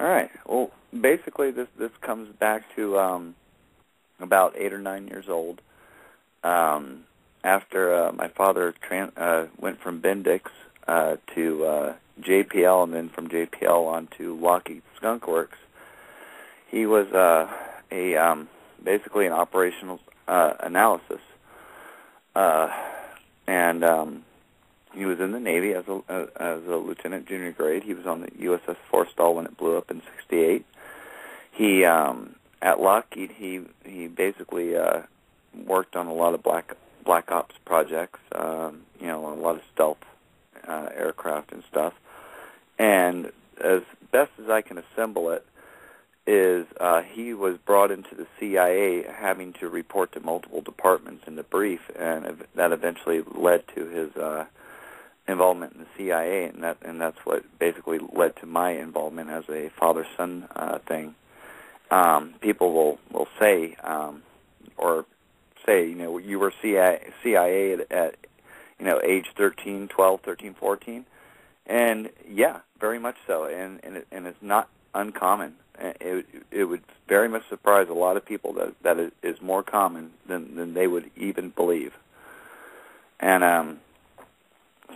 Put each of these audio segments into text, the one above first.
All right. Well, basically, this comes back to about 8 or 9 years old. After my father went from Bendix to JPL, and then from JPL on to Lockheed Skunk Works, he was basically an operational analysis, and he was in the Navy as a lieutenant junior grade. He was on the USS Forrestal when it blew up in '68. He at Lockheed he basically worked on a lot of black ops projects, a lot of stealth aircraft and stuff. And as best as I can assemble it, is he was brought into the CIA having to report to multiple departments in the brief, and that eventually led to his involvement in the CIA, and that's what basically led to my involvement as a father-son thing. People will say, or say, you were CIA at age 13, 12, 13, 14, and yeah, very much so, and it's not uncommon. It would very much surprise a lot of people that it is more common than they would even believe. And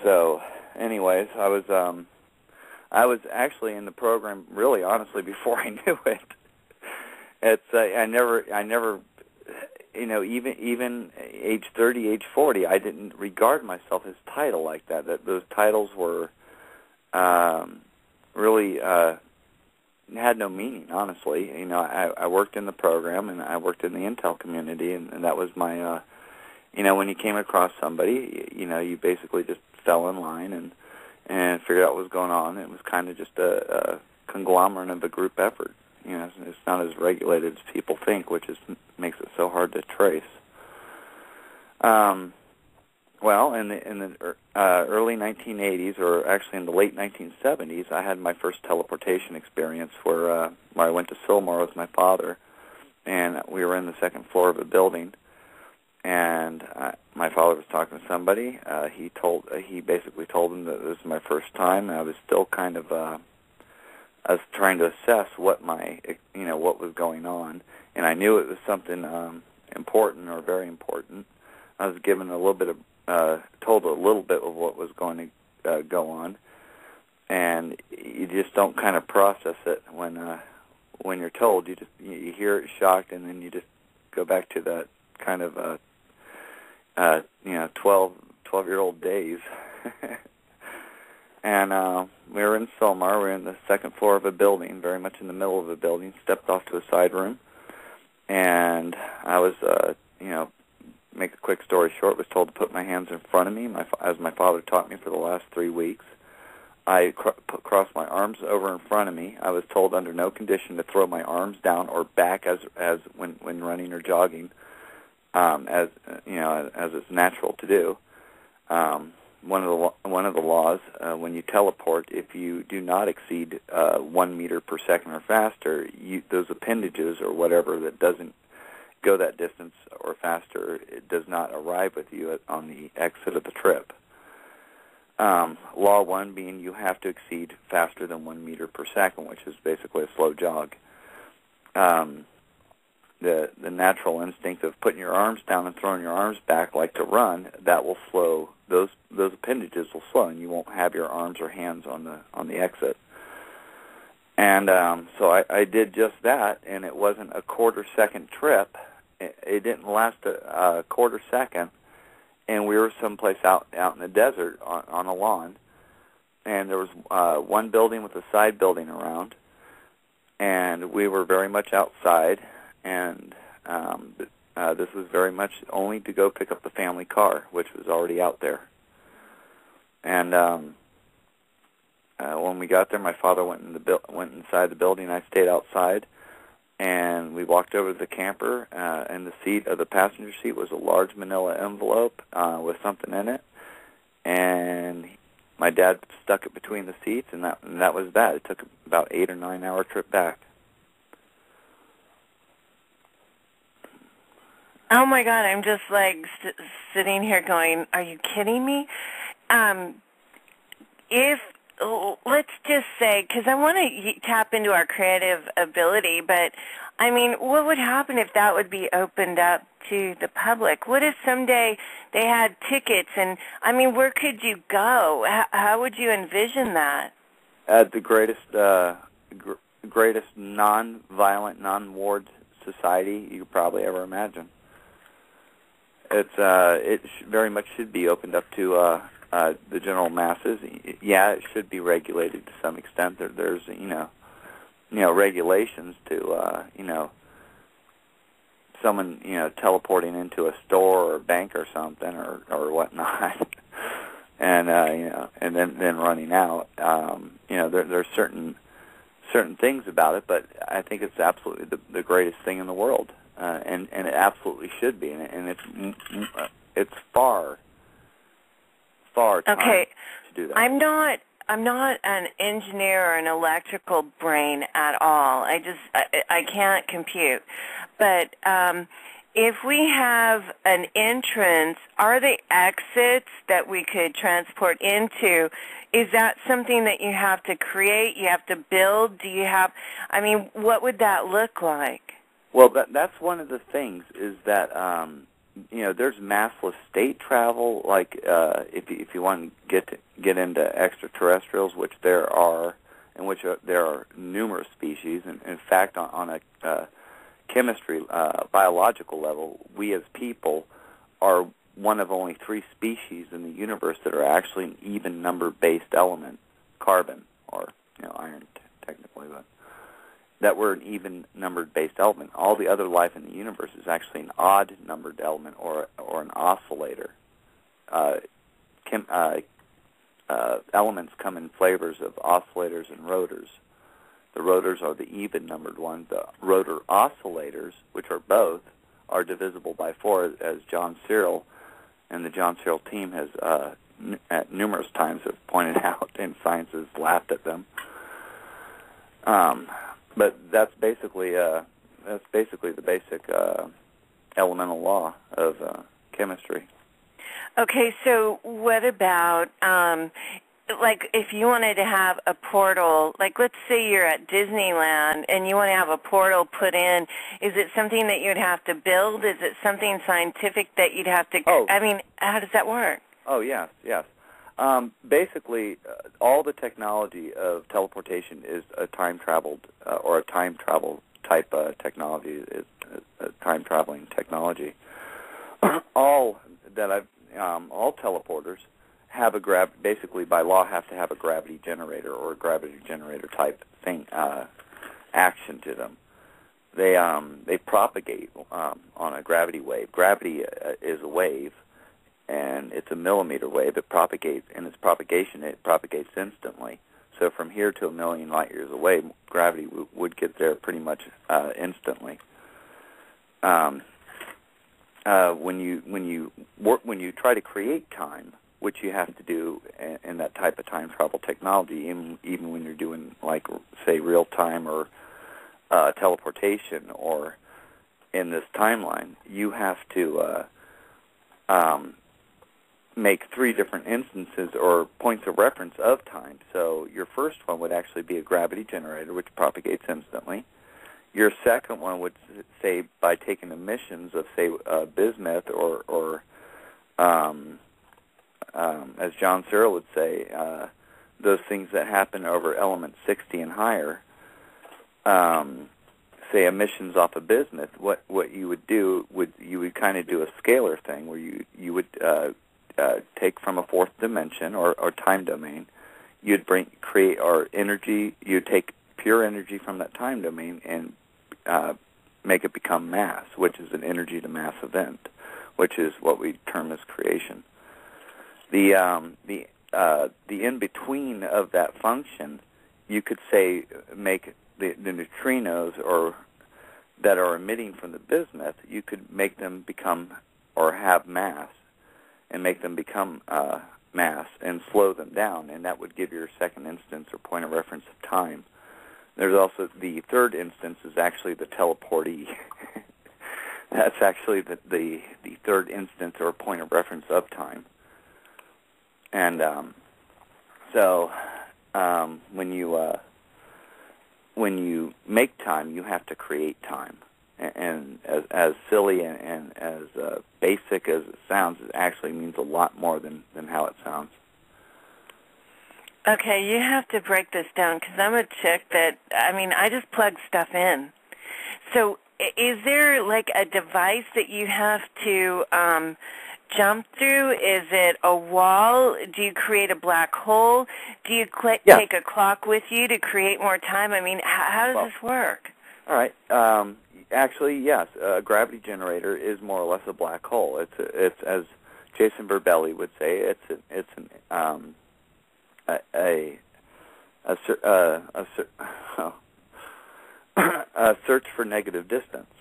so, anyways, I was actually in the program really honestly before I knew it. It's I never even age 30, age 40, I didn't regard myself as title like that. That those titles were really had no meaning, honestly. I worked in the program, and I worked in the intel community, and that was my, when you came across somebody, you basically just fell in line and figured out what was going on. It was kind of just a conglomerate of a group effort. It's not as regulated as people think, which makes it so hard to trace. Well, in the early 1980s, or actually in the late 1970s, I had my first teleportation experience where I went to Sylmar with my father, and we were in the second floor of a building, and my father was talking to somebody. He basically told him that this was my first time, and I was still kind of I was trying to assess what was going on, and I knew it was something important or very important. I was given a little bit of told a little bit of what was going to go on, and you just don't kind of process it when you're told. You hear it shocked, and then you just go back to that kind of 12-year-old days. And we were in Sylmar. We were in the second floor of a building, very much in the middle of a building. Stepped off to a side room, and I was, make a quick story short, was told to put my hands in front of me, as my father taught me for the last 3 weeks. I crossed my arms over in front of me. I was told under no condition to throw my arms down or back as when running or jogging, as it's natural to do. One of the laws when you teleport, if you do not exceed 1 meter per second or faster, those appendages or whatever that doesn't go that distance or faster, it does not arrive with you on the exit of the trip. Law 1 being you have to exceed faster than 1 meter per second, which is basically a slow jog. The natural instinct of putting your arms down and throwing your arms back like to run, that will slow, those appendages will slow, and you won't have your arms or hands on the exit. And so I did just that, and it wasn't a quarter-second trip. It didn't last a quarter second, and we were someplace out in the desert on a lawn, and there was one building with a side building around, and we were very much outside, and this was very much only to go pick up the family car, which was already out there. And when we got there, my father went inside the building. I stayed outside, and we walked over to the camper. And the seat of the passenger seat was a large manila envelope with something in it. And my dad stuck it between the seats, and that was that. It took about 8 or 9 hour trip back. Oh my God! I'm just like sitting here going, "Are you kidding me?" If let's just say, because I want to tap into our creative ability, but I mean, what would happen if that would be opened up to the public? What if someday they had tickets, and I mean, where could you go? How would you envision that? The greatest non-violent, non-warred society you could probably ever imagine. It very much should be opened up to the general masses. Yeah, it should be regulated to some extent. There's regulations to someone teleporting into a store or a bank or something or whatnot, and and then running out. There's certain things about it, but I think it's absolutely the greatest thing in the world, and it absolutely should be, and it's far time okay. to do that. I'm not an engineer or an electrical brain at all. I can't compute. But if we have an entrance, are the exits that we could transport into? Is that something that you have to create? You have to build? Do you have? I mean, what would that look like? Well, that's one of the things is that there's massless state travel. Like if you want to get into extraterrestrials, which there are, and which there are numerous species. And in fact, on a chemistry, biological level, we as people are one of only 3 species in the universe that are actually an even number-based element, carbon, or iron, technically, but that we're an even numbered based element. All the other life in the universe is actually an odd numbered element or an oscillator. Elements come in flavors of oscillators and rotors. The rotors are the even numbered ones. The rotor oscillators, which are both, are divisible by 4, as John Searle and the John Searle team has at numerous times have pointed out, and science has laughed at them. But that's basically the basic elemental law of chemistry. Okay, so what about, like, if you wanted to have a portal, like, let's say you're at Disneyland and you want to have a portal put in, is it something that you'd have to build? Is it something scientific that you'd have to, I mean, how does that work? Oh, yes. Basically, all the technology of teleportation is a time-traveled or a time-travel type technology, is a time-traveling technology. All teleporters have basically by law have to have a gravity generator or a gravity generator type thing, action to them. They propagate on a gravity wave. Gravity is a wave, and it's a millimeter wave. It propagates, and its propagation, it propagates instantly. So from here to 1 million light years away, gravity would get there pretty much instantly. When you try to create time, which you have to do in that type of time travel technology, even when you're doing, like, say, real time or teleportation, or in this timeline, you have to make 3 different instances or points of reference of time. So your first one would actually be a gravity generator, which propagates instantly. Your second one would, say, by taking emissions of, say, bismuth or as John Searle would say, those things that happen over element 60 and higher, say emissions off of bismuth, what you would do, you would kind of do a scalar thing where you would take from a 4th dimension or time domain, you'd create our energy, you'd take pure energy from that time domain and make it become mass, which is an energy to mass event, which is what we term as creation. The in between of that function, you could say make the neutrinos or that are emitting from the bismuth, you could make them become or have mass, and make them become mass and slow them down, and that would give your second instance or point of reference of time. There's also the third instance is actually the teleportee. That's actually the third instance or point of reference of time. And when you make time, you have to create time. And as silly and as basic as it sounds, it actually means a lot more than how it sounds. Okay, you have to break this down, because I'm a chick that, I just plug stuff in. So is there like a device that you have to jump through? Is it a wall? Do you create a black hole? Do you take a clock with you to create more time? How does this work? All right. Actually, yes. A gravity generator is more or less a black hole. It's as Jason Berbelli would say. A search for negative distance,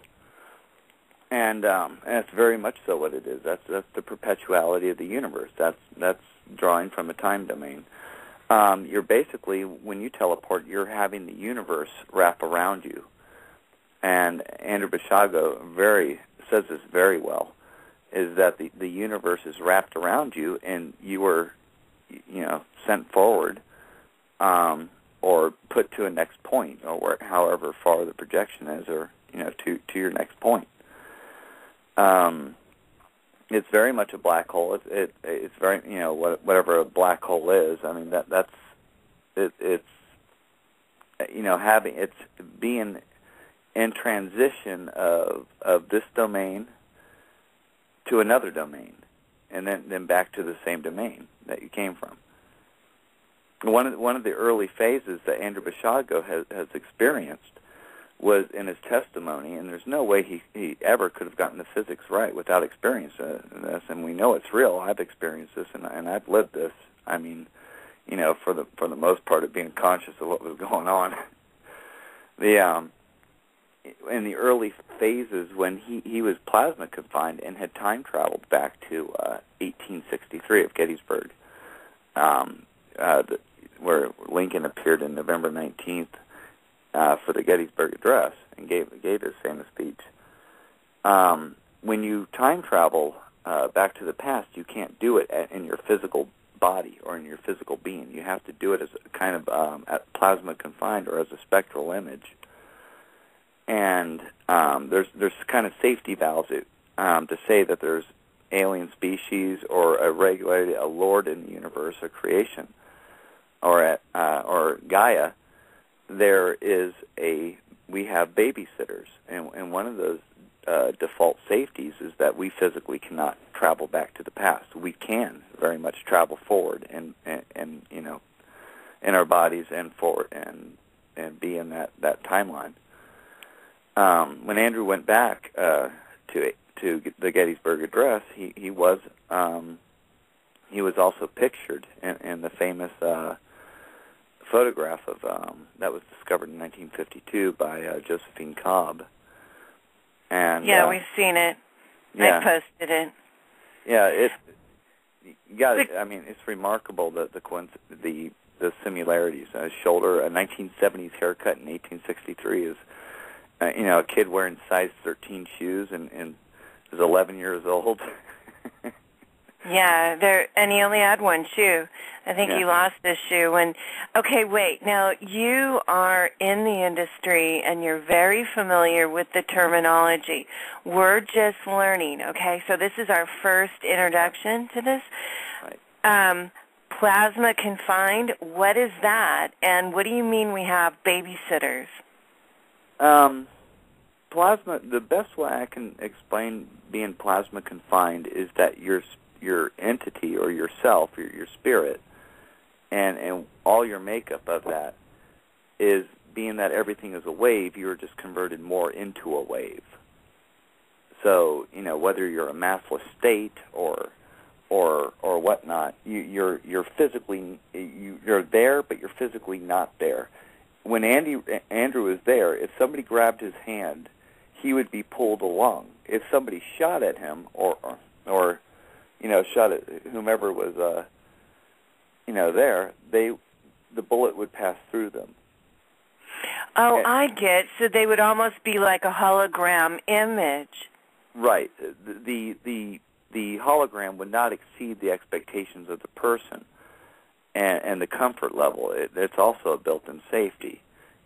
and it's very much so what it is. That's the perpetuality of the universe. That's drawing from a time domain. You're basically, when you teleport, you're having the universe wrap around you. And Andrew Basiago says this very well, is that the universe is wrapped around you, and you were, sent forward, or put to a next point, or however far the projection is, or to your next point. It's very much a black hole. It's very whatever a black hole is. It's being in transition of this domain to another domain, and then back to the same domain that you came from. One of the early phases that Andrew Basiago has experienced was in his testimony, and there's no way he ever could have gotten the physics right without experiencing this, and we know it's real. I've experienced this, and I've lived this. For the most part of being conscious of what was going on. In the early phases when he was plasma confined and had time traveled back to 1863 of Gettysburg, where Lincoln appeared in November 19th for the Gettysburg Address and gave his famous speech. When you time travel back to the past, you can't do it in your physical body or in your physical being. You have to do it as a kind of plasma confined or as a spectral image. And there's kind of safety valves to say that there's alien species or a Lord in the universe, a creation, or Gaia. We have babysitters, and one of those default safeties is that we physically cannot travel back to the past. We can very much travel forward and in our bodies and forward and be in that timeline. When Andrew went back to the Gettysburg Address, he was also pictured in the famous photograph of that was discovered in 1952 by Josephine Cobb. And we've seen it. Yeah. I posted it. Yeah, it's remarkable that the similarities. A 1970s haircut in 1863 is. A kid wearing size 13 shoes and is 11 years old. Yeah, and he only had one shoe. I think he lost his shoe. Okay, wait. Now, you are in the industry, and you're very familiar with the terminology. We're just learning, okay? So this is our first introduction to this. Right. Plasma confined, what is that? And what do you mean we have babysitters? Plasma, the best way I can explain being plasma confined is that your entity or yourself, your spirit, and all your makeup of that is being that everything is a wave, you're just converted more into a wave. So, whether you're a massless state or whatnot, you're physically, you're there, but you're physically not there. When Andrew is there, if somebody grabbed his hand, he would be pulled along. If somebody shot at him or shot at whomever was there, the bullet would pass through them. Oh, I get. So they would almost be like a hologram image. Right. The hologram would not exceed the expectations of the person. and the comfort level. It's also a built-in safety.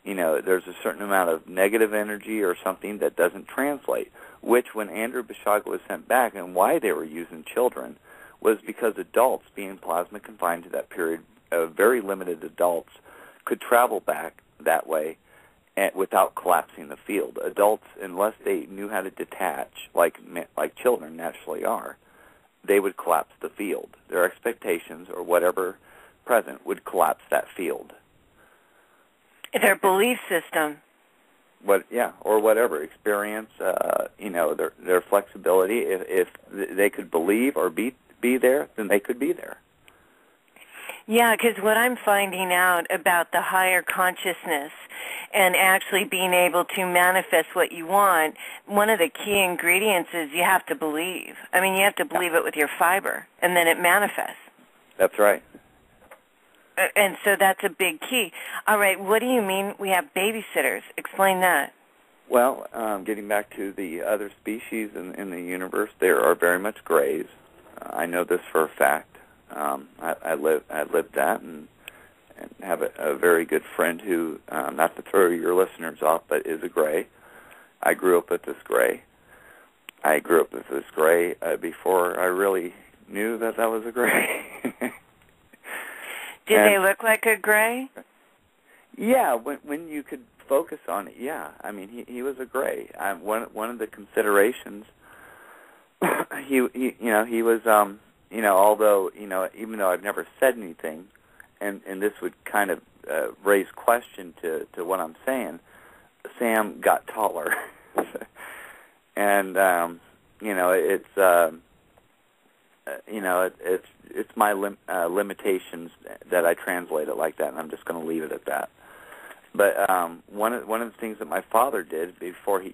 There's a certain amount of negative energy or something that doesn't translate, which when Andrew Basiago was sent back and why they were using children was because adults, being plasma confined to that period, very limited adults, could travel back that way without collapsing the field. Adults, unless they knew how to detach, like children naturally are, they would collapse the field. Their expectations or whatever present would collapse that field. Their belief system. Or whatever experience, their flexibility. If they could believe or be there, then they could be there. Yeah, because what I'm finding out about the higher consciousness and actually being able to manifest what you want, one of the key ingredients is you have to believe. I mean, you have to believe it with your fiber, and then it manifests. That's right. And so that's a big key. All right, what do you mean we have babysitters? Explain that. Well, getting back to the other species in the universe, there are very much grays. I know this for a fact. I lived that and have a very good friend who, not to throw your listeners off, but is a gray. I grew up with this gray. Before I really knew that was a gray. Did they look like a gray? Yeah, when you could focus on it, yeah. I mean, he was a gray. One of the considerations, he was, although, even though I've never said anything, and this would kind of raise question to what I'm saying, Sam got taller. And, it's my limitations that I translate it like that, and I'm just going to leave it at that. But one of the things that my father did before he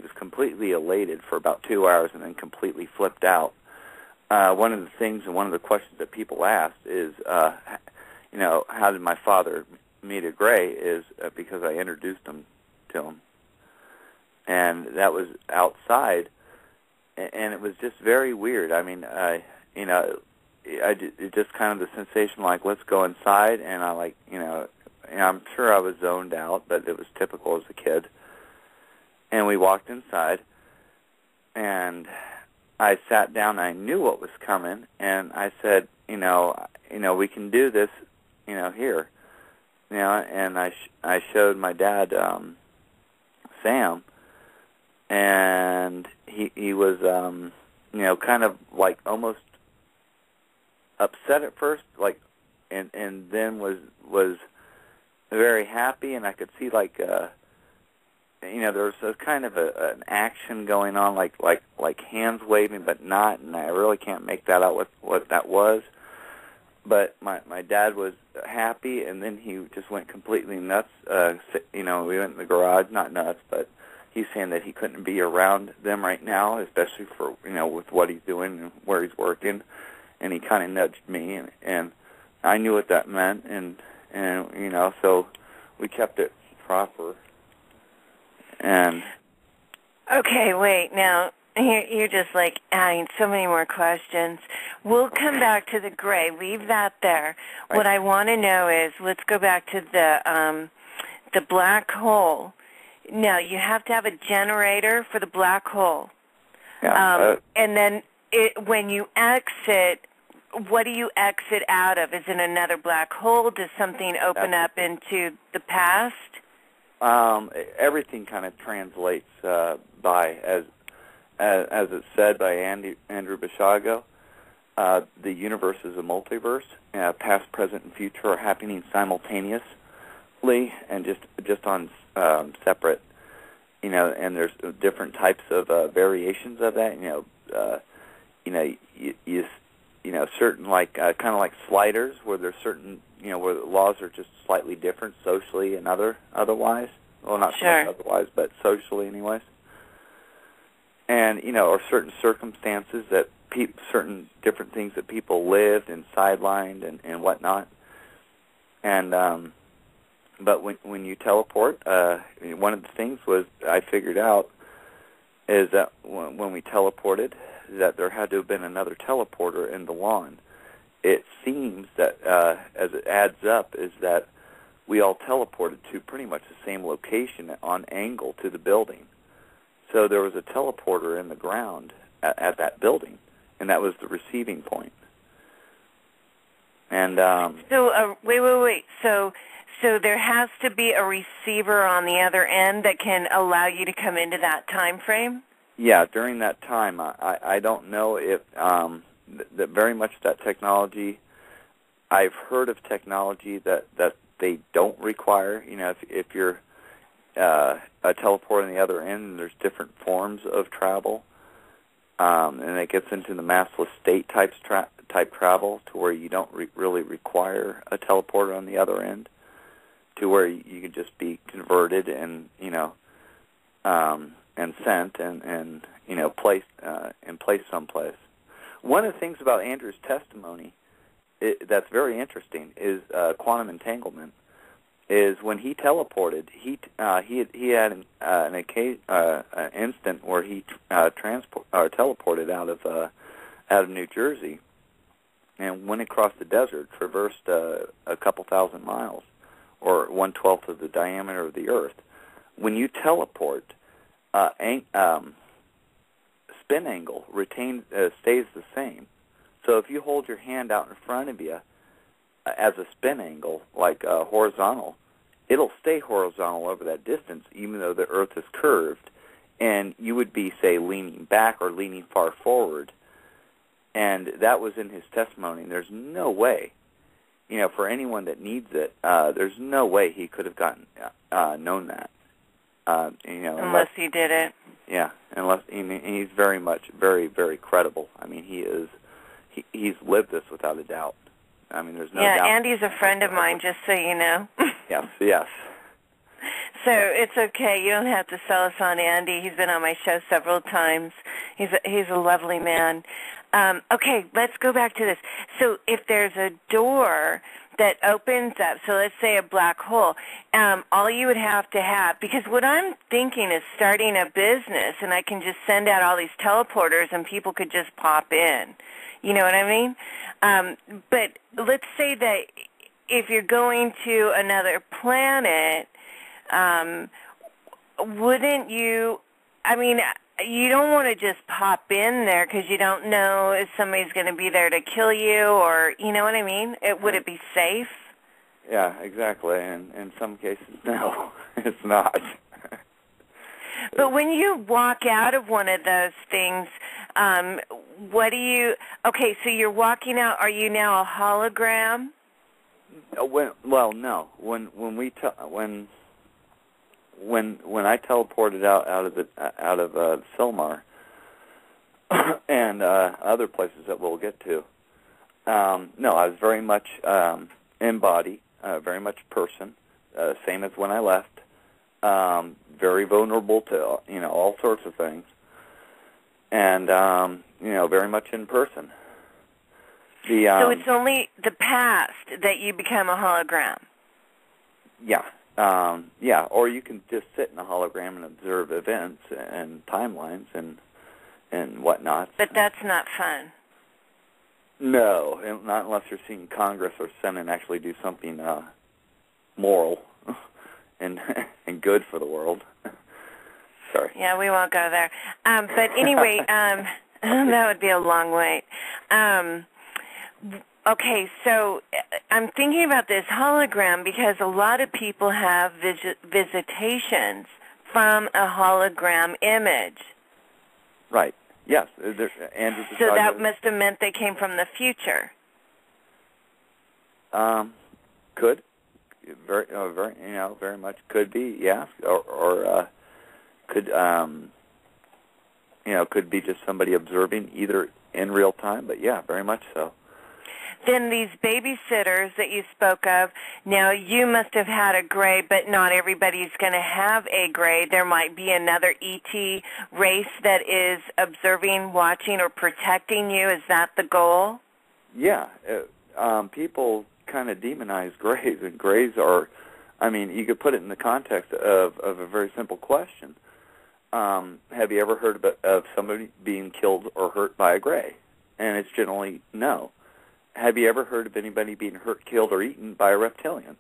was completely elated for about 2 hours and then completely flipped out. One of the things and one of the questions that people asked is, how did my father meet a gray? Is because I introduced him to him, and that was outside. And it was just very weird. I mean, it just kind of the sensation like, let's go inside, and I'm sure I was zoned out, but it was typical as a kid. And we walked inside, and I sat down. I knew what was coming, and I said, we can do this, here, And I showed my dad, Sam. And he was, kind of like almost upset at first, and then was very happy, and I could see there was a kind of an action going on, like hands waving, but not, and I really can't make that out what that was. But my dad was happy, and then he just went completely nuts. We went in the garage, not nuts, but he's saying that he couldn't be around them right now, especially for, with what he's doing and where he's working. And he kind of nudged me, and I knew what that meant, and so we kept it proper. And okay, wait, now, you're just like adding so many more questions. We'll come back to the gray. Leave that there. Right. What I want to know is, let's go back to the black hole. No, you have to have a generator for the black hole. Yeah. And then when you exit, what do you exit out of? Is it another black hole? Does something open up into the past? Everything kind of translates by, as it's said by Andrew Basiago, the universe is a multiverse. Past, present, and future are happening simultaneously and just on separate, and there's different types of variations of that. Certain kind of like sliders, where there's certain, where the laws are just slightly different socially and otherwise. Well, not so much otherwise, but socially, anyways. And or certain circumstances that certain different things that people lived and sidelined and whatnot. And but when you teleport, one of the things was I figured out is that when we teleported, that there had to have been another teleporter in the lawn, it seems that, as it adds up, is that we all teleported to pretty much the same location on angle to the building. So there was a teleporter in the ground at that building, and that was the receiving point. And wait. So there has to be a receiver on the other end that can allow you to come into that time frame? Yeah, during that time, I don't know if that very much that technology. I've heard of technology that they don't require. You know, if you're a teleport on the other end, there's different forms of travel, and it gets into the massless state type travel to where you don't really require a teleporter on the other end, to where you can just be converted and and sent and placed someplace. One of the things about Andrew's testimony that's very interesting is quantum entanglement. Is when he teleported, he had an instant where he teleported out of New Jersey and went across the desert, traversed a couple thousand miles, or 1/12 of the diameter of the Earth. When you teleport, spin angle stays the same. So if you hold your hand out in front of you as a spin angle, like horizontal, it'll stay horizontal over that distance, even though the Earth is curved, and you would be, say, leaning back or leaning far forward. And that was in his testimony. There's no way, for anyone that needs it, there's no way he could have known that. Unless he did it. Yeah, he's very much, very, very credible. I mean, he's lived this without a doubt. I mean, there's no doubt. Yeah, Andy's a friend of mine, just so you know. Yes. So it's okay. You don't have to sell us on Andy. He's been on my show several times. He's a lovely man. Okay, let's go back to this. So if there's a door that opens up, so let's say a black hole, all you would have to have, because what I'm thinking is starting a business, and I can just send out all these teleporters and people could just pop in. You know what I mean? But let's say that if you're going to another planet, wouldn't you, I mean, you don't want to just pop in there because you don't know if somebody's going to be there to kill you, or, you know what I mean? Would it be safe? Yeah, exactly. And in some cases, no, it's not. But when you walk out of one of those things, okay, so you're walking out, are you now a hologram? No. When I teleported out of Silmar and other places that we'll get to, no, I was very much in body, very much person, same as when I left. Very vulnerable to all sorts of things, and very much in person. So it's only the past that you become a hologram. Yeah. Or you can just sit in a hologram and observe events and timelines and whatnot. But that's not fun. No, not unless you're seeing Congress or Senate actually do something moral and good for the world. Sorry. Yeah, we won't go there. But anyway, that would be a long wait. Okay, so I'm thinking about this hologram because a lot of people have visitations from a hologram image. Right. Yes. So that must have meant they came from the future. Could. Very much could be, yeah, or could could be just somebody observing either in real time, but yeah, very much so. Then these babysitters that you spoke of, now you must have had a gray, but not everybody's going to have a gray. There might be another ET race that is observing, watching, or protecting you. Is that the goal? Yeah. People kind of demonize grays, and grays are, I mean, you could put it in the context of a very simple question. Have you ever heard of somebody being killed or hurt by a gray? And it's generally no. Have you ever heard of anybody being hurt, killed, or eaten by a reptilian?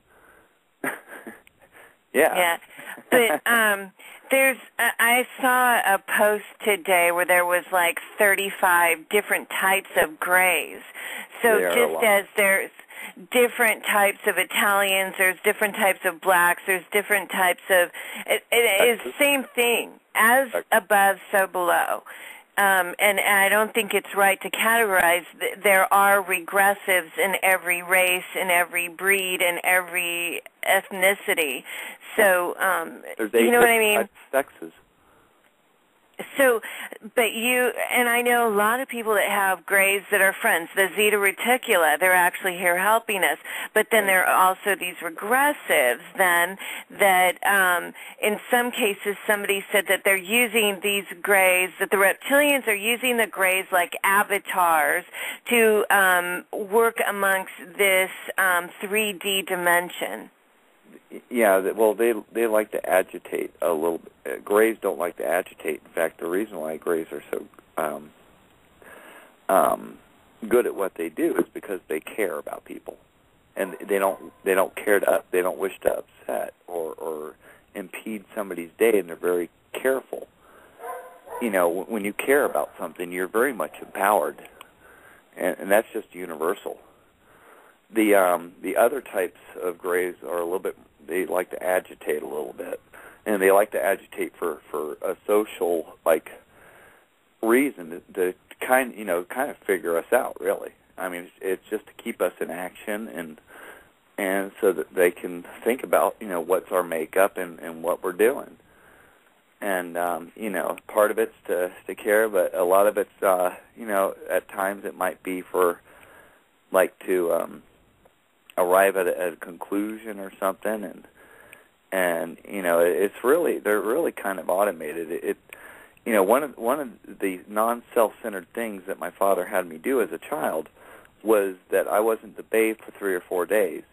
Yeah. Yeah, but I saw a post today where there was like 35 different types of grays. So just as there's different types of Italians, there's different types of blacks, there's different types of, it is same thing, as above, so below. And I don't think it's right to categorize. There are regressives in every race, in every breed, in every ethnicity. So, you know what I mean? Sexes. So, but and I know a lot of people that have grays that are friends. The Zeta Reticula, they're actually here helping us. But then there are also these regressives then that in some cases somebody said that they're using these grays, that the reptilians are using the grays like avatars to work amongst this 3D dimension. Yeah, well, they like to agitate a little bit. Grays don't like to agitate. In fact, the reason why grays are so good at what they do is because they care about people, and they don't care to, they don't wish to upset or impede somebody's day, and they're very careful. You know, when you care about something, you're very much empowered, and that's just universal. The other types of grays are a little bit, they like to agitate a little bit, and they like to agitate for a social reason to kind of figure us out, really. I mean, it's just to keep us in action and so that they can think about what's our makeup and what we're doing. And part of it's to care, but a lot of it's at times it might be for to arrive at a conclusion or something, and it's really, they're really kind of automated. One of the non-self-centered things that my father had me do as a child was that I wasn't to bathe for 3 or 4 days.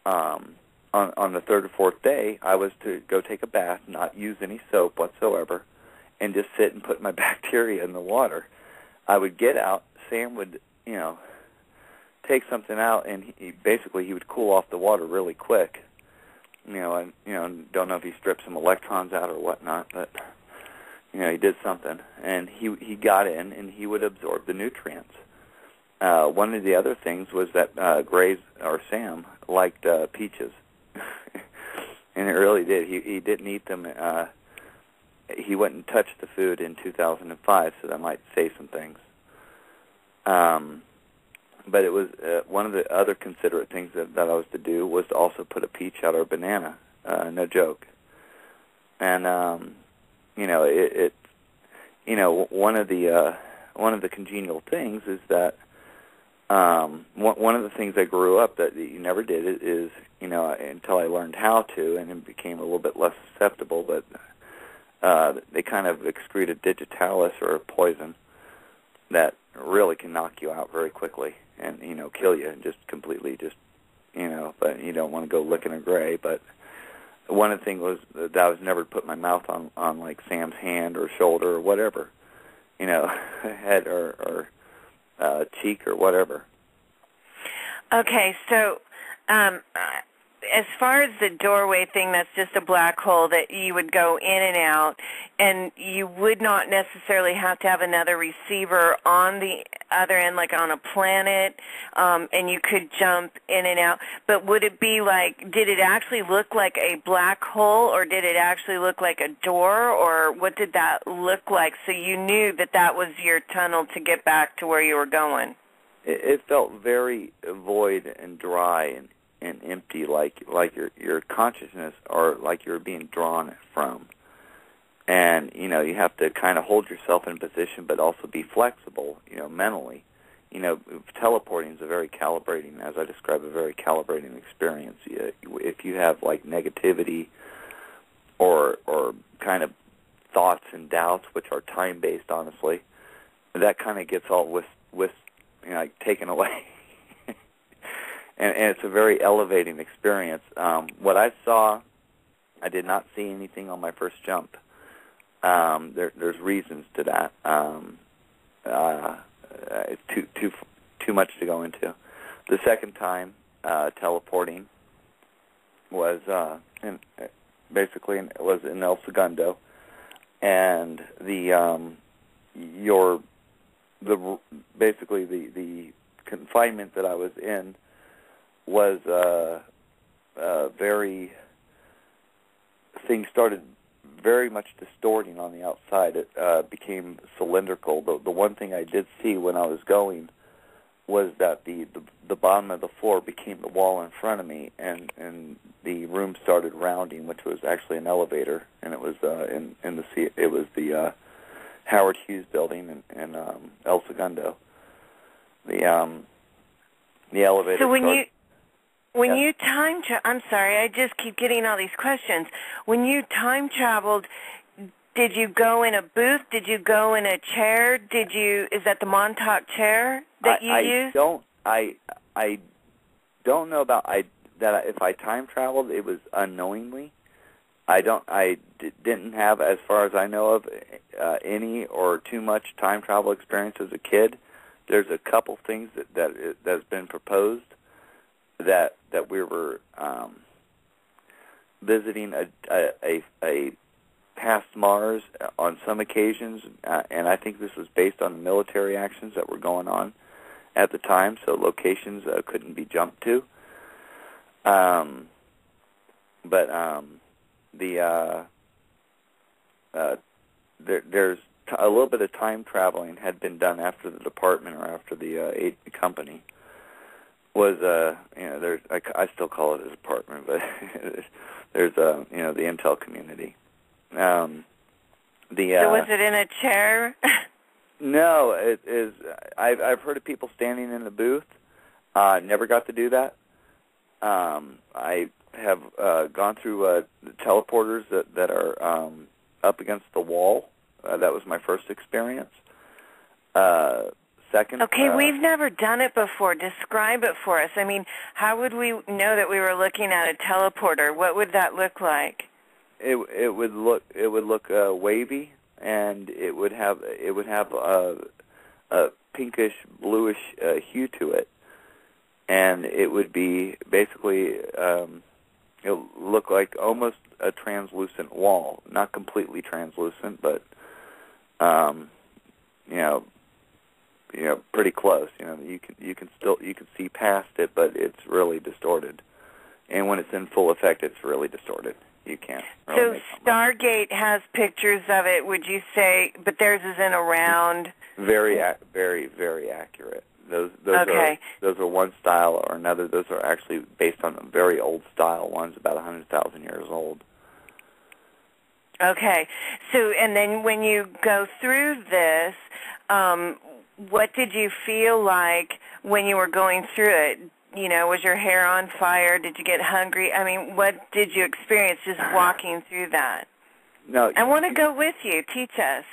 On the third or fourth day, I was to go take a bath, not use any soap whatsoever, and just sit and put my bacteria in the water. I would get out, Sam would take something out, and he would cool off the water really quick. Don't know if he stripped some electrons out or whatnot, but he did something, and he got in, and he would absorb the nutrients. One of the other things was that Grays, or Sam, liked peaches, and it really did. He didn't eat them. He wouldn't touch the food in 2005, so that might say some things. But it was one of the other considerate things that I was to do was to also put a peach out or a banana, no joke. And one of the congenial things is that one of the things I grew up that you never did is until I learned how to, and it became a little bit less susceptible, but they kind of excrete a digitalis or a poison that really can knock you out very quickly and kill you and just completely but you don't want to go licking a gray. But one of the things was that I was never to put my mouth on like Sam's hand or shoulder or whatever, head or cheek or whatever. Okay, so as far as the doorway thing, that's just a black hole that you would go in and out, and you would not necessarily have to have another receiver on the other end, like on a planet, and you could jump in and out. But would it be did it actually look like a black hole, or did it actually look like a door, or what did that look like so you knew that was your tunnel to get back to where you were going? It felt very void and dry and empty, like your consciousness, or like you're being drawn from. And you have to kind of hold yourself in position, but also be flexible, mentally. Teleporting is a very calibrating, as I describe, a very calibrating experience. If you have negativity or kind of thoughts and doubts, which are time based, honestly, that kind of gets all taken away. And it's a very elevating experience. What I saw, I did not see anything on my first jump. There's reasons to that. It's too much to go into. The second time teleporting was was in El Segundo, and the confinement that I was in was things started very much distorting on the outside. It became cylindrical. The one thing I did see when I was going was that the bottom of the floor became the wall in front of me, and the room started rounding, which was actually an elevator, and it was it was the Howard Hughes building in El Segundo. The elevator. So when you time I'm sorry, I just keep getting all these questions. When you time traveled, did you go in a booth? Did you go in a chair? Is that the Montauk chair that you used? I don't know about that. If I time traveled, it was unknowingly. Didn't have, as far as I know of, any or too much time travel experience as a kid. There's a couple things that's been proposed that we were visiting a past Mars on some occasions, and I think this was based on the military actions that were going on at the time, so locations couldn't be jumped to. There's a little bit of time traveling had been done after the department or after the company was I still call it a department, but there's the intel community. So was it in a chair? No, it is. I've heard of people standing in the booth. Never got to do that. I have gone through teleporters that are up against the wall. That was my first experience. Second. Okay, we've never done it before. Describe it for us. I mean, how would we know that we were looking at a teleporter? What would that look like? It would look wavy, and it would have a pinkish bluish hue to it, and it would be basically it would look like almost a translucent wall, not completely translucent, but pretty close. You can see past it, but it's really distorted, and when it's in full effect, it's really distorted. You can't really. So Stargate has pictures of it, would you say, but theirs is in a round? Very, very accurate. Those okay. are one style or another. Those are actually based on very old style ones, about 100,000 years old. Okay. So, and then when you go through this, what did you feel like when you were going through it? Was your hair on fire? Did you get hungry? I mean, what did you experience just walking through that? No. I want to go with you. Teach us.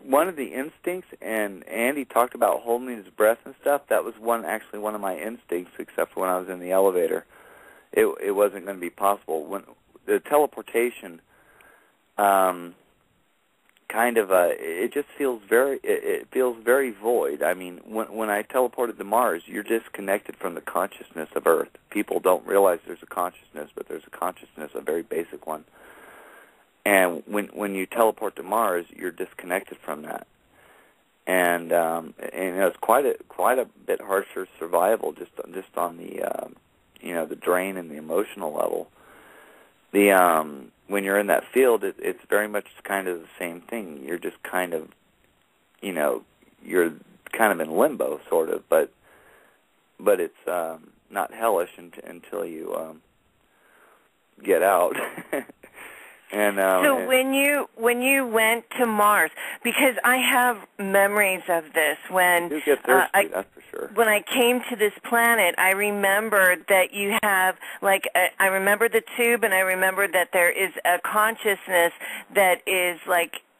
One of the instincts, and Andy talked about holding his breath and stuff, that was one of my instincts, except for when I was in the elevator. It wasn't going to be possible. When the teleportation, it just feels very void. I mean, when I teleported to Mars, you're disconnected from the consciousness of Earth. People don't realize there's a consciousness, but there's a consciousness, a very basic one. And when you teleport to Mars, you're disconnected from that, and it's quite a bit harsher survival just on the the drain and the emotional level. When you're in that field, it's very much kind of the same thing. You're just kind of, you're kind of in limbo, sort of, but it's not hellish until you get out. And so when you went to Mars, because I have memories of this when you get thirsty, that's for sure. When I came to this planet, I remembered that you have I remember the tube, and I remember that there is a consciousness that is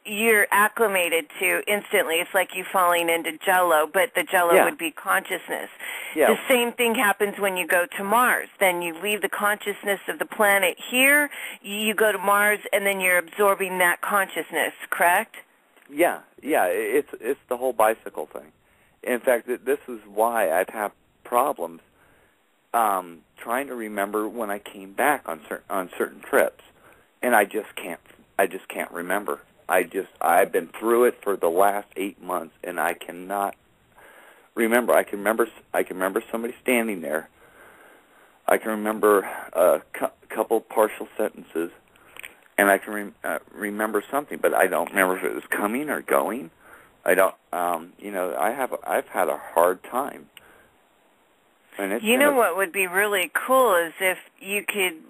you're acclimated to instantly. It's like you falling into Jell-O, but the Jell-O would be consciousness. Yeah. The same thing happens when you go to Mars. Then you leave the consciousness of the planet here, you go to Mars, and then you're absorbing that consciousness, correct? Yeah, it's the whole bicycle thing. in fact, this is why I've had problems trying to remember when I came back on certain trips, and I just can't remember. I've been through it for the last 8 months, and I cannot remember. I can remember somebody standing there. I can remember a couple partial sentences, and I can remember something, but I don't remember if it was coming or going. I don't. I've had a hard time. And it's what would be really cool is if you could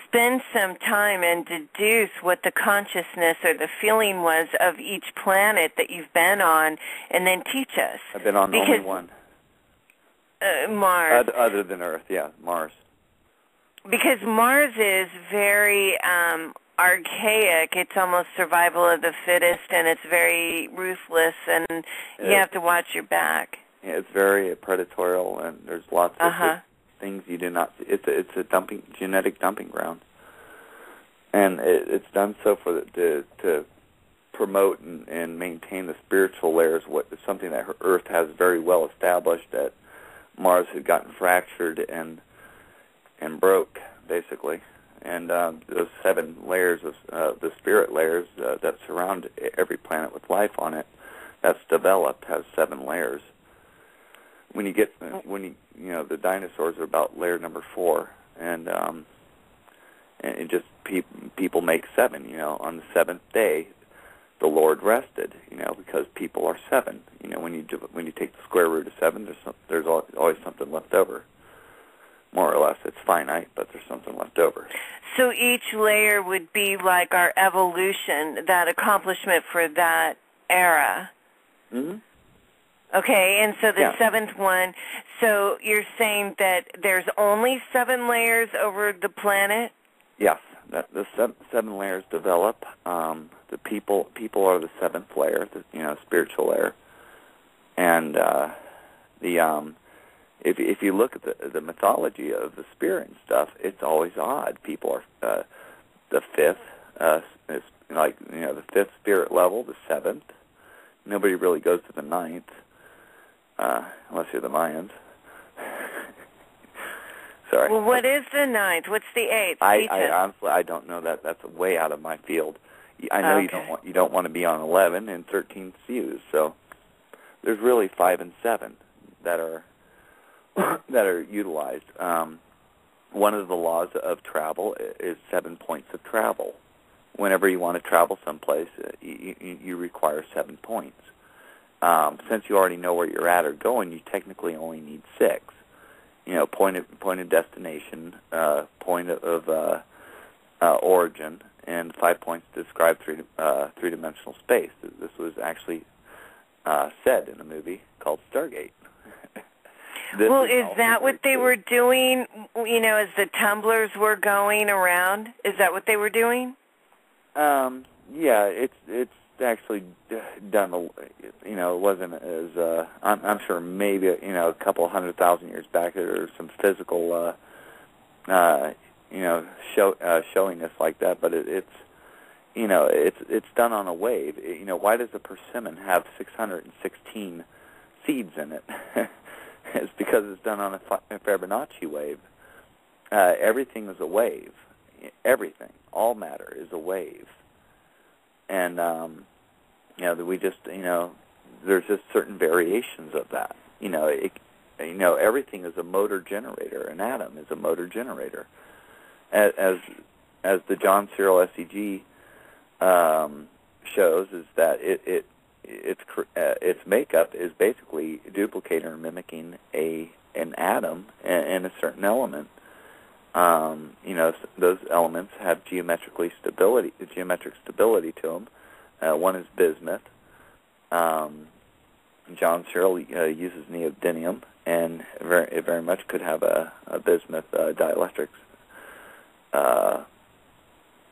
spend some time and deduce what the consciousness or the feeling was of each planet that you've been on, and then teach us. I've been on only one. Mars. Other than Earth, yeah, Mars. Because Mars is very archaic. It's almost survival of the fittest, and it's very ruthless, and you have to watch your back. Yeah, it's very predatorial, and there's lots of things you do not see. It's a genetic dumping ground, and it's done so to promote and maintain the spiritual layers. Something that Earth has very well established, that Mars had gotten fractured and broke, basically. And those 7 layers of the spirit layers that surround every planet with life on it, that's developed, has 7 layers. When you the dinosaurs are about layer number 4, and it just people make 7. On the 7th day, the Lord rested. Because people are 7. When you take the square root of 7, there's always something left over. More or less, it's finite, but there's something left over. So each layer would be like our evolution, that accomplishment for that era. Mm-hmm. Okay, and so the 7th one, so you're saying that there's only 7 layers over the planet? Yes, the 7 layers develop. The people are the 7th layer, the spiritual layer, and if you look at the mythology of the spirit and stuff, it's always odd. People are the 5th, is the 5th spirit level, the 7th. Nobody really goes to the 9th. Unless you're the Mayans. Sorry. Well, what is the 9th? What's the 8th? I honestly, I don't know that. That's way out of my field. I know you don't want to be on 11 and 13 fuse. So there's really 5 and 7 that are utilized. One of the laws of travel is 7 points of travel. Whenever you want to travel someplace, you require 7 points. Since you already know where you're at or going, you technically only need 6. Point of destination, point of origin, and 5 points to describe three-dimensional space. This was actually said in a movie called Stargate. Well, is that what they were doing, as the tumblers were going around? Is that what they were doing? Yeah, it's actually done, it wasn't as, I'm sure maybe, a couple 100,000 years back there was some physical, showing us like that, but it's done on a wave. Why does a persimmon have 616 seeds in it? It's because it's done on a Fibonacci wave. Everything is a wave. Everything, all matter is a wave. And, we just, there's just certain variations of that. Everything is a motor generator. An atom is a motor generator. As the John Searle SEG shows, is that its makeup is basically duplicating or mimicking an atom and a certain element. Those elements have geometric stability to them. One is bismuth. John Searle uses neodymium, and it very much could have a bismuth dielectric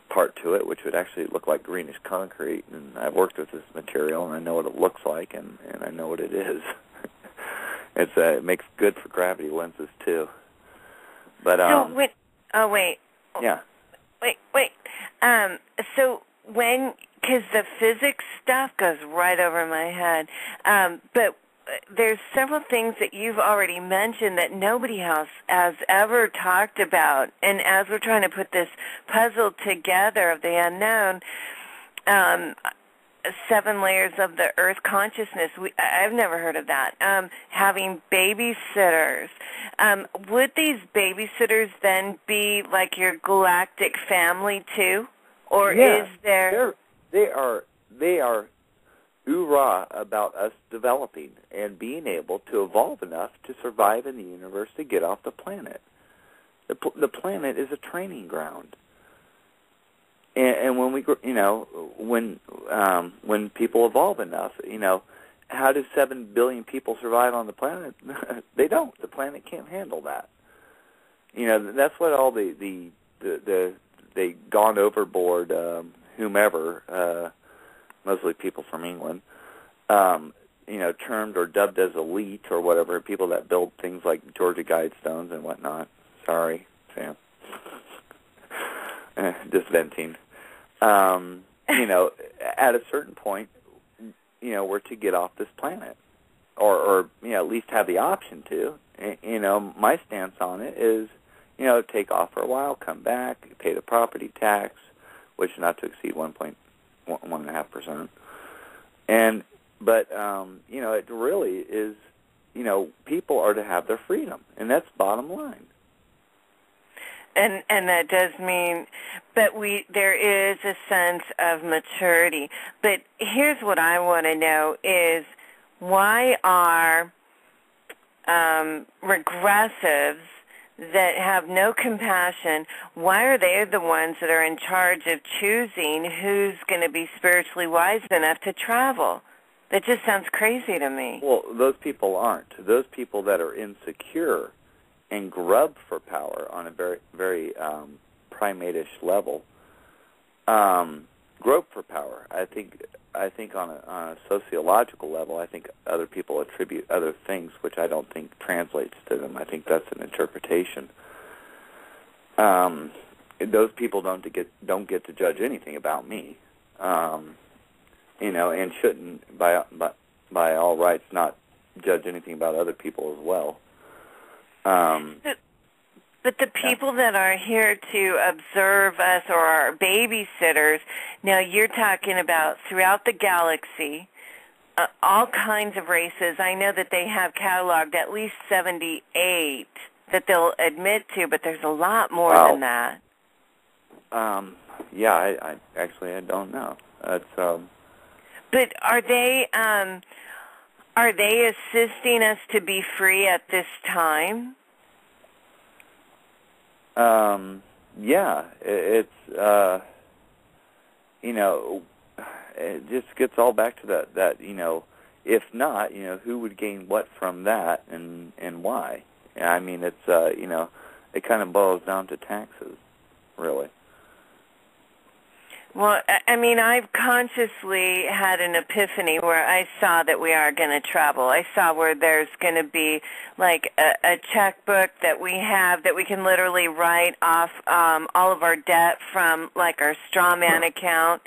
part to it, which would actually look like greenish concrete. And I've worked with this material, and I know what it looks like, and I know what it is. It makes good for gravity lenses too. But wait. Yeah. Wait. So because the physics stuff goes right over my head, but there's several things that you've already mentioned that nobody else has ever talked about. And as we're trying to put this puzzle together of the unknown, 7 layers of the earth consciousness, I've never heard of that. Having babysitters. Would these babysitters then be like your galactic family too? Or is there... They are oorah about us developing and being able to evolve enough to survive in the universe to get off the planet. The planet is a training ground. And when we, when people evolve enough, how do 7 billion people survive on the planet? They don't. The planet can't handle that. That's what all the gone overboard, whomever, mostly people from England, termed or dubbed as elite or whatever, people that build things like Georgia Guidestones and whatnot. Sorry, Sam. Just venting. At a certain point, we're to get off this planet, or at least have the option to. My stance on it is, take off for a while, come back, pay the property tax, which not to exceed 1.5%, but it really is, people are to have their freedom, and that's bottom line. And that does mean, but there is a sense of maturity. But here's what I want to know is, why are regressives that have no compassion, why are they the ones that are in charge of choosing who's going to be spiritually wise enough to travel? That just sounds crazy to me. Well, those people aren't. Those people that are insecure and grub for power on a very, very primate-ish level, grope for power. I think on a sociological level, I think other people attribute other things, which I don't think translates to them. I think that's an interpretation. Those people don't get to judge anything about me, and shouldn't by all rights not judge anything about other people as well. But the people that are here to observe us or are babysitters, now you're talking about throughout the galaxy, all kinds of races. I know that they have cataloged at least 78 that they'll admit to, but there's a lot more than that. I actually don't know. But are they assisting us to be free at this time? It's it just gets all back to that if not, who would gain what from that and why? I mean, it's it kind of boils down to taxes, really. Well, I mean, I've consciously had an epiphany where I saw that we are going to travel. I saw where there's going to be like a checkbook that we have that we can literally write off all of our debt from like our straw man account.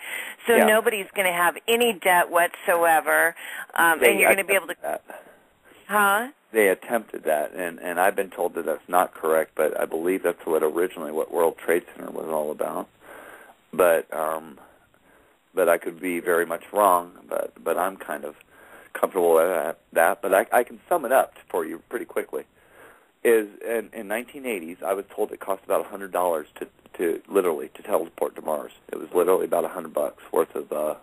So nobody's going to have any debt whatsoever, and you're going to be able to... Huh? They attempted that, and I've been told that that's not correct, but I believe that's what World Trade Center was all about. But I could be very much wrong. But I'm kind of comfortable with that. But I can sum it up for you pretty quickly. In 1980s, I was told it cost about $100 to literally to teleport to Mars. It was literally about $100 worth of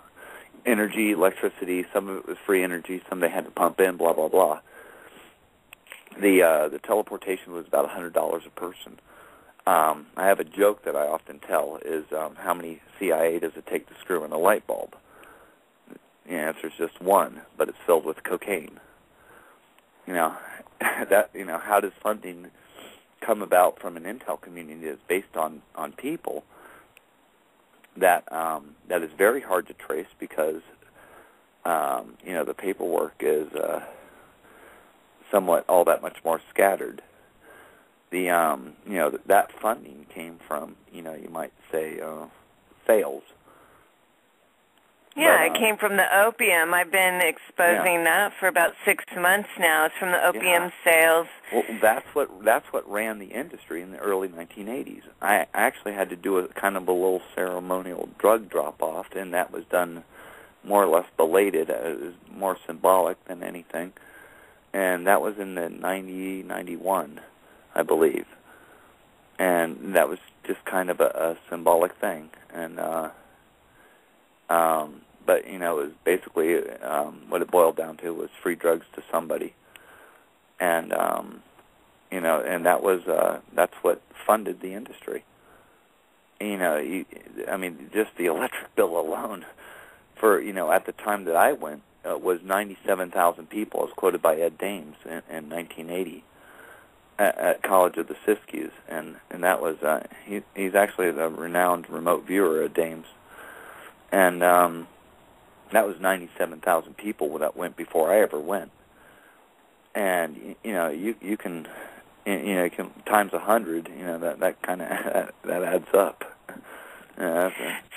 energy, electricity. Some of it was free energy. Some they had to pump in. Blah blah blah. The teleportation was about $100 a person. I have a joke that I often tell is how many CIA does it take to screw in a light bulb? The answer is just one, but it's filled with cocaine. How does funding come about from an intel community that's based on people that is very hard to trace because the paperwork is somewhat all that much more scattered. That funding came from, you might say, sales. Yeah, it came from the opium. I've been exposing that for about 6 months now. It's from the opium sales. Well, that's what ran the industry in the early 1980s. I actually had to do a kind of a little ceremonial drug drop-off, and that was done more or less belated. It was more symbolic than anything. And that was in the 91, I believe. And that was just kind of a symbolic thing. And but, it was basically what it boiled down to was free drugs to somebody. And, and that was, that's what funded the industry. Just the electric bill alone for, at the time that I went, was 97,000 people, as quoted by Ed Dames in 1980 at College of the Siskiyous. And that was, he's actually a renowned remote viewer, Ed Dames. And, that was 97,000 people that went before I ever went. And you can times 100. That kind of that adds up.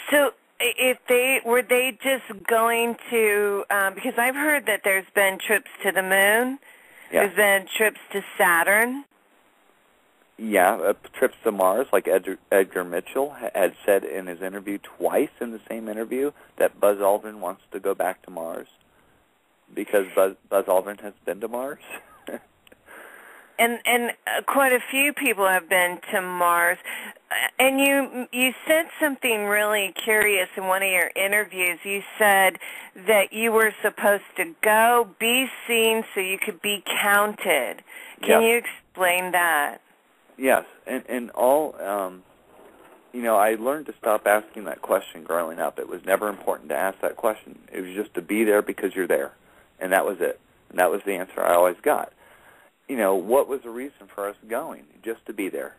So if were they just going to? Because I've heard that there's been trips to the moon. Yeah. There's been trips to Saturn. Yeah, trips to Mars, like Edgar Mitchell had said in his interview twice in the same interview that Buzz Aldrin wants to go back to Mars because Buzz Aldrin has been to Mars. And quite a few people have been to Mars. And you said something really curious in one of your interviews. You said that you were supposed to go, be seen, so you could be counted. Can you explain that? Yes, and all, I learned to stop asking that question growing up. It was never important to ask that question. It was just to be there because you're there, and that was it. And that was the answer I always got. What was the reason for us going? Just to be there.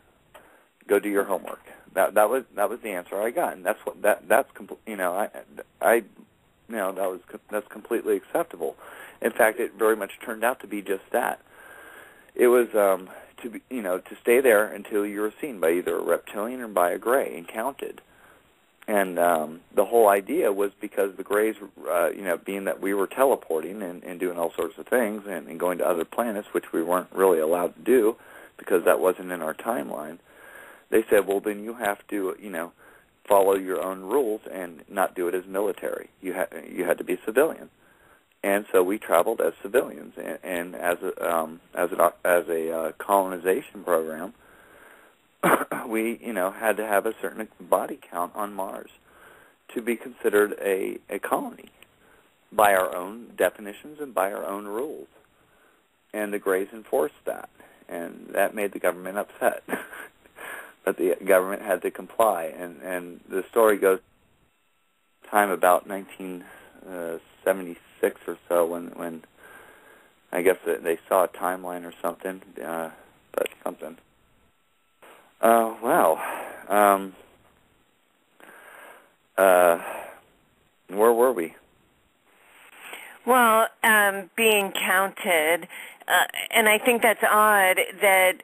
Go do your homework. That was the answer I got, and that's that's completely acceptable. In fact, it very much turned out to be just that. It was to stay there until you were seen by either a reptilian or by a gray and counted. And the whole idea was because the grays, being that we were teleporting and doing all sorts of things and going to other planets, which we weren't really allowed to do because that wasn't in our timeline, they said, well, then you have to, follow your own rules and not do it as military. You had to be civilian. And so we traveled as civilians, and as a colonization program, we had to have a certain body count on Mars to be considered a colony by our own definitions and by our own rules. And the Greys enforced that, and that made the government upset. But the government had to comply, and the story goes time about 1976 or so when I guess they saw a timeline or something, but something. Where were we? Well, being counted, and I think that's odd that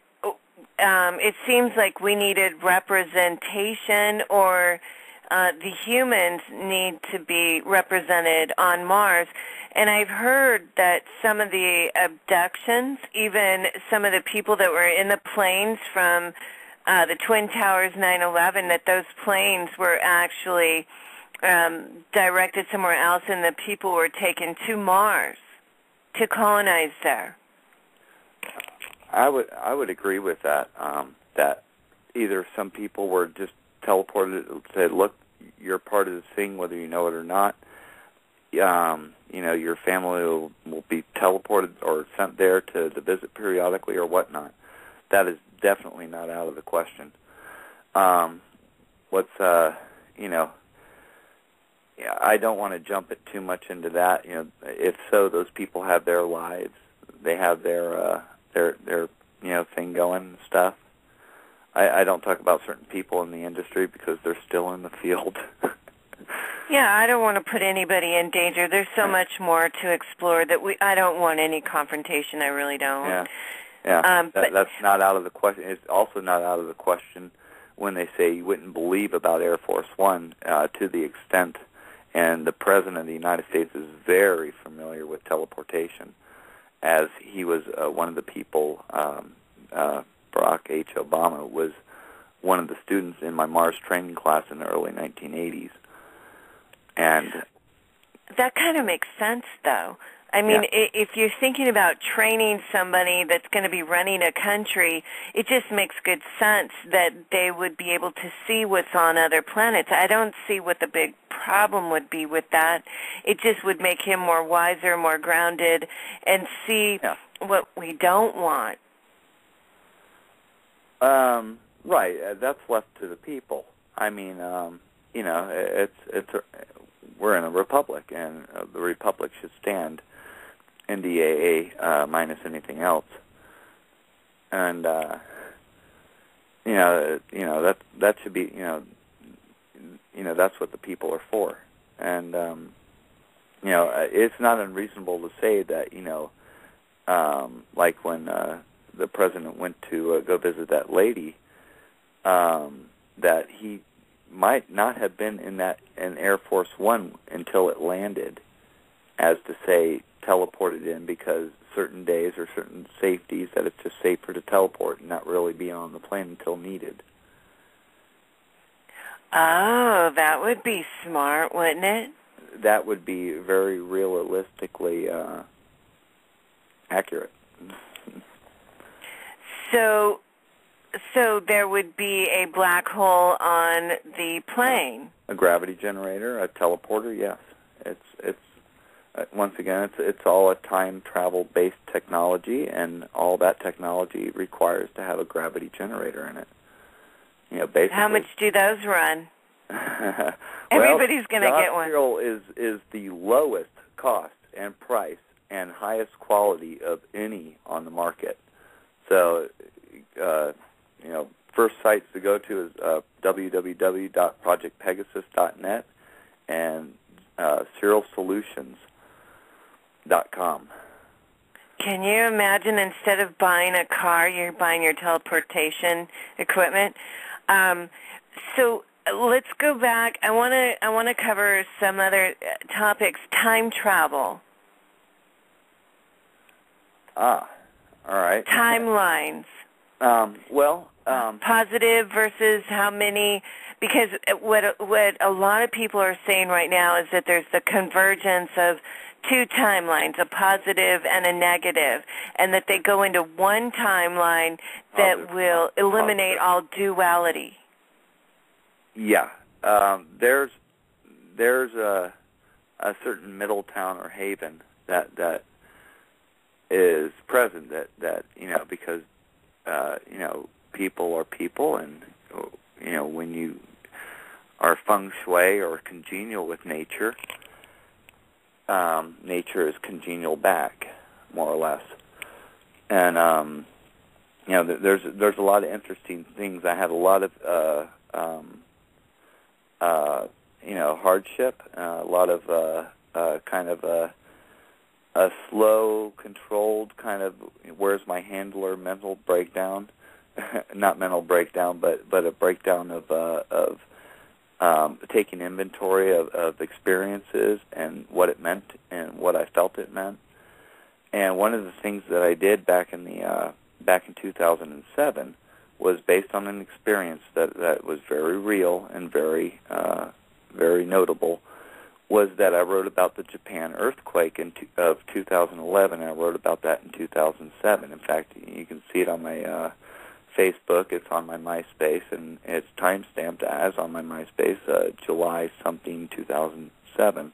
it seems like we needed representation, or the humans need to be represented on Mars. And I've heard that some of the abductions, even some of the people that were in the planes from the Twin Towers 9/11, that those planes were actually directed somewhere else, and the people were taken to Mars to colonize there. I would agree with that. That either some people were just teleported and said, "Look, you're part of this thing, whether you know it or not." Your family will be teleported or sent there to visit periodically or whatnot. That is definitely not out of the question. I don't want to jump it too much into that. If so, those people have their lives. They have their thing going and stuff. I don't talk about certain people in the industry because they're still in the field. Yeah, I don't want to put anybody in danger. There's so much more to explore that I don't want any confrontation. I really don't. Yeah. That's not out of the question. It's also not out of the question when they say you wouldn't believe about Air Force One to the extent And the President of the United States is very familiar with teleportation, as he was one of the people, Barack H. Obama was one of the students in my Mars training class in the early 1980s. And that kind of makes sense, though. I mean, if you're thinking about training somebody that's going to be running a country, it just makes good sense that they would be able to see what's on other planets. I don't see what the big problem would be with that. It just would make him more wiser, more grounded, and see what we don't want. Right. That's left to the people. I mean, you know, we're in a republic, and the republic should stand NDAA minus anything else. And you know that should be that's what the people are for. And you know, it's not unreasonable to say that like when the president went to go visit that lady, that he might not have been in Air Force One until it landed, as to say teleported in because certain days or certain safeties that it's just safer to teleport and not really be on the plane until needed. Oh, that would be smart, wouldn't it? That would be very realistically accurate. So there would be a black hole on the plane. A gravity generator, a teleporter, yes. It's once again, it's all a time travel based technology, and all that technology requires to have a gravity generator in it. You know, basically. How much do those run? Everybody's going to get one. Industrial is the lowest cost and price and highest quality of any on the market. So, first sites to go to is www.projectpegasus.net and serialsolutions.com. Can you imagine, instead of buying a car, you're buying your teleportation equipment? So let's go back. I want to cover some other topics. Time travel. All right. Timelines. Positive versus how many, because what a lot of people are saying right now is that there's the convergence of two timelines, a positive and a negative, and that they go into one timeline that will eliminate all duality. Yeah. There's a certain middle town or haven that is present that because people are people, and when you are feng shui or congenial with nature, nature is congenial back, more or less. And there's a lot of interesting things. I had a lot of hardship, a lot of kind of a slow, controlled kind of where's my handler mental breakdown, not mental breakdown, but a breakdown of taking inventory of experiences and what it meant and what I felt it meant. And one of the things that I did back in 2007 was based on an experience that was very real and very notable, was that I wrote about the Japan earthquake of 2011, and I wrote about that in 2007. In fact, you can see it on my Facebook. It's on my MySpace, and it's time-stamped as on my MySpace, July something 2007.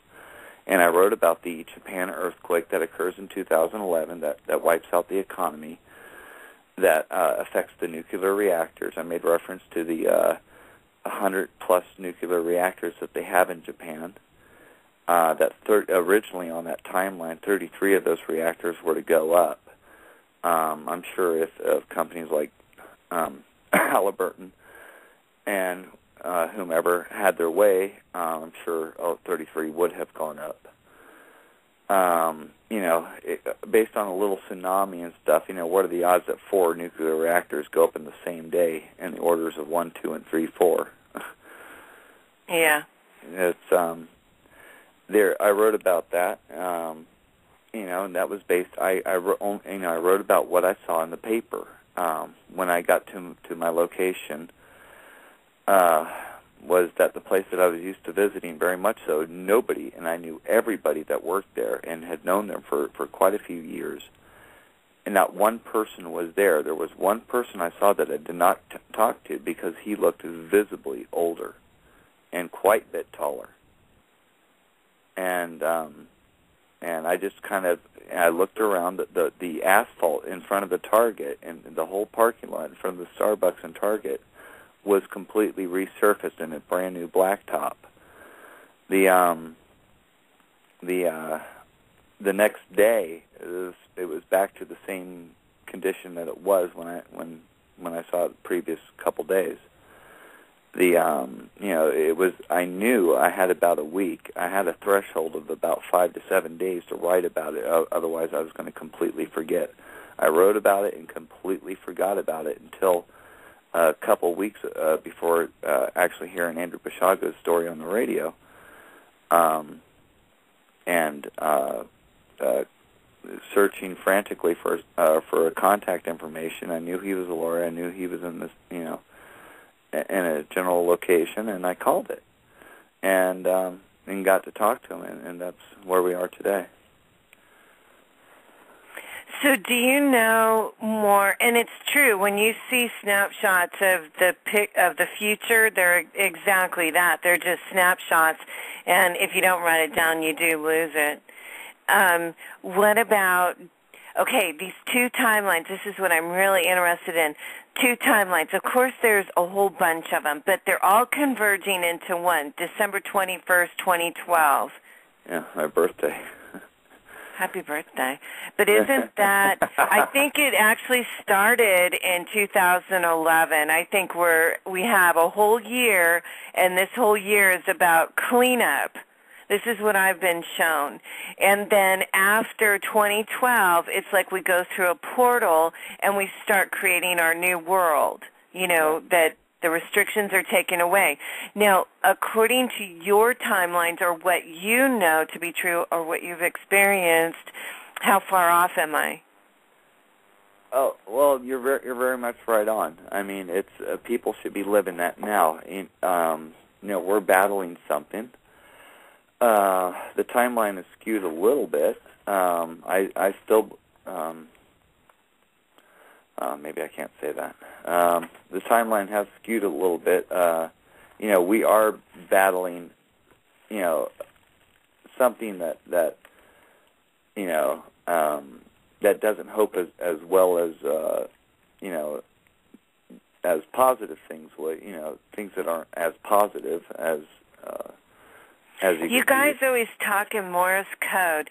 And I wrote about the Japan earthquake that occurs in 2011 that wipes out the economy, that affects the nuclear reactors. I made reference to the 100-plus nuclear reactors that they have in Japan. Originally on that timeline, 33 of those reactors were to go up. I'm sure if companies like Halliburton and whomever had their way, I'm sure 33 would have gone up. Based on a little tsunami and stuff, what are the odds that 4 nuclear reactors go up in the same day in the orders of 1, 2, and 3, 4? Yeah. It's I wrote about that. And that was based. I wrote about what I saw in the paper when I got to my location. Was that the place that I was used to visiting? Very much so. Nobody, and I knew everybody that worked there and had known them for quite a few years. And not one person was there. There was one person I saw that I did not talk to because he looked visibly older and quite a bit taller. And I just I looked around the asphalt in front of the Target and the whole parking lot in front of the Starbucks and Target was completely resurfaced in a brand new blacktop. The next day it was back to the same condition that it was when I saw it the previous couple days. It was. I knew I had about a week. I had a threshold of about 5 to 7 days to write about it. Otherwise, I was going to completely forget. I wrote about it and completely forgot about it until a couple weeks before actually hearing Andrew Bashaga's story on the radio, and searching frantically for contact information. I knew he was a lawyer. I knew he was in this, in a general location, and I called it, and got to talk to him, and that's where we are today. So do you know more? And it's true, when you see snapshots of the future, they're exactly that. They're just snapshots, and if you don't write it down, you do lose it. What about, these two timelines? This is what I'm really interested in. Two timelines. Of course, there's a whole bunch of them, but they're all converging into one, December 21st, 2012. Yeah, my birthday. Happy birthday. But isn't that, I think it actually started in 2011. I think we have a whole year, and this whole year is about cleanup. This is what I've been shown. And then after 2012, it's like we go through a portal and we start creating our new world, that the restrictions are taken away. Now, according to your timelines or what you know to be true or what you've experienced, how far off am I? Oh, well, you're very much right on. I mean, it's people should be living that now. We're battling something. The timeline is skewed a little bit. I still, maybe I can't say that. The timeline has skewed a little bit. We are battling, something that that doesn't hope as well as, as positive things would, things that aren't as positive as you guys always talk in Morse code.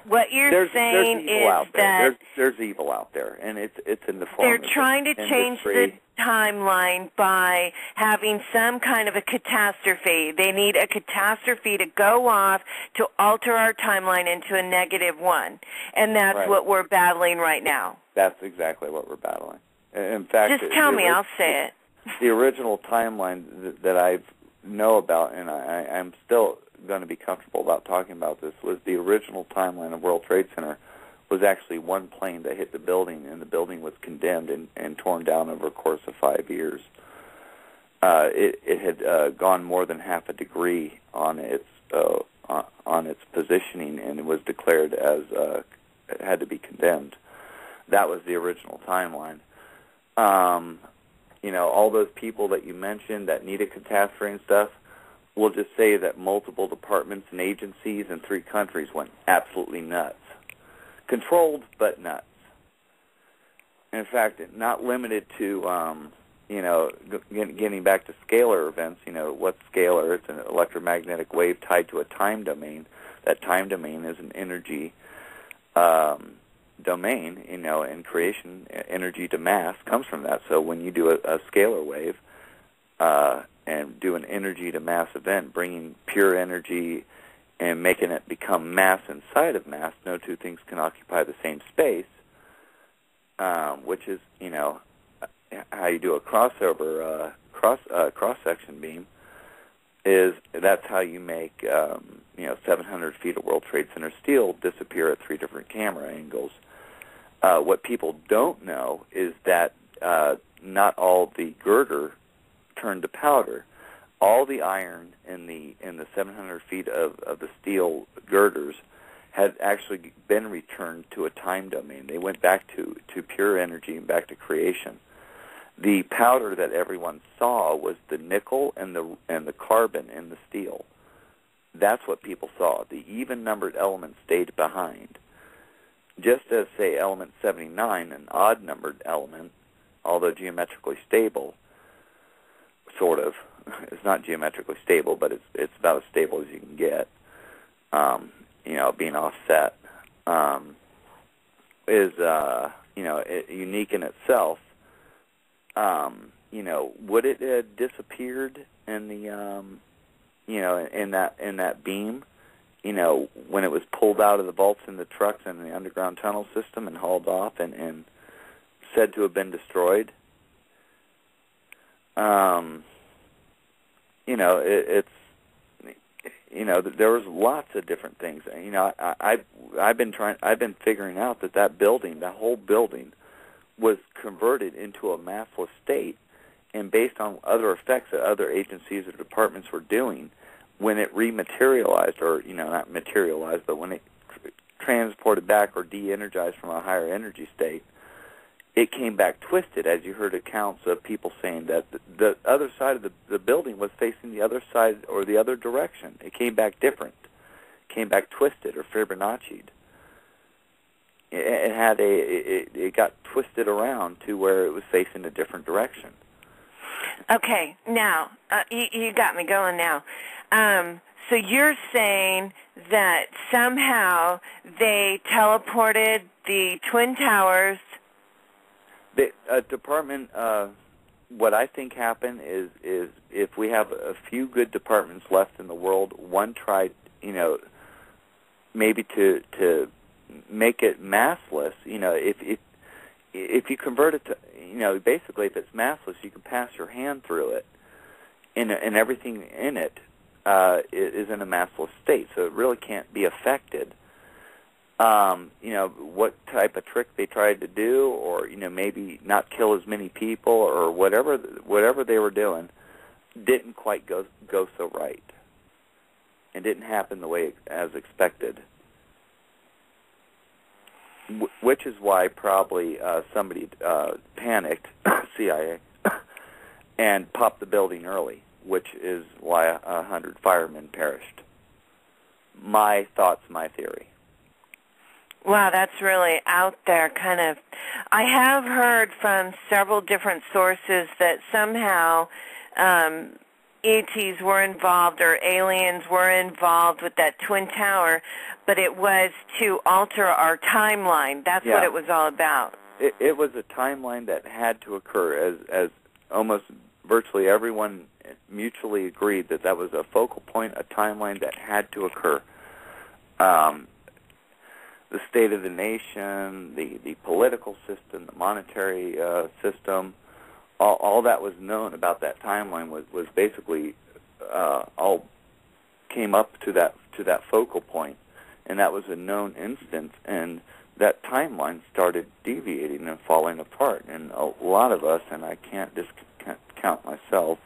What you're saying is that there's evil out there, and it's in the form they're trying to change the timeline by having some kind of a catastrophe. They need a catastrophe to go off to alter our timeline into a -1, and that's what we're battling right now. That's exactly what we're battling. In fact, just tell me, I'll say it. The original timeline that I know about, and I'm still going to be comfortable about talking about this, was the original timeline of World Trade Center was actually one plane that hit the building, and the building was condemned and torn down over a course of 5 years. It had gone more than half a degree on its positioning, and it was declared as it had to be condemned. That was the original timeline. All those people that you mentioned that need a catastrophe and stuff, we'll just say that multiple departments and agencies in 3 countries went absolutely nuts. Controlled, but nuts. In fact, not limited to, getting back to scalar events, what's scalar? It's an electromagnetic wave tied to a time domain. That time domain is an energy domain, in creation. Energy to mass comes from that. So when you do a scalar wave, and do an energy to mass event, bringing pure energy and making it become mass inside of mass, no two things can occupy the same space, which is, how you do a crossover, cross-section beam, that's how you make 700 feet of World Trade Center steel disappear at 3 different camera angles. What people don't know is that not all the girder turned to powder. All the iron in the 700 feet of the steel girders had actually been returned to a time domain. They went back to pure energy and back to creation. The powder that everyone saw was the nickel and the carbon in the steel. That's what people saw. The even-numbered element stayed behind. Just as, say, element 79, an odd-numbered element, although geometrically stable, sort of. It's not geometrically stable, but it's about as stable as you can get, being offset, is, unique in itself. Would it have disappeared in the, in that beam, when it was pulled out of the vaults in the trucks in the underground tunnel system and hauled off and said to have been destroyed? There was lots of different things. I've been figuring out that building, that whole building, was converted into a massless state, and based on other effects that other agencies or departments were doing, when it rematerialized, or not materialized, but when it transported back or de-energized from a higher energy state, it came back twisted, as you heard accounts of people saying that the other side of the building was facing the other side or the other direction. It came back different, came back twisted or Fibonacci'd. It got twisted around to where it was facing a different direction. Okay, now, you got me going now. So you're saying that somehow they teleported the Twin Towers. The department, what I think happened is if we have a few good departments left in the world, one tried, maybe to make it massless. If you convert it to, basically if it's massless, you can pass your hand through it, and everything in it is in a massless state, so it really can't be affected. What type of trick they tried to do, or maybe not kill as many people, or whatever they were doing, didn't quite go so right, and didn't happen the way as expected. Which is why probably somebody panicked, CIA, and popped the building early, which is why 100 firemen perished. My thoughts, my theory. Wow, that's really out there, kind of. I have heard from several different sources that somehow ETs were involved or aliens were involved with that Twin Tower, but it was to alter our timeline. That's what it was all about. It was a timeline that had to occur, as almost virtually everyone mutually agreed that was a focal point, a timeline that had to occur. The state of the nation, the political system, the monetary system, all that was known about that timeline was basically all came up to that focal point, and that was a known instance, and that timeline started deviating and falling apart, and a lot of us, and I can't discount myself,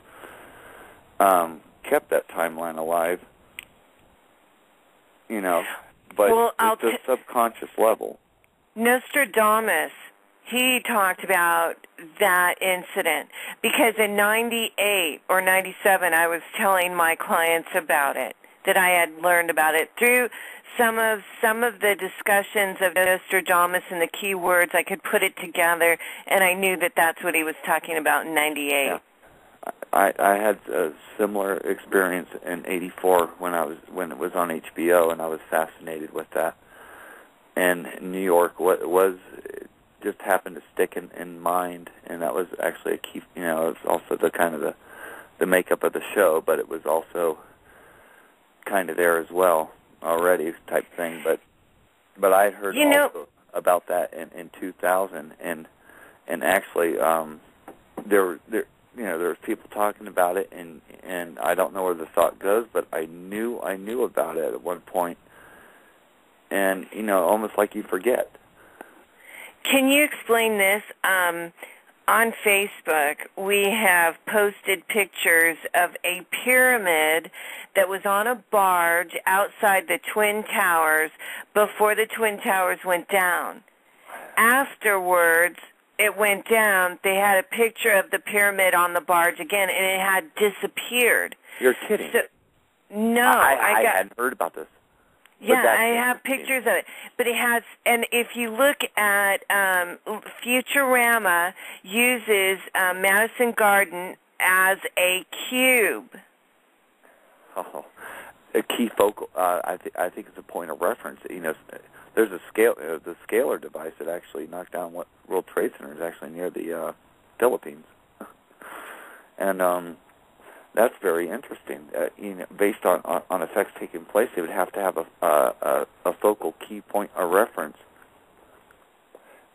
kept that timeline alive, but at the subconscious level. Nostradamus, he talked about that incident because in 98 or 97 I was telling my clients about it, that I had learned about it through some of the discussions of Nostradamus and the key words. I could put it together, and I knew that that's what he was talking about in 98. Yeah. I had a similar experience in '84 when it was on HBO, and I was fascinated with that. And New York just happened to stick in mind, and that was actually a key. It was also the kind of the makeup of the show, but it was also kind of there as well already type thing. But I had heard also about that in 2000, and actually there's people talking about it, and I don't know where the thought goes, but I knew about it at one point, and almost like you forget. Can you explain this? On Facebook, we have posted pictures of a pyramid that was on a barge outside the Twin Towers before the Twin Towers went down. Afterwards, it went down. They had a picture of the pyramid on the barge again, and it had disappeared. You're kidding. So, no. I hadn't heard about this. Yeah, I have pictures of it. But it has, and if you look at Futurama uses Madison Garden as a cube. Oh, a key focal. I think it's a point of reference. There's a scale, the scalar device that actually knocked down what World Trade Center is actually near the Philippines, and that's very interesting. Based on effects taking place, they would have to have a focal key point of reference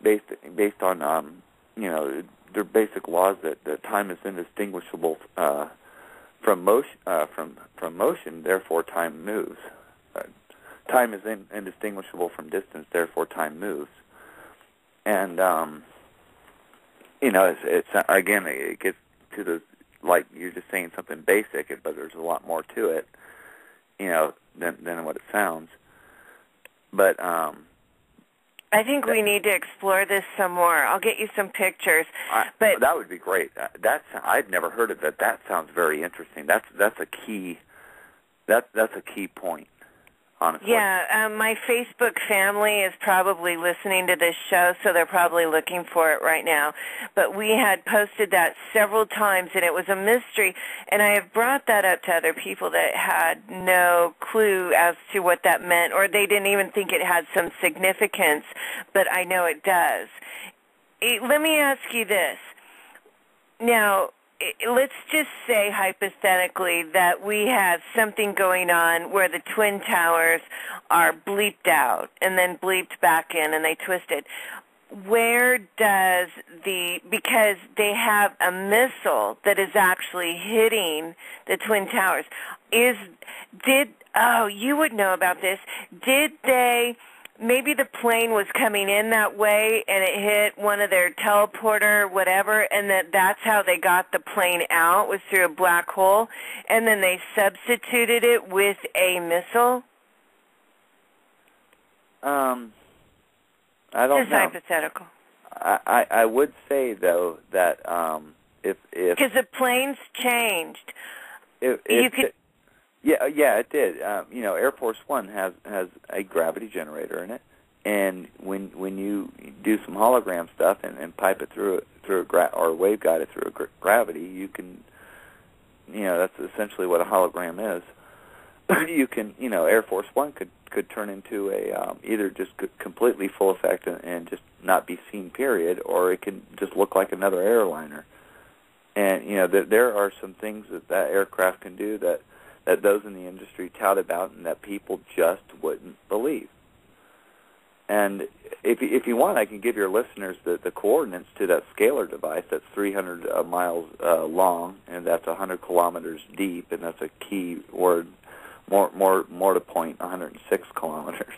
based on their basic laws that time is indistinguishable from motion. From motion, therefore time moves. Time is indistinguishable from distance, therefore time moves. And it's again, it gets to the, like you're just saying something basic, but there's a lot more to it, than what it sounds. But I think we need to explore this some more. I'll get you some pictures. But that would be great. I'd never heard of that. That sounds very interesting. That's a key. That's a key point. Honestly. Yeah, my Facebook family is probably listening to this show, so they're probably looking for it right now. But we had posted that several times, and it was a mystery. And I have brought that up to other people that had no clue as to what that meant, or they didn't even think it had some significance, but I know it does. Let me ask you this. Now, let's just say hypothetically that we have something going on where the Twin Towers are bleeped out and then bleeped back in and they twisted. Where does because they have a missile that is actually hitting the Twin Towers. You would know about this. Maybe the plane was coming in that way and it hit one of their teleporter, whatever, and that's how they got the plane out, was through a black hole, and then they substituted it with a missile? I don't Just know. Hypothetical. I would say, though, that if because the plane's changed. Yeah, it did. Air Force One has a gravity generator in it, and when you do some hologram stuff and pipe it through or waveguide it through gravity, you can, that's essentially what a hologram is. You can, Air Force One could turn into a either just completely full effect and just not be seen, period, or it can just look like another airliner. And there are some things that aircraft can do that those in the industry tout about and that people just wouldn't believe. And if you want, I can give your listeners the coordinates to that scalar device that's 300 miles long, and that's 100 kilometers deep, and that's a key word, more to point, 106 kilometers.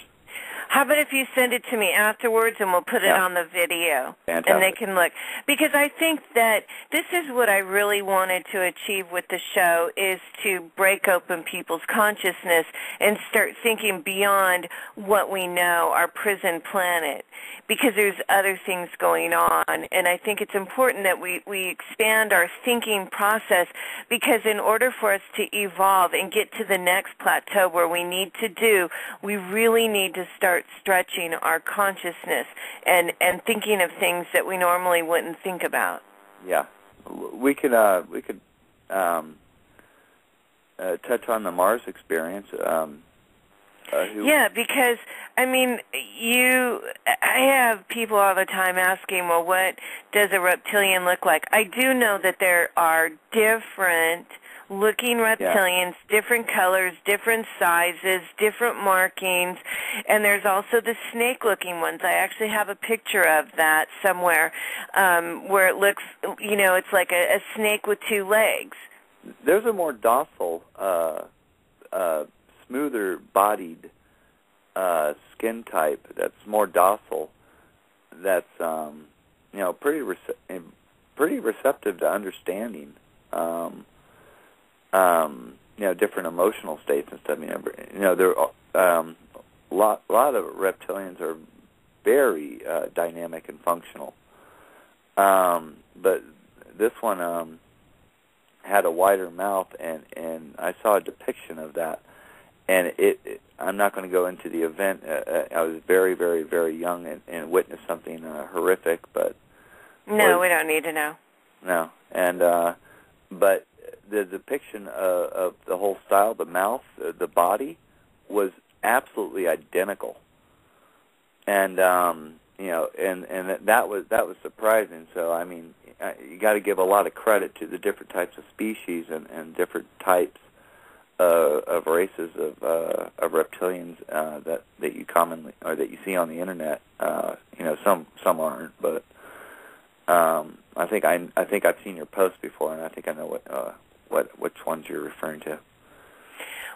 How about if you send it to me afterwards and we'll put it on the video? Fantastic. And they can look. Because I think that this is what I really wanted to achieve with the show, is to break open people's consciousness and start thinking beyond what we know, our prison planet. Because there's other things going on. And I think it's important that we expand our thinking process, because in order for us to evolve and get to the next plateau where we need to do, we really need to start stretching our consciousness and thinking of things that we normally wouldn't think about. Yeah, we could touch on the Mars experience. Yeah, because I have people all the time asking, well, what does a reptilian look like? I do know that there are different looking reptilians, different colors, different sizes, different markings, and there's also the snake-looking ones. I actually have a picture of that somewhere where it looks, it's like a snake with two legs. There's a more docile, smoother-bodied skin type that's more docile. That's pretty receptive to understanding. Different emotional states and stuff. There a lot of reptilians are very dynamic and functional. But this one had a wider mouth, and I saw a depiction of that. And I'm not going to go into the event. I was very, very, very young and witnessed something horrific. But no, we don't need to know. No, and but the depiction of the whole style, the mouth, the body, was absolutely identical. And and that was surprising. So I mean, you got to give a lot of credit to the different types of species and different types of races of reptilians that you commonly or that you see on the internet. Some aren't, but I think I've seen your post before, and I think I know which ones you're referring to.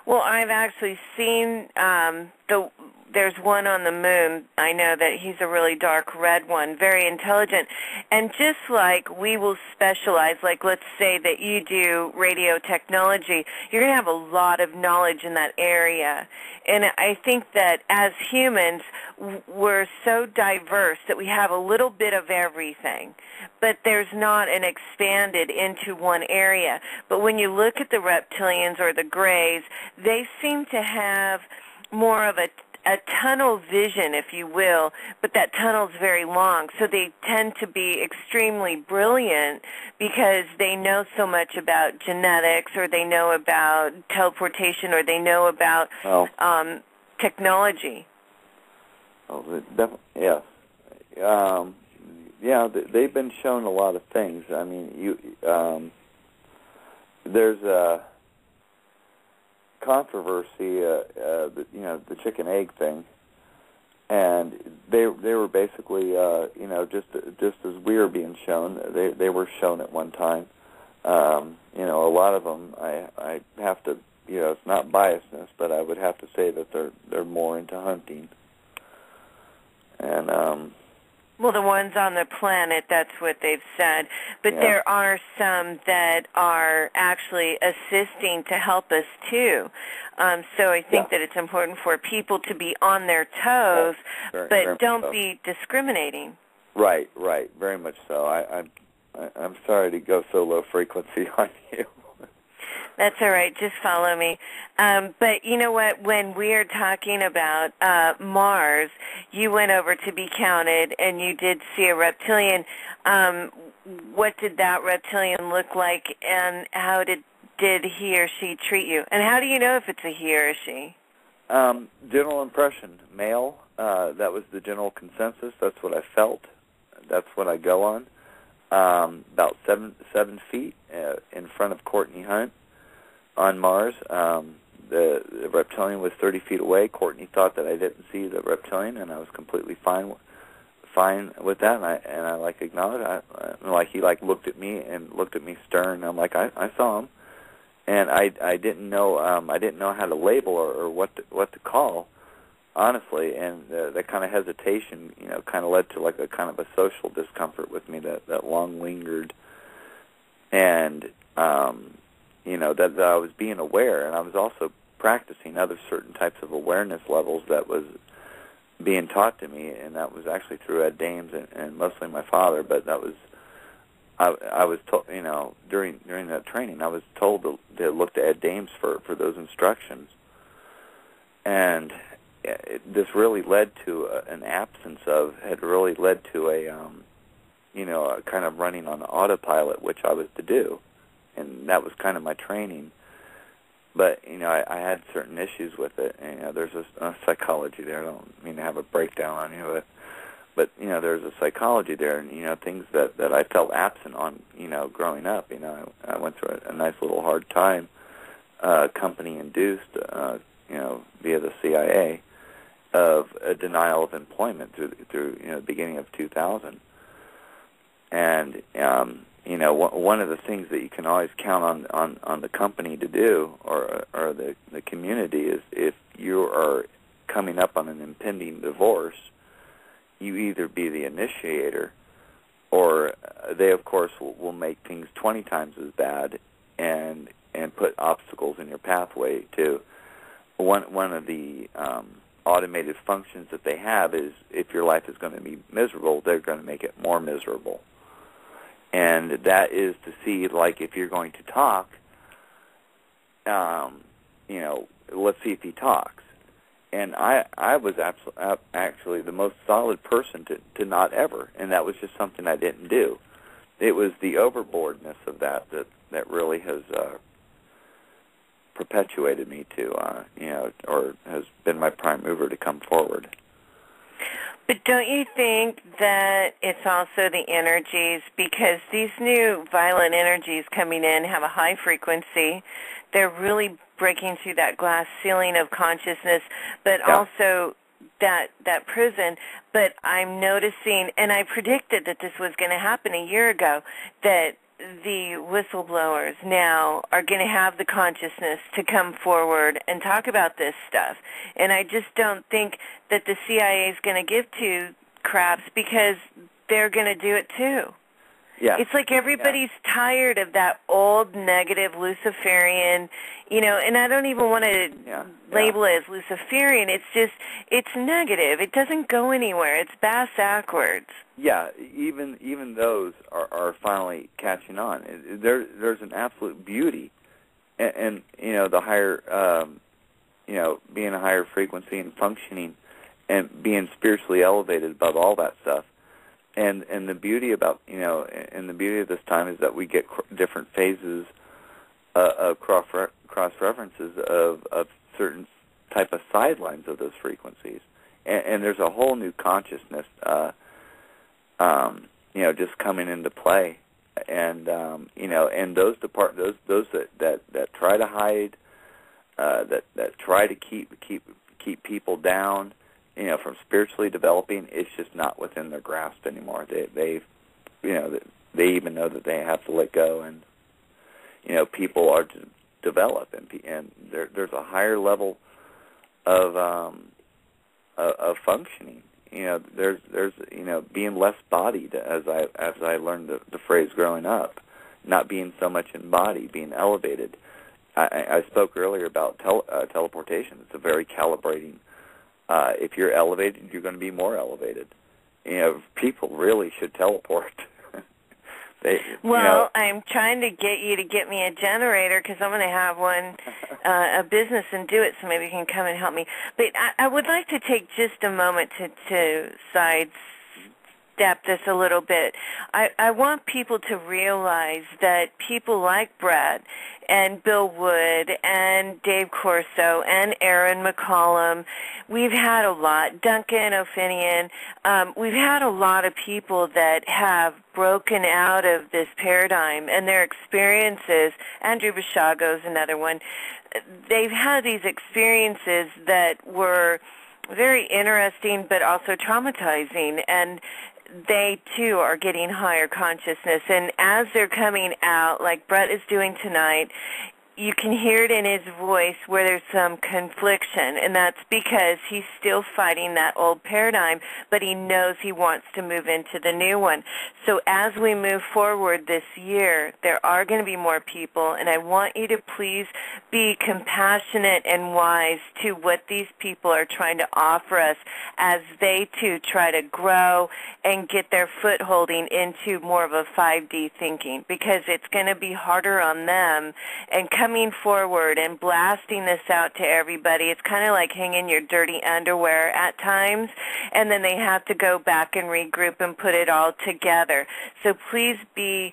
Well, I've actually seen there's one on the moon. I know that he's a really dark red one, very intelligent. And just like we will specialize, like let's say that you do radio technology, you're going to have a lot of knowledge in that area. And I think that as humans, we're so diverse that we have a little bit of everything, but there's not an expanded into one area. But when you look at the reptilians or the grays, they seem to have more of a tunnel vision, if you will, but that tunnel's very long. So they tend to be extremely brilliant because they know so much about genetics, or they know about teleportation, or they know about technology. Oh, yes. They've been shown a lot of things. I mean, there's a controversy, the chicken egg thing, and they were basically, just as we were being shown, they were shown at one time. A lot of them, I have to, it's not biasness, but I would have to say that they're more into hunting, and well, the ones on the planet, that's what they've said. But there are some that are actually assisting to help us, too. So I think that it's important for people to be on their toes, but don't be discriminating. Right, very much so. I'm sorry to go so low frequency on you. That's all right. Just follow me. But you know what? When we are talking about Mars, you went over to be counted, and you did see a reptilian. What did that reptilian look like, and how did he or she treat you? And how do you know if it's a he or a she? General impression, male. That was the general consensus. That's what I felt. That's what I go on. About 7 feet in front of Courtney Hunt on Mars. The reptilian was 30 feet away. Courtney thought that I didn't see the reptilian, and I was completely fine with that. And I like acknowledged. He looked at me stern. I'm like, I saw him, and I didn't know how to label or what to call, honestly. And that kind of hesitation, kind of led to like a kind of a social discomfort with me that long lingered, and that I was being aware, and I was also practicing other certain types of awareness levels that was being taught to me, and that was actually through Ed Dames and mostly my father. But that was, I was told, during that training, I was told to look to Ed Dames for those instructions, and this really led to an absence of, had really led to a kind of running on autopilot, which I was to do. And that was kind of my training. But, I had certain issues with it. And, there's a psychology there. I don't mean to have a breakdown on you. but there's a psychology there, and things that I felt absent on growing up. I went through a nice little hard time, company induced, via the CIA, of a denial of employment through the beginning of 2000. And one of the things that you can always count on the company to do, or the community, is if you are coming up on an impending divorce, you either be the initiator, or they, of course, will make things 20 times as bad and put obstacles in your pathway to. One of the automated functions that they have is, if your life is going to be miserable, they're going to make it more miserable. And that is to see, like, if you're going to talk, let's see if he talks. And I was actually the most solid person to not ever, and that was just something I didn't do. It was the overboardness of that really has perpetuated me to, or has been my prime mover to come forward. But don't you think that it's also the energies, because these new violent energies coming in have a high frequency? They're really breaking through that glass ceiling of consciousness, but also that prison. But I'm noticing, and I predicted that this was going to happen a year ago, that the whistleblowers now are going to have the consciousness to come forward and talk about this stuff. And I just don't think that the CIA is going to give two craps, because they're going to do it too. Yeah. It's like everybody's tired of that old negative Luciferian, and I don't even want to label it as Luciferian. It's just, it's negative. It doesn't go anywhere. It's bass-ackwards. Yeah, even those are finally catching on. There's an absolute beauty, and the higher, being a higher frequency and functioning and being spiritually elevated above all that stuff. And the beauty about, and the beauty of this time is that we get different phases of cross-references of certain type of sidelines of those frequencies. And there's a whole new consciousness, just coming into play. And, and those that try to hide, that try to keep people down, from spiritually developing, it's just not within their grasp anymore. They even know that they have to let go, and people are to develop, and there's a higher level of functioning. There's being less bodied, as I learned the phrase growing up, not being so much in body, being elevated. I spoke earlier about teleportation. It's a very calibrating. If you're elevated, you're going to be more elevated. People really should teleport. I'm trying to get you to get me a generator, because I'm going to have one, a business, and do it, so maybe you can come and help me. But I would like to take just a moment to sidestep this a little bit. I want people to realize that people like Brett and Bill Wood and Dave Corso and Aaron McCollum, we've had a lot, Duncan O'Finian, we've had a lot of people that have broken out of this paradigm, and their experiences, Andrew Bashago's another one, they've had these experiences that were very interesting but also traumatizing, and they, too, are getting higher consciousness. And as they're coming out, like Brett is doing tonight, you can hear it in his voice where there's some confliction, and that's because he's still fighting that old paradigm, but he knows he wants to move into the new one. So as we move forward this year, there are going to be more people, and I want you to please be compassionate and wise to what these people are trying to offer us as they, too, try to grow and get their footholding into more of a 5D thinking, because it's going to be harder on them. And coming forward and blasting this out to everybody, it's kind of like hanging your dirty underwear at times, and then they have to go back and regroup and put it all together. So please be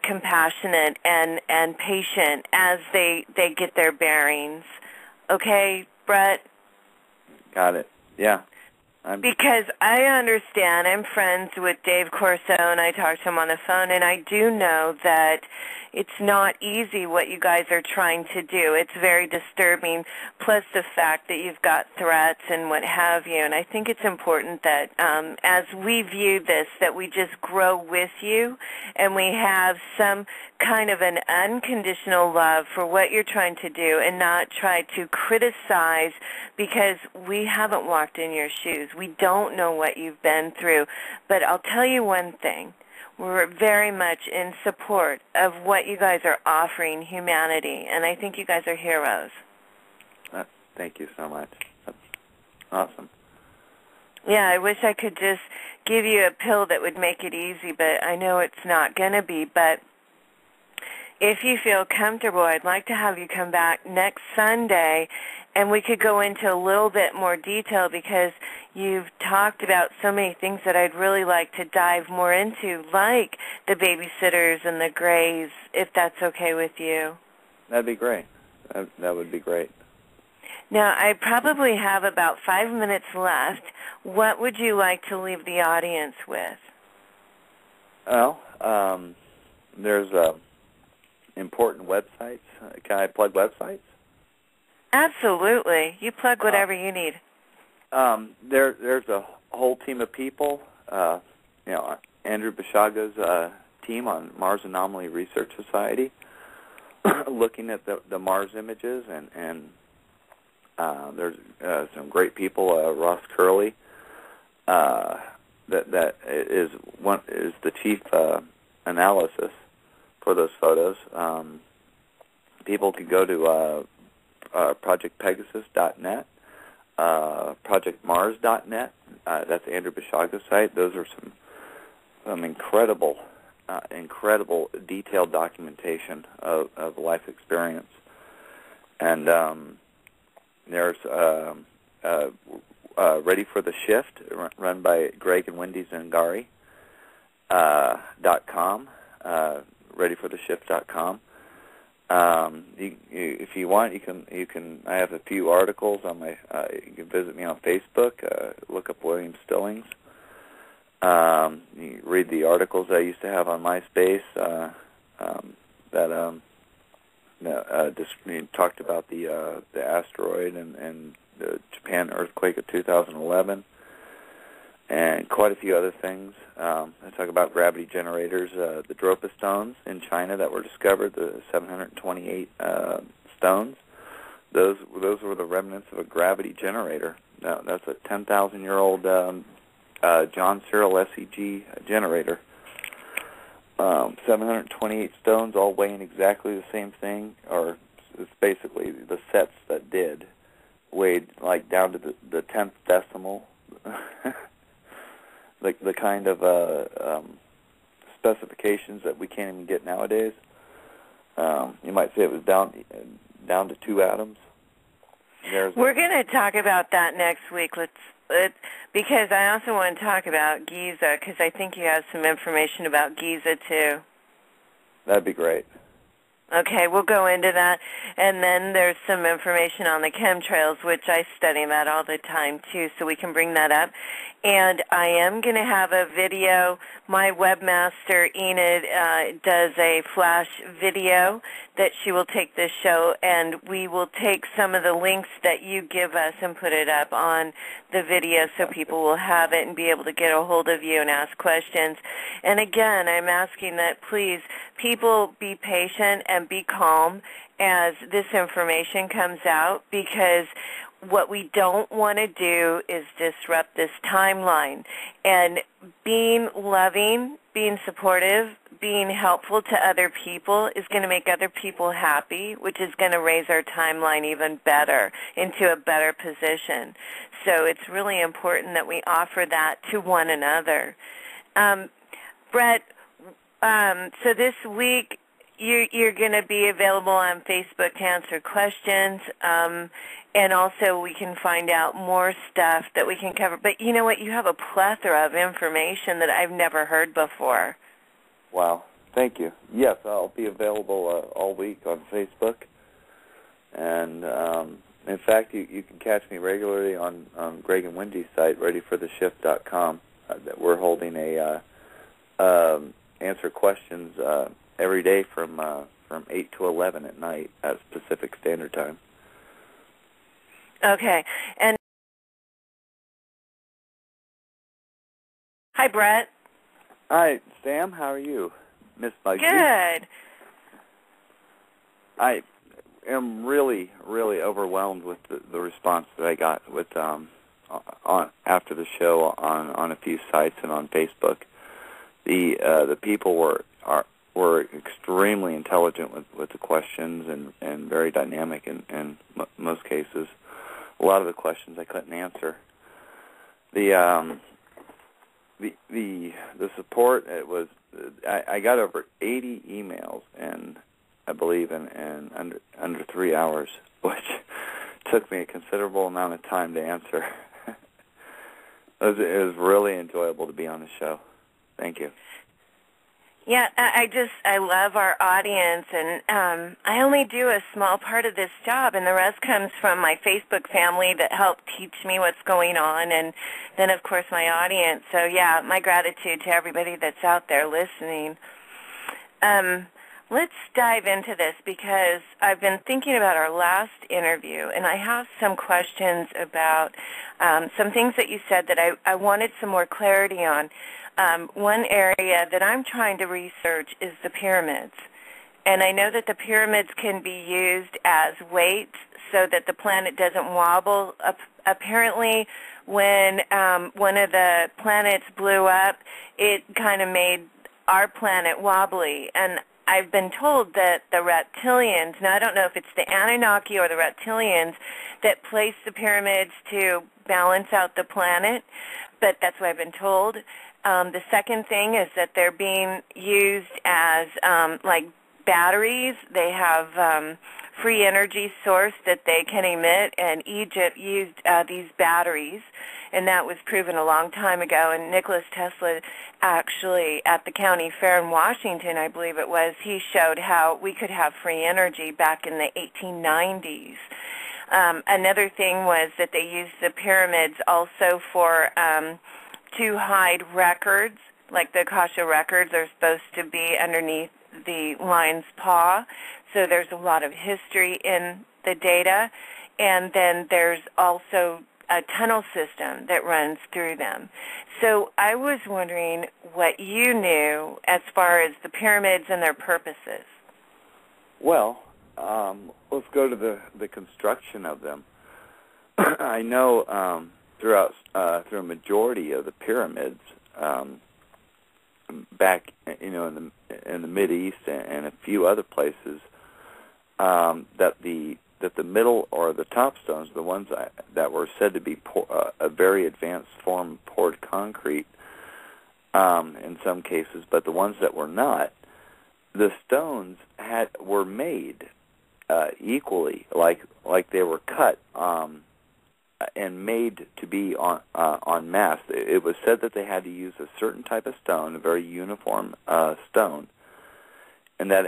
compassionate and patient as they get their bearings. Okay, Brett? Got it. Yeah. Because I understand, I'm friends with Dave Corso, and I talk to him on the phone, and I do know that it's not easy what you guys are trying to do. It's very disturbing, plus the fact that you've got threats and what have you. And I think it's important that as we view this, that we just grow with you and we have some kind of an unconditional love for what you're trying to do and not try to criticize because we haven't walked in your shoes. We don't know what you've been through. But I'll tell you one thing. We're very much in support of what you guys are offering humanity, and I think you guys are heroes. Thank you so much. That's awesome. Yeah, I wish I could just give you a pill that would make it easy, but I know it's not going to be. But if you feel comfortable, I'd like to have you come back next Sunday, and we could go into a little bit more detail because you've talked about so many things that I'd really like to dive more into, like the babysitters and the grays, if that's okay with you. That'd be great. That would be great. Now, I probably have about 5 minutes left. What would you like to leave the audience with? Well, there's important websites. Can I plug websites? Absolutely. You plug whatever you need. There's a whole team of people. Andrew Bishaga's team on Mars Anomaly Research Society, looking at the Mars images, and there's some great people. Ross Curley, that is the chief analysis for those photos. People can go to projectpegasus.net, projectmars.net. That's Andrew Bishaga's site. Those are some incredible detailed documentation of life experience. And there's Ready for the Shift, run by Greg and Wendy Zangari, .com, readyfortheshift.com. If you want, you can. I have a few articles on my. You can visit me on Facebook. Look up William Stillings. You read the articles I used to have on MySpace that talked about the asteroid and the Japan earthquake of 2011, and quite a few other things. I talk about gravity generators, the Dropa stones in China that were discovered, the 728 stones. Those were the remnants of a gravity generator. Now, that's a 10,000-year-old John Searle SEG generator. 728 stones, all weighing exactly the same thing, or it's basically the sets that did, weighed like down to the 10th decimal. The kind of specifications that we can't even get nowadays. You might say it was down to 2 atoms. We're going to talk about that next week. Because I also want to talk about Giza, because I think you have some information about Giza too. That'd be great. Okay, we'll go into that. And then there's some information on the chemtrails, which I study that all the time, too, so we can bring that up. And I am going to have a video. My webmaster, Enid, does a flash video that she will take this show, and we will take some of the links that you give us and put it up on the video so people will have it and be able to get a hold of you and ask questions. And again, I'm asking that please, people be patient and be calm as this information comes out, because what we don't want to do is disrupt this timeline. And being loving, being supportive, being helpful to other people is going to make other people happy, which is going to raise our timeline even better, into a better position. So it's really important that we offer that to one another. Brett, so this week you're going to be available on Facebook to answer questions, and also we can find out more stuff that we can cover. But you know what? You have a plethora of information that I've never heard before. Wow. Thank you. Yes, I'll be available all week on Facebook. And In fact, you can catch me regularly on Greg and Wendy's site, readyfortheshift.com. That we're holding a answer questions every day from 8 to 11 at night at Pacific Standard Time. Okay. And hi, Brett. Hi, Sam. How are you, Miss Muggsy? Good. I am really, really overwhelmed with the response that I got with on after the show on a few sites and on Facebook. The people were extremely intelligent with the questions and very dynamic in most cases. A lot of the questions I couldn't answer. The support, it was I got over 80 emails and I believe in under 3 hours, which took me a considerable amount of time to answer. It was really enjoyable to be on the show. Thank you. Yeah, I love our audience, and I only do a small part of this job, and the rest comes from my Facebook family that helped teach me what's going on, and then, of course, my audience. So, yeah, my gratitude to everybody that's out there listening. Let's dive into this because I've been thinking about our last interview, and I have some questions about some things that you said that I wanted some more clarity on. One area that I'm trying to research is the pyramids. And I know that the pyramids can be used as weights so that the planet doesn't wobble. Apparently, when one of the planets blew up, it kind of made our planet wobbly. And I've been told that the reptilians, now I don't know if it's the Anunnaki or the reptilians, that placed the pyramids to balance out the planet, but that's what I've been told. The second thing is that they're being used as like batteries. They have free energy source that they can emit, and Egypt used these batteries, and that was proven a long time ago. And Nicholas Tesla actually, at the county fair in Washington, I believe it was, he showed how we could have free energy back in the 1890s. Another thing was that they used the pyramids also for to hide records, like the Akasha records are supposed to be underneath the lion's paw. So there's a lot of history in the data. And then there's also a tunnel system that runs through them. So I was wondering what you knew as far as the pyramids and their purposes. Well, let's go to the construction of them. I know through a majority of the pyramids back, in the Mideast and a few other places, that the middle or the top stones, the ones that were said to be a very advanced form of poured concrete, in some cases, but the ones that were not, the stones were made equally, like they were cut and made to be on mass. It was said that they had to use a certain type of stone, a very uniform stone, and that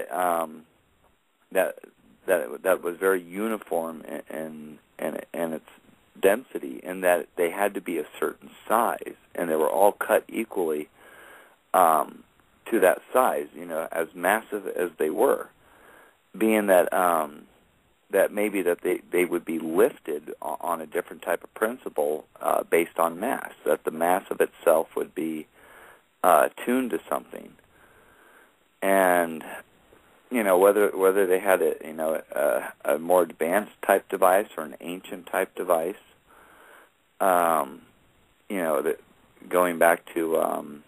was very uniform in its density, and that they had to be a certain size, and they were all cut equally to that size, as massive as they were, being that that maybe that they would be lifted on a different type of principle based on mass, that the mass of itself would be tuned to something. And, whether they had a more advanced type device or an ancient type device, going back to,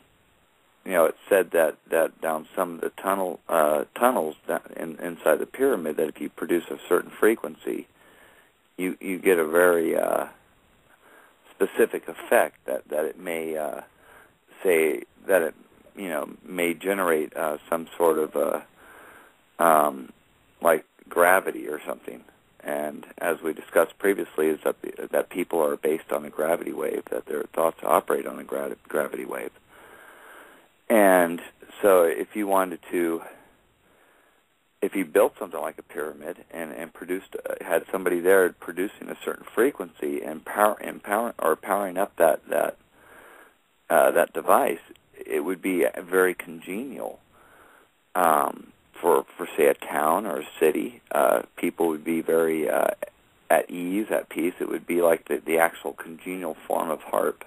it said that down some of the tunnels inside the pyramid, that if you produce a certain frequency, you get a very specific effect that it may say that it may generate some sort of like gravity or something. And as we discussed previously, is that people are based on a gravity wave, that their thoughts operate on a gravity wave. And so if you wanted to if you built something like a pyramid and produced had somebody there producing a certain frequency and powering up that device, it would be very congenial for say a town or a city. People would be very at ease, at peace. It would be like the actual congenial form of harp.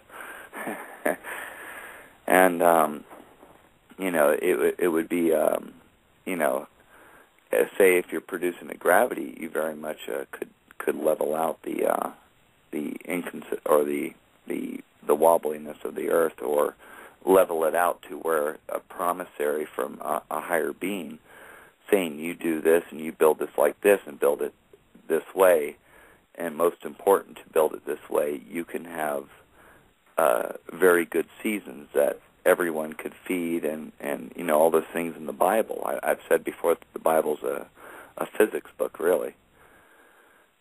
And it would be say if you're producing a gravity, you very much could level out the wobbliness of the earth, or level it out to where a promissory from a higher being saying, you do this and you build this like this and build it this way, and most important, to build it this way, you can have very good seasons that everyone could feed, and all those things in the Bible. I've said before that the Bible's a physics book, really,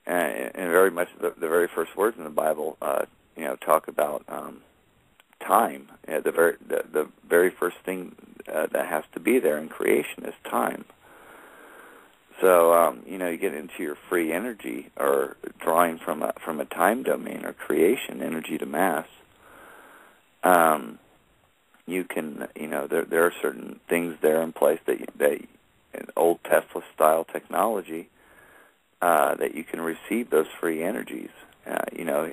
and very much the very first words in the Bible talk about time. The very first thing that has to be there in creation is time. So you get into your free energy, or drawing from a time domain, or creation, energy to mass. You can, there are certain things there in place that in old Tesla style technology, that you can receive those free energies.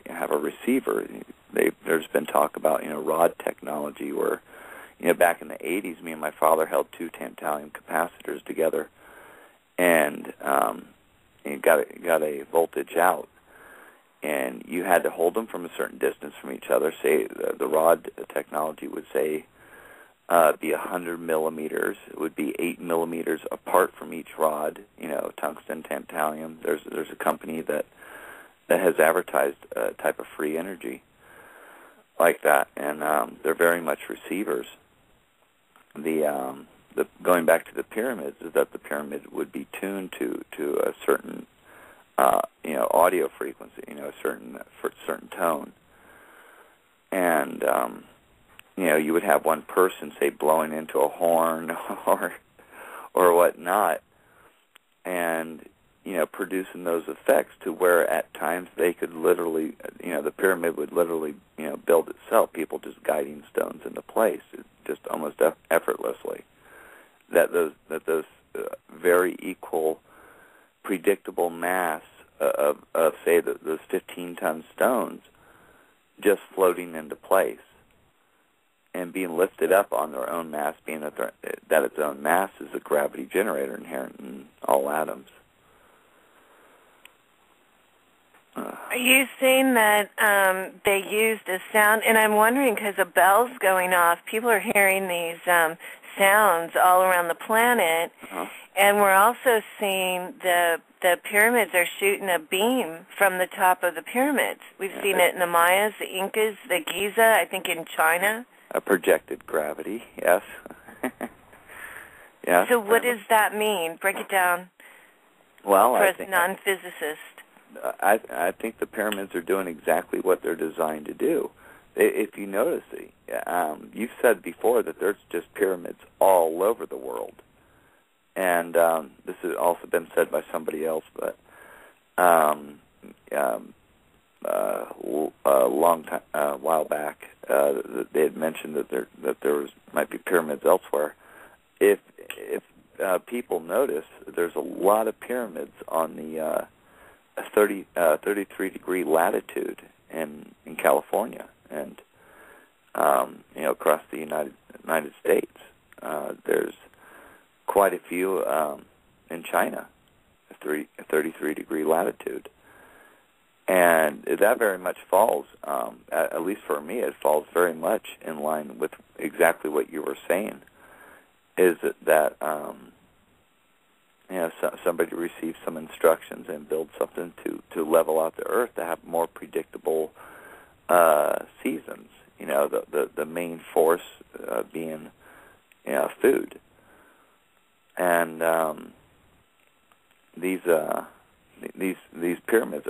Have a receiver. There's been talk about rod technology, where back in the 80s, me and my father held two tantalum capacitors together, and got a voltage out. And you had to hold them from a certain distance from each other. Say the rod technology would say be 100 millimeters. It would be 8 millimeters apart from each rod. Tungsten, tantalum. There's a company that has advertised a type of free energy like that, and they're very much receivers. Going back to the pyramids, is that the pyramid would be tuned to a certain audio frequency, a certain tone, and you would have one person, say, blowing into a horn or whatnot, and producing those effects, to where at times they could literally, the pyramid would literally, build itself. People just guiding stones into place, just almost effortlessly. That those very equal, predictable mass of say those 15-ton stones just floating into place and being lifted up on their own mass, being that its own mass is a gravity generator inherent in all atoms. Are you saying that they used a sound? And I'm wondering, because a bell's going off, people are hearing these sounds all around the planet, and we're also seeing the pyramids are shooting a beam from the top of the pyramids. We've seen it in the Mayas, the Incas, the Giza, I think in China. A projected gravity, yes. Yes. So what does that mean? Break it down for a non-physicist. I think the pyramids are doing exactly what they're designed to do. If you notice, you've said before that there's just pyramids all over the world. And this has also been said by somebody else, but a while back, they had mentioned that there might be pyramids elsewhere. If people notice, there's a lot of pyramids on the 33-degree latitude in California, and across the United States. There's quite a few in China, 33-degree latitude, and that very much falls. At least for me, it falls very much in line with exactly what you were saying. Is that somebody receives some instructions and builds something to level out the earth, to have more predictable seasons. The main force being food, and these pyramids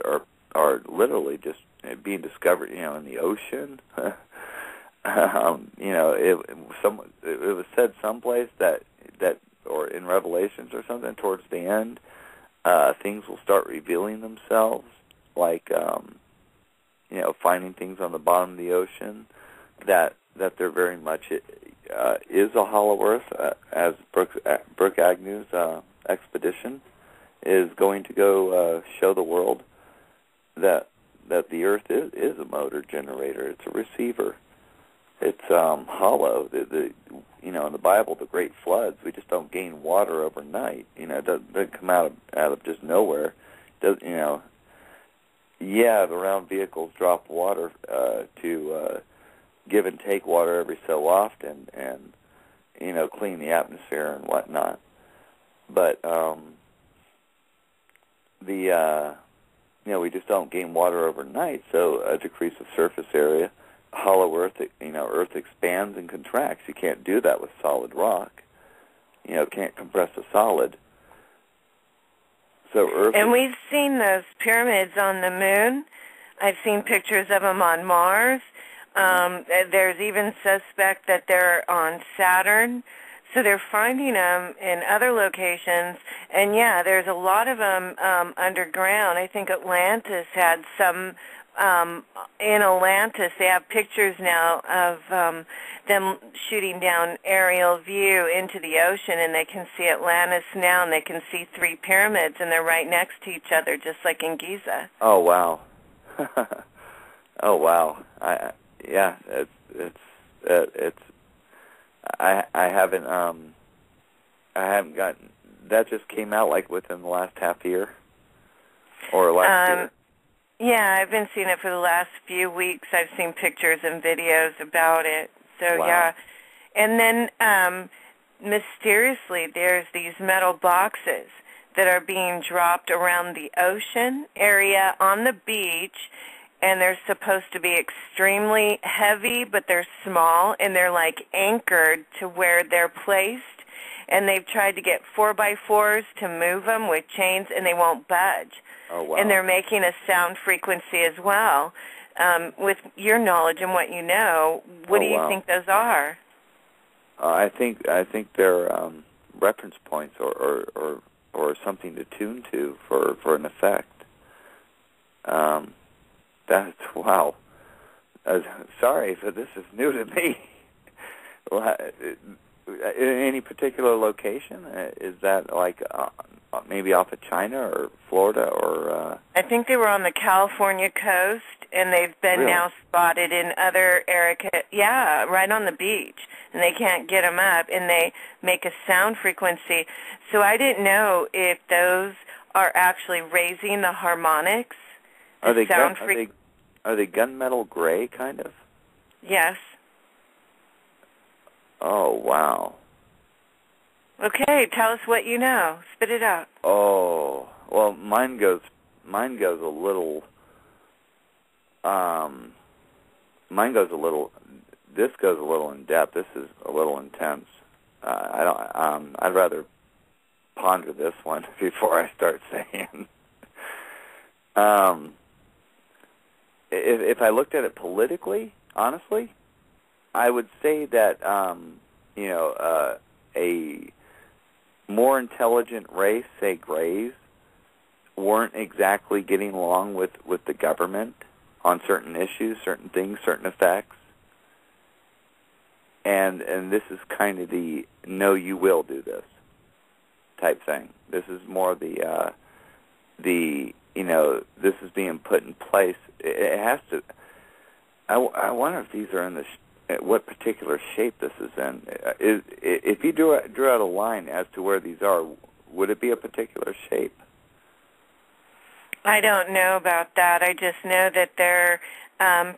are literally just being discovered, in the ocean. It was said someplace that or in Revelations or something towards the end, things will start revealing themselves, like finding things on the bottom of the ocean that they're very much is a hollow earth, as Brooke Agnew's expedition is going to go show the world that the earth is a motor generator. It's a receiver. It's hollow. In the Bible, the great floods, we just don't gain water overnight. It doesn't come out of just nowhere. It does, the round vehicles drop water to give and take water every so often, and clean the atmosphere and whatnot. But we just don't gain water overnight. So a decrease of surface area, hollow earth, earth expands and contracts. You can't do that with solid rock. Can't compress a solid. So earth. And we've seen those pyramids on the moon. I've seen pictures of them on Mars. There's even suspect that they're on Saturn. So they're finding them in other locations. And, yeah, there's a lot of them underground. I think Atlantis had some in Atlantis. They have pictures now of them shooting down aerial view into the ocean, and they can see Atlantis now, and they can see 3 pyramids, and they're right next to each other, just like in Giza. Oh, wow. Oh, wow. I haven't gotten, that just came out like within the last half year or last year. Yeah, I've been seeing it for the last few weeks. I've seen pictures and videos about it. So, wow. Yeah. And then mysteriously there's these metal boxes that are being dropped around the ocean area on the beach, and they're supposed to be extremely heavy, but they're small, and they're like anchored to where they're placed. And they've tried to get 4x4s to move them with chains, and they won't budge. Oh, wow. And they're making a sound frequency as well. With your knowledge and what you know, what do you think those are? I think they're reference points or something to tune to for an effect. That's wow. Sorry, but this is new to me. In any particular location? Is that like maybe off of China or Florida or? I think they were on the California coast, and they've been now spotted in other areas. Yeah, right on the beach, and they can't get them up, and they make a sound frequency. So I didn't know if those are actually raising the harmonics. Are they gunmetal gray kind of? Yes. Oh, wow. Okay, tell us what you know. Spit it out. Oh, well, mine goes a little, this goes a little in depth. This is a little intense. I'd rather ponder this one before I start saying. If I looked at it politically, honestly, I would say that, a more intelligent race, say Greys, weren't exactly getting along with the government on certain issues, certain things, certain effects. And this is kind of the, no, you will do this type thing. This is more the this is being put in place. It has to, I wonder if these are in what particular shape this is in. If you drew out a line as to where these are, would it be a particular shape? I don't know about that. I just know that they're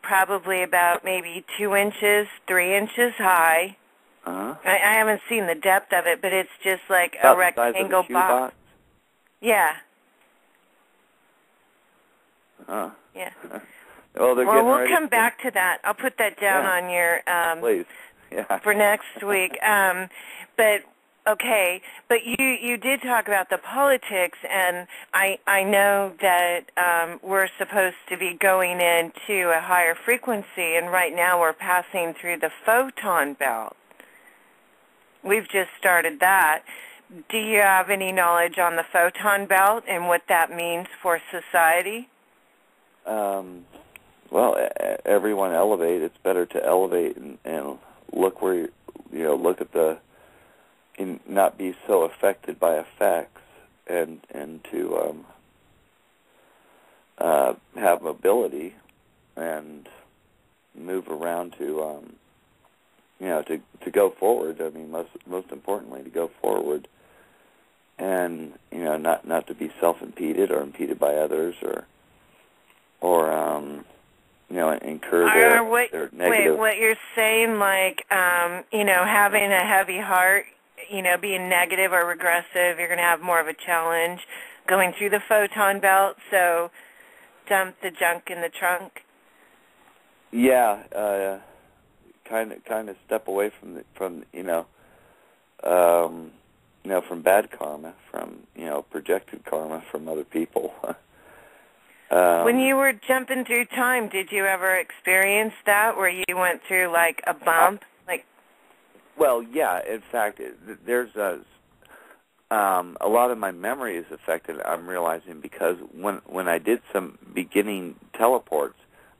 probably about maybe 2 inches, 3 inches high. Uh-huh. I haven't seen the depth of it, but it's just like a rectangle box. Yeah. Huh. Yeah. Well, we'll come back to that. I'll put that down on your please. Yeah. For next week. But okay, but you did talk about the politics, and I know that we're supposed to be going into a higher frequency, and right now we're passing through the photon belt. We've just started that. Do you have any knowledge on the photon belt and what that means for society? Well, everyone elevate. It's better to elevate and look where look at and not be so affected by effects, and to have mobility and move around to to go forward. I mean, most importantly, to go forward, and not to be self-impeded or impeded by others, or incur their negative. Wait, what you're saying, like having a heavy heart, being negative or regressive, you're going to have more of a challenge going through the photon belt. So dump the junk in the trunk. Yeah, kind of step away from bad karma, from projected karma from other people. When you were jumping through time, did you ever experience that, where you went through like a bump? Well, yeah. In fact, there's a lot of my memory is affected. I'm realizing, because when I did some beginning teleports,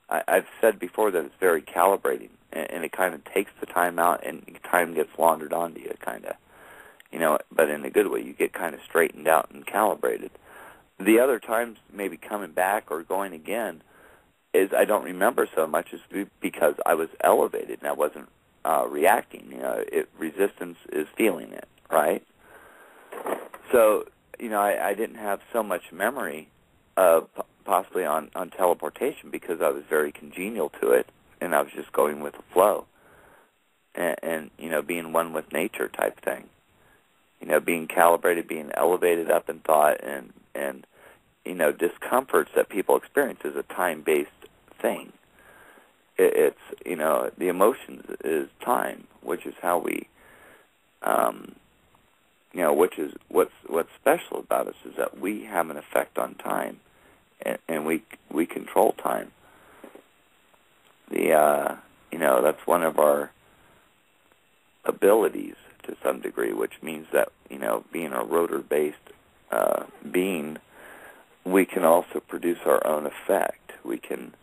I've said before that it's very calibrating, and it kind of takes the time out, and time gets laundered onto you, kind of, but in a good way. You get kind of straightened out and calibrated. The other times, maybe coming back or going again, is I don't remember so much, is because I was elevated and I wasn't reacting. Resistance is feeling it, right? So, I didn't have so much memory, possibly on teleportation, because I was very congenial to it, and I was just going with the flow, and being one with nature type thing. Being calibrated, being elevated up in thought, and discomforts that people experience is a time-based thing. It's the emotions is time, which is how we, which is what's special about us, is that we have an effect on time, and we control time. That's one of our abilities to some degree, which means that being a rotor-based being, we can also produce our own effect. We can,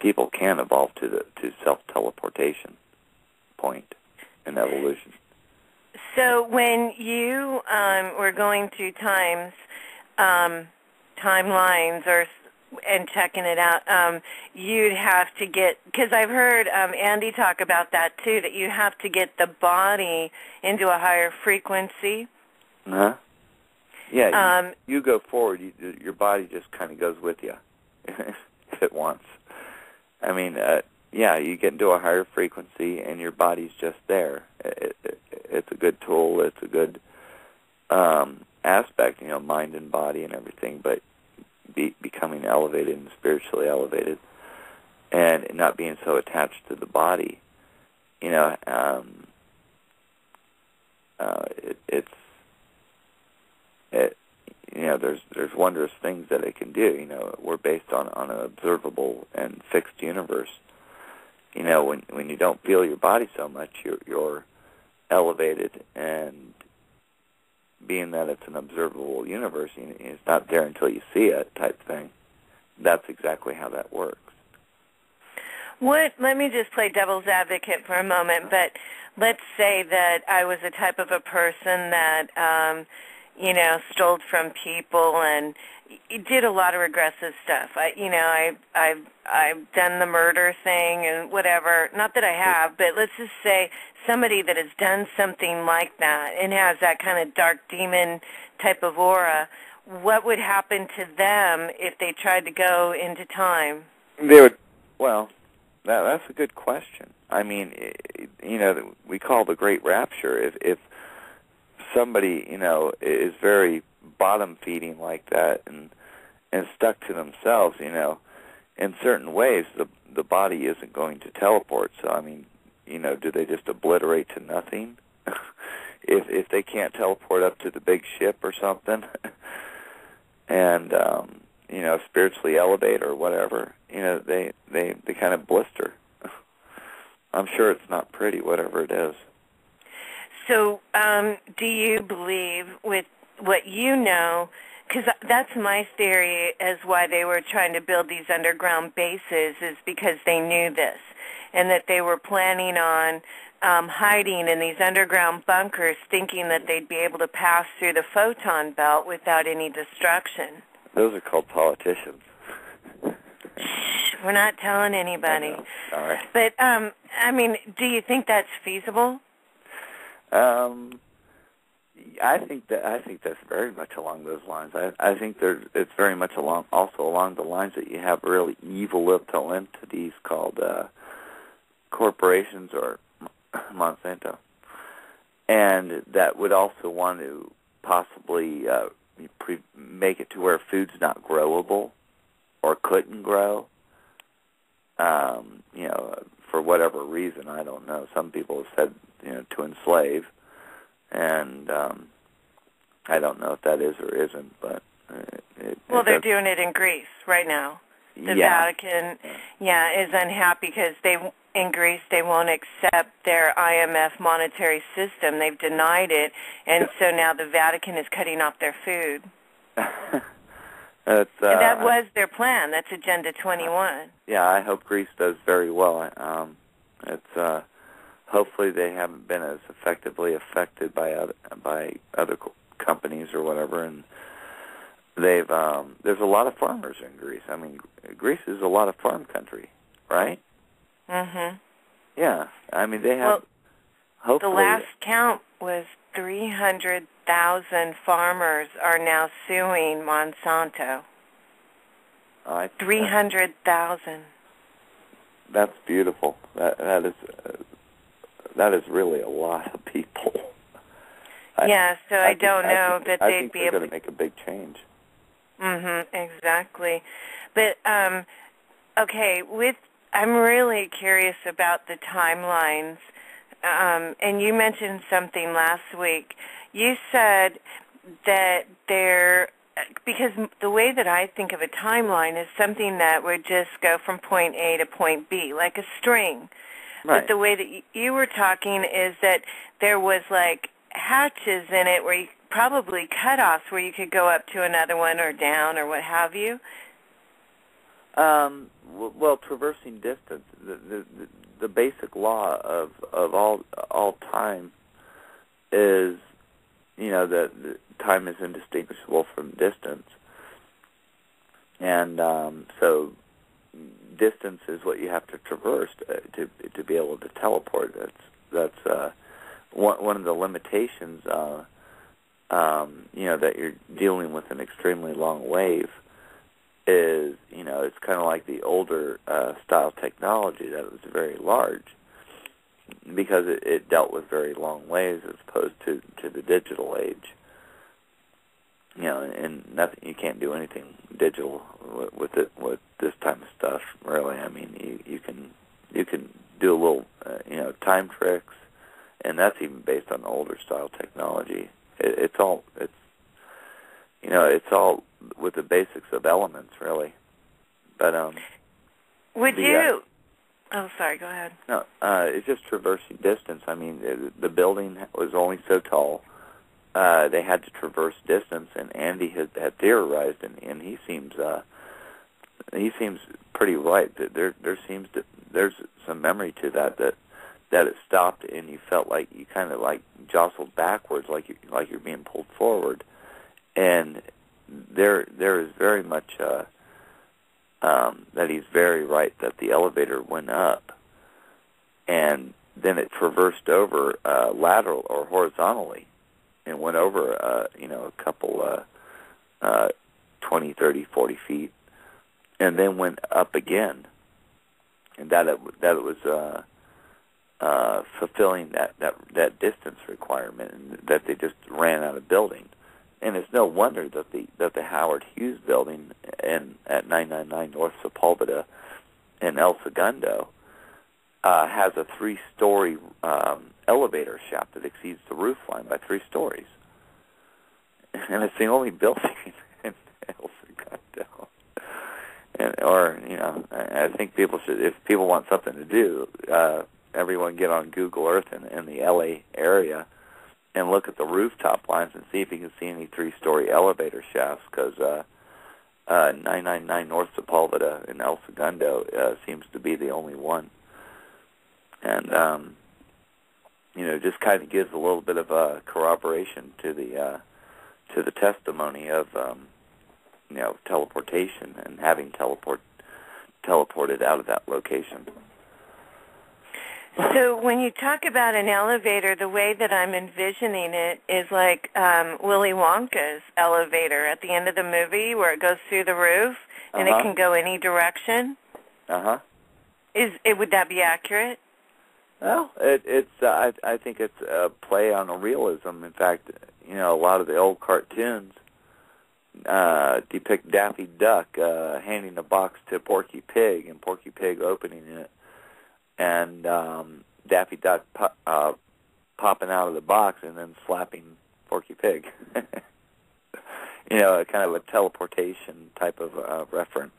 people can evolve to self-teleportation point in evolution. So when you were going through timelines and checking it out, you'd have to get, because I've heard Andy talk about that too, that you have to get the body into a higher frequency. Uh-huh. Yeah, you go forward, your body just kind of goes with you if it wants. I mean, you get into a higher frequency and your body's just there. It's a good tool. It's a good aspect, mind and body and everything, but becoming elevated and spiritually elevated, and not being so attached to the body, there's wondrous things that it can do. We're based on an observable and fixed universe. When you don't feel your body so much, you're elevated, and being that it's an observable universe, it's not there until you see it type thing. That's exactly how that works. Let me just play devil's advocate for a moment, but let's say that I was a type of a person that, stole from people and did a lot of regressive stuff. I've done the murder thing and whatever. Not that I have, but let's just say somebody that has done something like that and has that kind of dark demon type of aura, what would happen to them if they tried to go into time? They would, well, that's a good question. I mean, we call the great rapture. If somebody, is very bottom-feeding like that and stuck to themselves, in certain ways, the body isn't going to teleport. So, I mean, do they just obliterate to nothing? if they can't teleport up to the big ship or something, and spiritually elevate or whatever, they kind of blister. I'm sure it's not pretty, whatever it is. So do you believe, with what you know, because that's my theory as why they were trying to build these underground bases, is because they knew this, and that they were planning on hiding in these underground bunkers, thinking that they'd be able to pass through the photon belt without any destruction. Those are called politicians. We're not telling anybody. Sorry. But, I mean, do you think that's feasible? I think that's very much along those lines. I think it's very much also along the lines that you have really evil little entities called corporations or Monsanto, and that would also want to possibly make it to where food's not growable or couldn't grow. For whatever reason, I don't know. Some people have said, to enslave, and I don't know if that is or isn't, but they're doing it in Greece right now. The Vatican, is unhappy because in Greece they won't accept their IMF monetary system. They've denied it, and so now the Vatican is cutting off their food. That was their plan. That's Agenda 21. Yeah, I hope Greece does very well. Hopefully they haven't been as effectively affected by other companies or whatever, and there's a lot of farmers in Greece. I mean, Greece is a lot of farm country, right? Mm-hmm. Yeah, I mean they have. Hopefully, the last count was 300,000 farmers are now suing Monsanto. 300,000. That's beautiful. That is really a lot of people. I don't know that they'd be able to make a big change. Mm-hmm, exactly. But okay, I'm really curious about the timelines. And you mentioned something last week. You said that because the way that I think of a timeline is something that would just go from point A to point B, like a string. Right. But the way that you were talking is that there was like hatches in it where you probably cutoffs where you could go up to another one or down or what have you. Well, traversing distance. The basic law of all time is, that time is indistinguishable from distance, and so distance is what you have to traverse to be able to teleport. That's one of the limitations. That you're dealing with an extremely long wave. Is, it's kind of like the older style technology that was very large because it dealt with very long waves as opposed to the digital age. And nothing, you can't do anything digital with this type of stuff, really. I mean, you can do a little, time tricks, and that's even based on older style technology. It's all with the basics of elements, really. But would you? Oh, sorry. Go ahead. No, it's just traversing distance. I mean, the building was only so tall. They had to traverse distance, and Andy had theorized, and he seems pretty right. That there's some memory to that it stopped, and you felt like you kind of like jostled backwards, like you're being pulled forward, and there is very much that he's very right that the elevator went up, and then it traversed over lateral or horizontally, and went over a couple 20, 30, 40 feet, and then went up again, and that it was fulfilling that distance requirement, and that they just ran out of building. And it's no wonder that the Howard Hughes building at 999 North Sepulveda in El Segundo has a 3-story elevator shaft that exceeds the roof line by 3 stories, and it's the only building in El Segundo. I think people should, if people want something to do, everyone get on Google Earth in the LA area and look at the rooftop lines and see if you can see any 3-story elevator shafts, because 999 North Sepulveda in El Segundo seems to be the only one. And, just kind of gives a little bit of corroboration to the testimony of, teleportation and having teleported out of that location. So when you talk about an elevator, the way that I'm envisioning it is like Willy Wonka's elevator at the end of the movie, where it goes through the roof and it can go any direction. Would that be accurate? Well, I think it's a play on a realism. In fact, a lot of the old cartoons depict Daffy Duck handing a box to Porky Pig and Porky Pig opening it, and Daffy Duck popping out of the box and then slapping Porky Pig. Kind of a teleportation type of reference.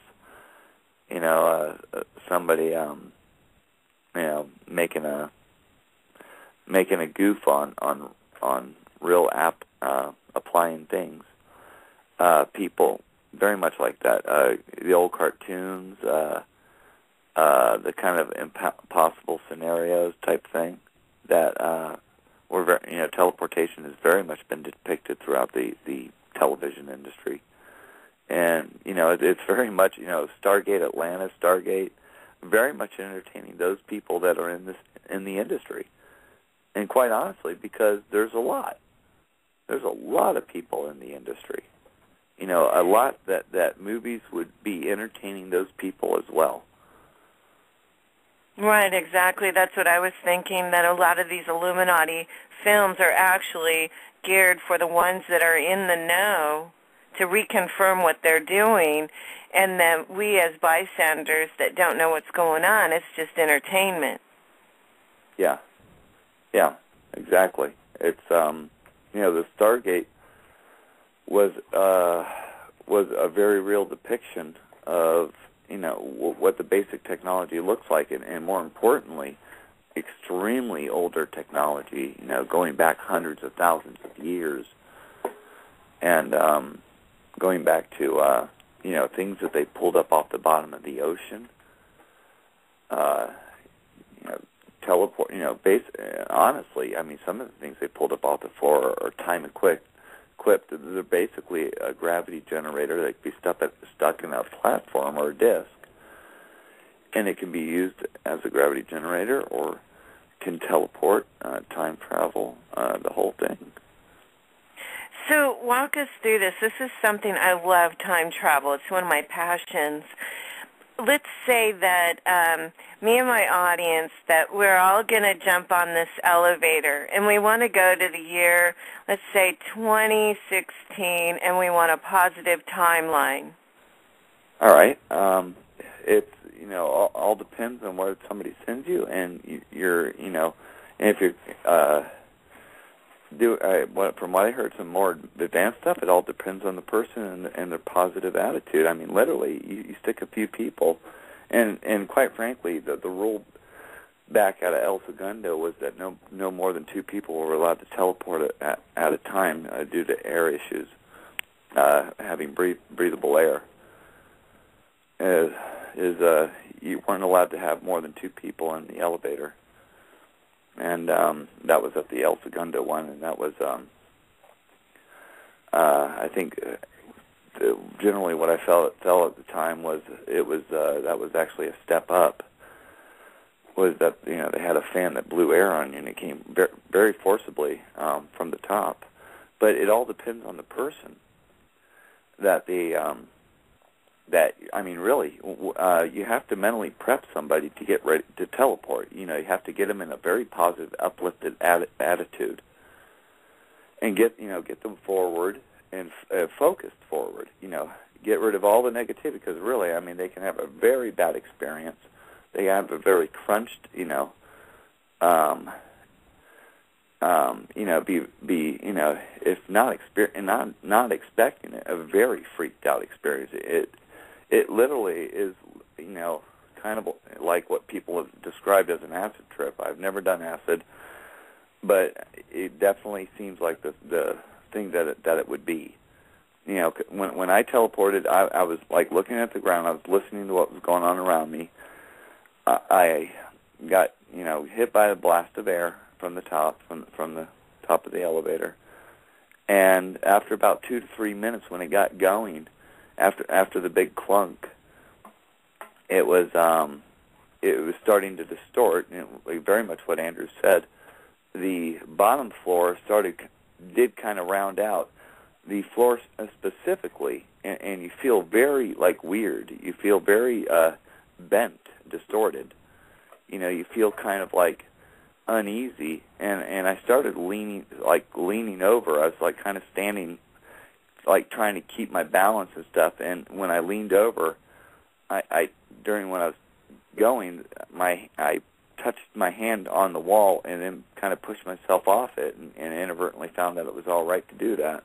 Somebody making a goof on real applying things. People very much like that. The old cartoons, the kind of impossible scenarios type thing that were very, teleportation has very much been depicted throughout the television industry. And, it's very much, Stargate Atlantis, Stargate, very much entertaining those people that are in the industry. And quite honestly, because there's a lot of people in the industry. A lot that movies would be entertaining those people as well. Right, exactly. That's what I was thinking, that a lot of these Illuminati films are actually geared for the ones that are in the know to reconfirm what they're doing, and then we as bystanders that don't know what's going on, it's just entertainment. Yeah, exactly. It's, the Stargate was a very real depiction of, what the basic technology looks like, and more importantly, extremely older technology, going back hundreds of thousands of years, and going back to, things that they pulled up off the bottom of the ocean, teleport, honestly, some of the things they pulled up off the floor are time equipped. They're basically a gravity generator that can be stuck in a platform or a disc, and it can be used as a gravity generator or can teleport, time travel, the whole thing. So walk us through this. This is something I love, time travel. It's one of my passions. Let's say that me and my audience, that we're all going to jump on this elevator, and we want to go to the year, let's say 2016, and we want a positive timeline. All right. It's, all depends on what somebody sends you, and you're, and if you're, from what I heard, some more advanced stuff, it all depends on the person and their positive attitude. Literally, you stick a few people, and quite frankly, the rule back out of El Segundo was that no more than 2 people were allowed to teleport at a time due to air issues, having breathable air. You weren't allowed to have more than 2 people in the elevator. And that was at the El Segundo one, and that was, I think, generally what I felt at the time was that was actually a step up. Was that they had a fan that blew air on you, and it came very forcibly from the top. But it all depends on the person. Really, you have to mentally prep somebody to get ready to teleport. You have to get them in a very positive, uplifted attitude, and get them forward and focused forward. Get rid of all the negativity, because really, they can have a very bad experience. They have a very crunched, if not expecting it, a very freaked out experience. It literally is, kind of like what people have described as an acid trip. I've never done acid, but it definitely seems like the thing that it would be. You know, when I teleported, I was like looking at the ground. I was listening to what was going on around me. I got, you know, hit by a blast of air from the top, from the top of the elevator. And after about 2 to 3 minutes, when it got going, after the big clunk, it was starting to distort. And like very much what Andrew said. The bottom floor did kind of round out. The floor specifically, and you feel very like weird. You feel very bent, distorted. You know, you feel kind of like uneasy, and I started leaning over. I was like kind of standing, like trying to keep my balance and stuff. And when I leaned over, I during when I was going, I touched my hand on the wall and then kind of pushed myself off it, and inadvertently found that it was all right to do that.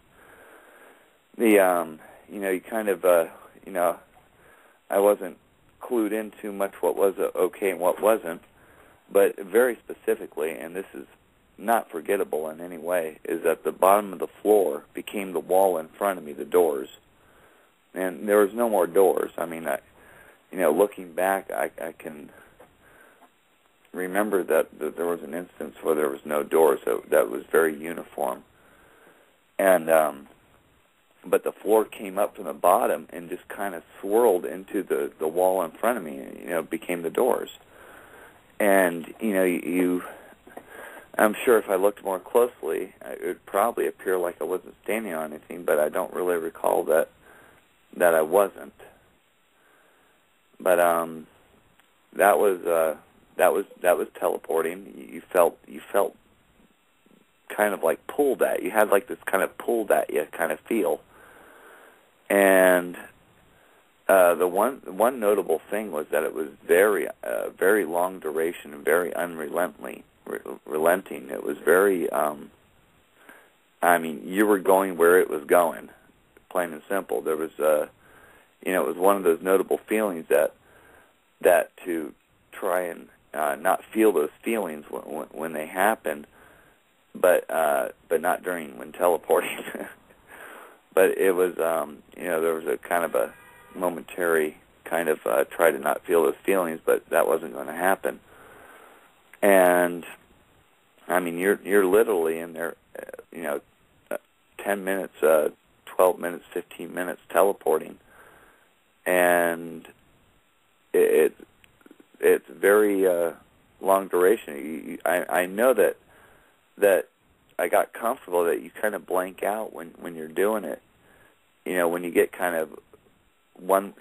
You know, you kind of, you know, I wasn't clued in too much what was okay and what wasn't, but very specifically, and this is not forgettable in any way, is that the bottom of the floor became the wall in front of me, the doors, and there was no more doors. I mean, you know, looking back, I can remember that there was an instance where there was no doors, so that was very uniform, and but the floor came up from the bottom and just kind of swirled into the wall in front of me, and, you know, became the doors. And, you know, I'm sure if I looked more closely, it would probably appear like I wasn't standing on anything, but I don't really recall that I wasn't. But that was teleporting. You felt kind of like pulled at. You had like this kind of pulled at you kind of feel. And the one notable thing was that it was very long duration and very unrelenting. It was very, I mean, you were going where it was going, plain and simple. There was, you know, it was one of those notable feelings that to try and not feel those feelings when they happened, but not when teleporting. But it was, you know, there was a kind of a momentary kind of try to not feel those feelings, but that wasn't going to happen. And I mean, you're literally in there, you know, 10 minutes, 12 minutes, 15 minutes teleporting, and it's very long duration. I know that I got comfortable that you kind of blank out when you're doing it. You know, when you get kind of one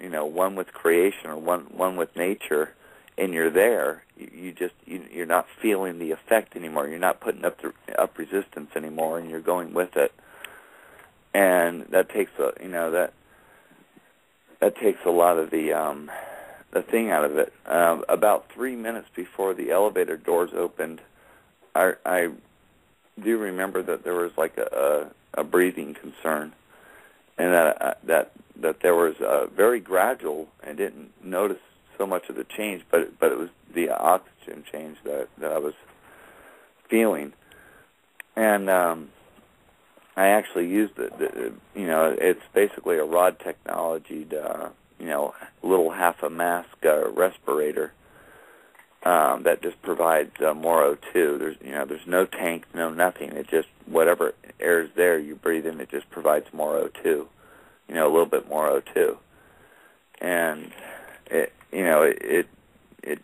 with creation or one with nature, and you're there, you're not feeling the effect anymore. You're not putting up resistance anymore, and you're going with it. And that takes that takes a lot of the thing out of it. About 3 minutes before the elevator doors opened, I do remember that there was like a breathing concern, and that there was very gradual. I didn't notice so much of the change, but it was the oxygen change that I was feeling, and I actually used you know, it's basically a rod technology, you know, little half a mask respirator. That just provides more O2. There's no tank, no nothing. It just, whatever air is there, you breathe in, it just provides more O2, you know, a little bit more O2. And it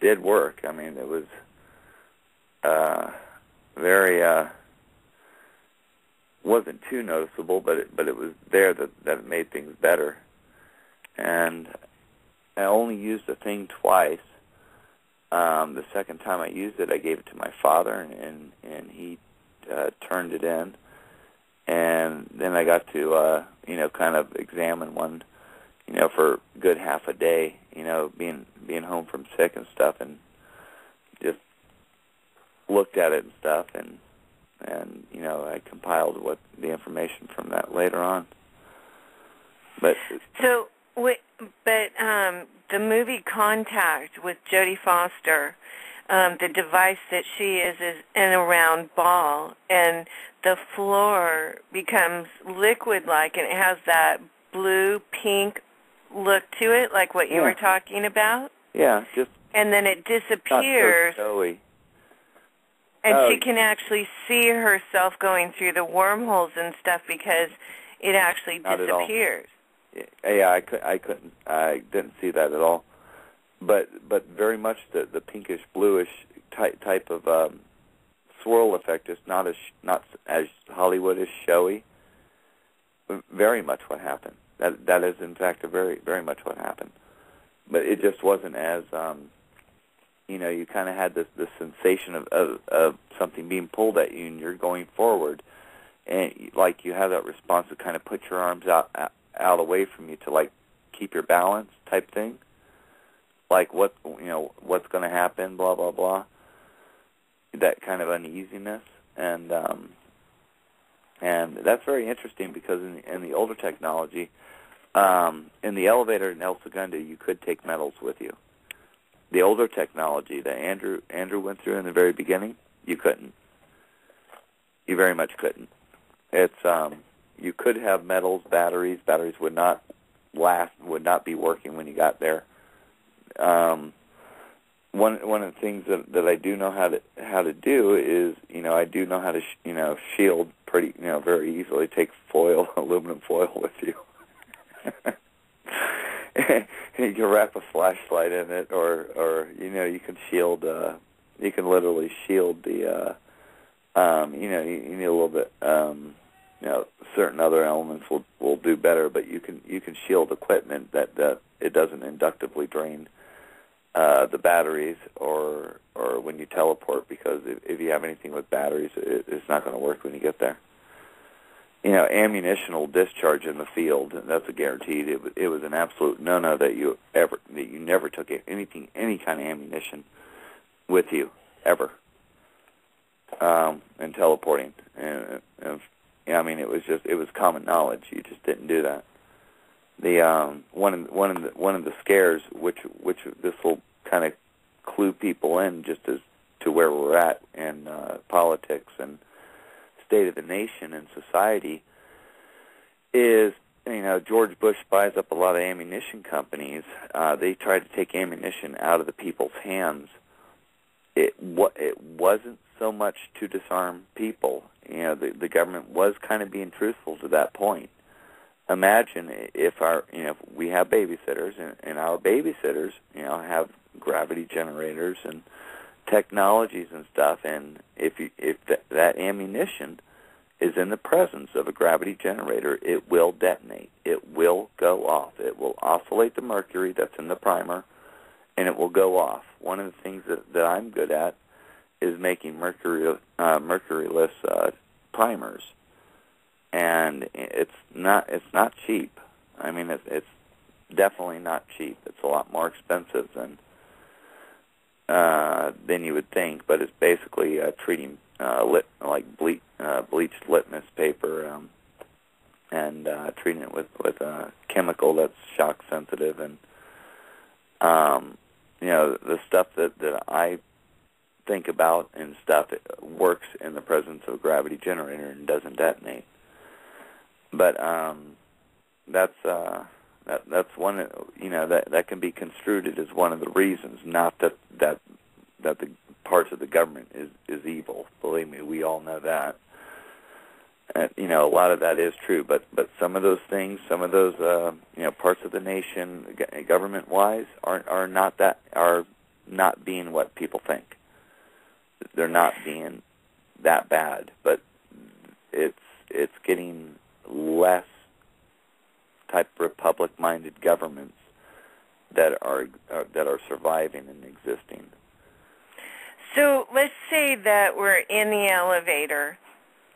did work. I mean, it was very, wasn't too noticeable, but it was there that it made things better. And I only used the thing twice. The second time I used it, I gave it to my father, and he turned it in. And then I got to, you know, kind of examine one, you know, for a good half a day, you know, being home from sick and stuff, and just looked at it and stuff, and you know, I compiled the information from that later on. But so, the movie Contact with Jodie Foster, the device that she is in a round ball, and the floor becomes liquid-like, and it has that blue-pink look to it, like what you were talking about. Yeah, just and then it disappears. Not so showy. And she can actually see herself going through the wormholes and stuff because it actually disappears. Yeah, I didn't see that at all. But very much the pinkish bluish type of swirl effect is not as Hollywoodish showy. Very much what happened. That is in fact very much what happened. But it just wasn't as you kind of had this sensation of something being pulled at you, and you're going forward, and like you have that response to kind of put your arms out away from you to like keep your balance type thing, like what's going to happen, blah blah blah. That kind of uneasiness, and that's very interesting because in the older technology, in the elevator in El Segundo, you could take metals with you. The older technology that Andrew went through in the very beginning, you couldn't. You very much couldn't. It's you could have metals, batteries. Batteries would not last, would not be working when you got there. One of the things that I do know how to do is I do know how to shield pretty very easily. Take foil, aluminum foil with you. You can wrap a flashlight in it, or you can shield. You can literally shield the. You need a little bit. Certain other elements will do better, but you can shield equipment that it doesn't inductively drain the batteries or when you teleport, because if you have anything with batteries, it's not going to work when you get there. Ammunition will discharge in the field, and that's a guaranteed. It was an absolute no-no that you never took any kind of ammunition with you ever, in teleporting. And it was common knowledge. You just didn't do that. The one of the scares, which this will kind of clue people in just as to where we're at in politics and state of the nation and society, is George Bush buys up a lot of ammunition companies. They tried to take ammunition out of the people's hands. It wasn't so much to disarm people. The government was kind of being truthful to that point. Imagine if we have babysitters, and our babysitters have gravity generators and technologies and stuff, and if that ammunition is in the presence of a gravity generator, it will detonate. It will go off. It will oscillate the mercury that's in the primer, and it will go off. One of the things that I'm good at is making mercuryless primers, and it's not cheap. I mean, it's definitely not cheap. It's a lot more expensive than you would think, but it's basically treating bleached litmus paper and treating it with a chemical that's shock sensitive, and the stuff that I think about and stuff, it works in the presence of a gravity generator and doesn't detonate. But that's one that can be construed as one of the reasons. Not that the parts of the government is evil. Believe me, we all know that. A lot of that is true. But some of those things, some of those parts of the nation, government-wise, are not being what people think. They're not being that bad, but it's getting less type republic-minded governments that are surviving and existing. So let's say that we're in the elevator.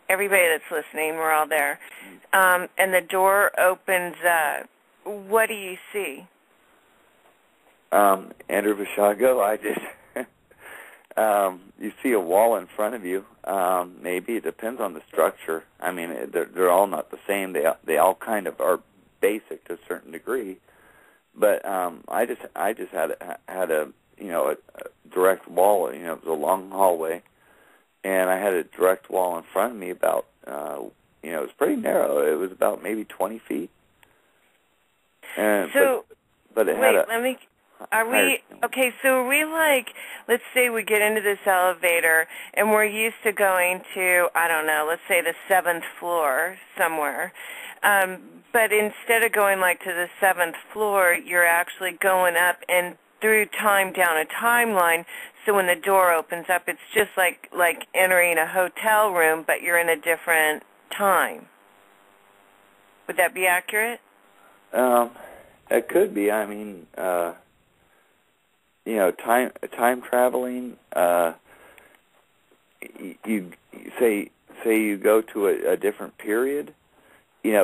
Everybody that's listening, we're all there, and the door opens up. What do you see? Andrew Vishago, I did. You see a wall in front of you. Maybe it depends on the structure. I mean, they're all not the same. They all kind of are basic to a certain degree, But I just had a a direct wall. It was a long hallway, and I had a direct wall in front of me about it was pretty narrow. It was about maybe 20 feet. And so but it wait, had let me. Are we okay? So are we like, let's say we get into this elevator and we're used to going to, I don't know, let's say the 7th floor somewhere. But instead of going like to the 7th floor, you're actually going up and through time down a timeline. So when the door opens up, it's just like entering a hotel room, but you're in a different time. Would that be accurate? It could be. I mean, time traveling. You say you go to a different period.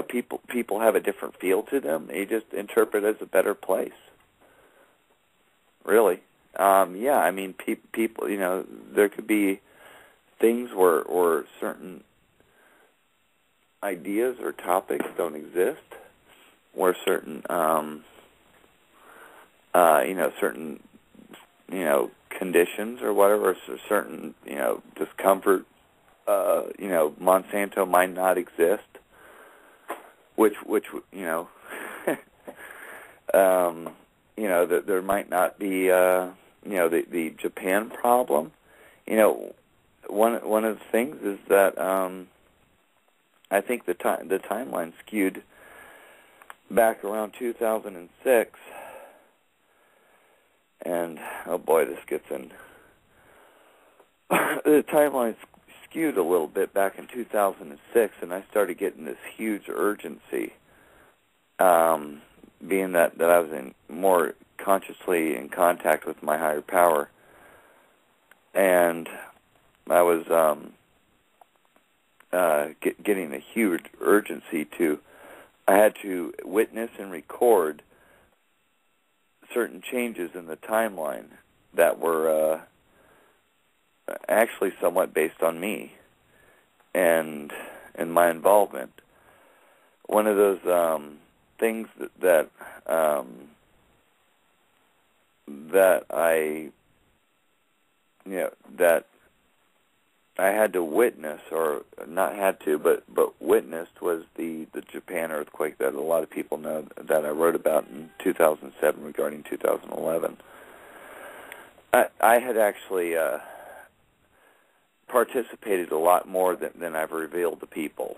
People have a different feel to them. You just interpret it as a better place. Really. Yeah, I mean, people, there could be things where certain ideas or topics don't exist, where certain, certain, conditions or whatever, so certain, discomfort, Monsanto might not exist, which that there might not be, the Japan problem. One of the things is that I think the timeline skewed back around 2006, and oh boy, this gets in. The timeline skewed a little bit back in 2006, and I started getting this huge urgency. Being that I was more consciously in contact with my higher power, and I was getting a huge urgency I had to witness and record certain changes in the timeline that were actually somewhat based on me and my involvement. One of those things that I had to witness, or not had to, but witnessed, was the Japan earthquake that a lot of people know that I wrote about in 2007 regarding 2011. I had actually participated a lot more than I've revealed to people.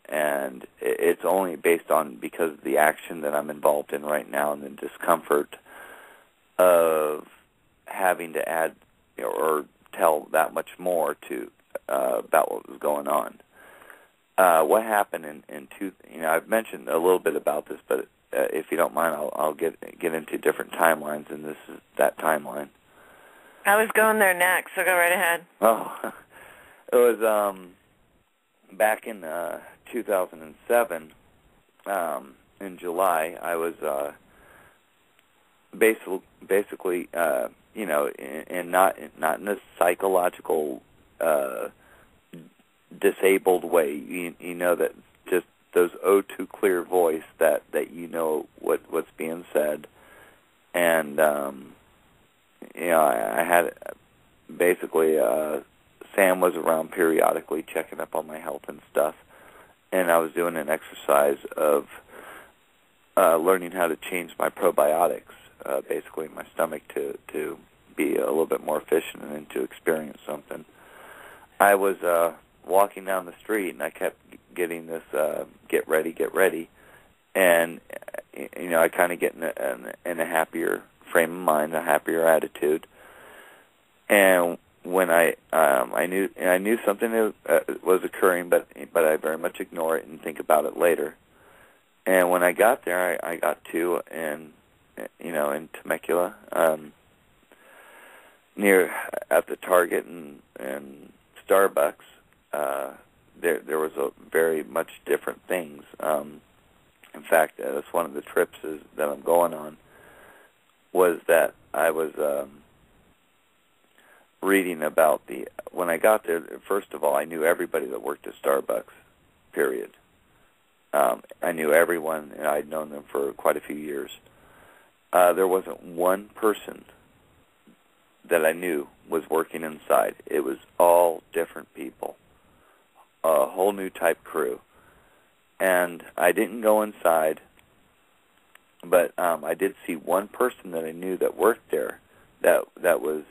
And it's only because of the action that I'm involved in right now and the discomfort of having to add or tell that much more about what was going on. What happened I've mentioned a little bit about this, but if you don't mind, I'll get into different timelines, and this is that timeline. I was going there next, so go right ahead. Oh, it was back in 2007, in July. I was basically, and not in a psychological disabled way. That just those O2 clear voice that what's being said, and I had basically Sam was around periodically checking up on my health and stuff, and I was doing an exercise of learning how to change my probiotics, basically in my stomach, to be a little bit more efficient and to experience something. I was walking down the street, and I kept getting this get ready, and I kind of get in a happier frame of mind, a happier attitude, and when I knew something was occurring, but I very much ignore it and think about it later. And when I got there, I got to in Temecula, near at the Target and Starbucks. There was a very much different things. In fact, that's one of the trips that I'm going on. Was that I was reading about when I got there. First of all, I knew everybody that worked at Starbucks. Period. I knew everyone, and I'd known them for quite a few years. there wasn't one person that I knew was working inside. It was all different people, a whole new type crew. And I didn't go inside, but I did see one person that I knew that worked there that was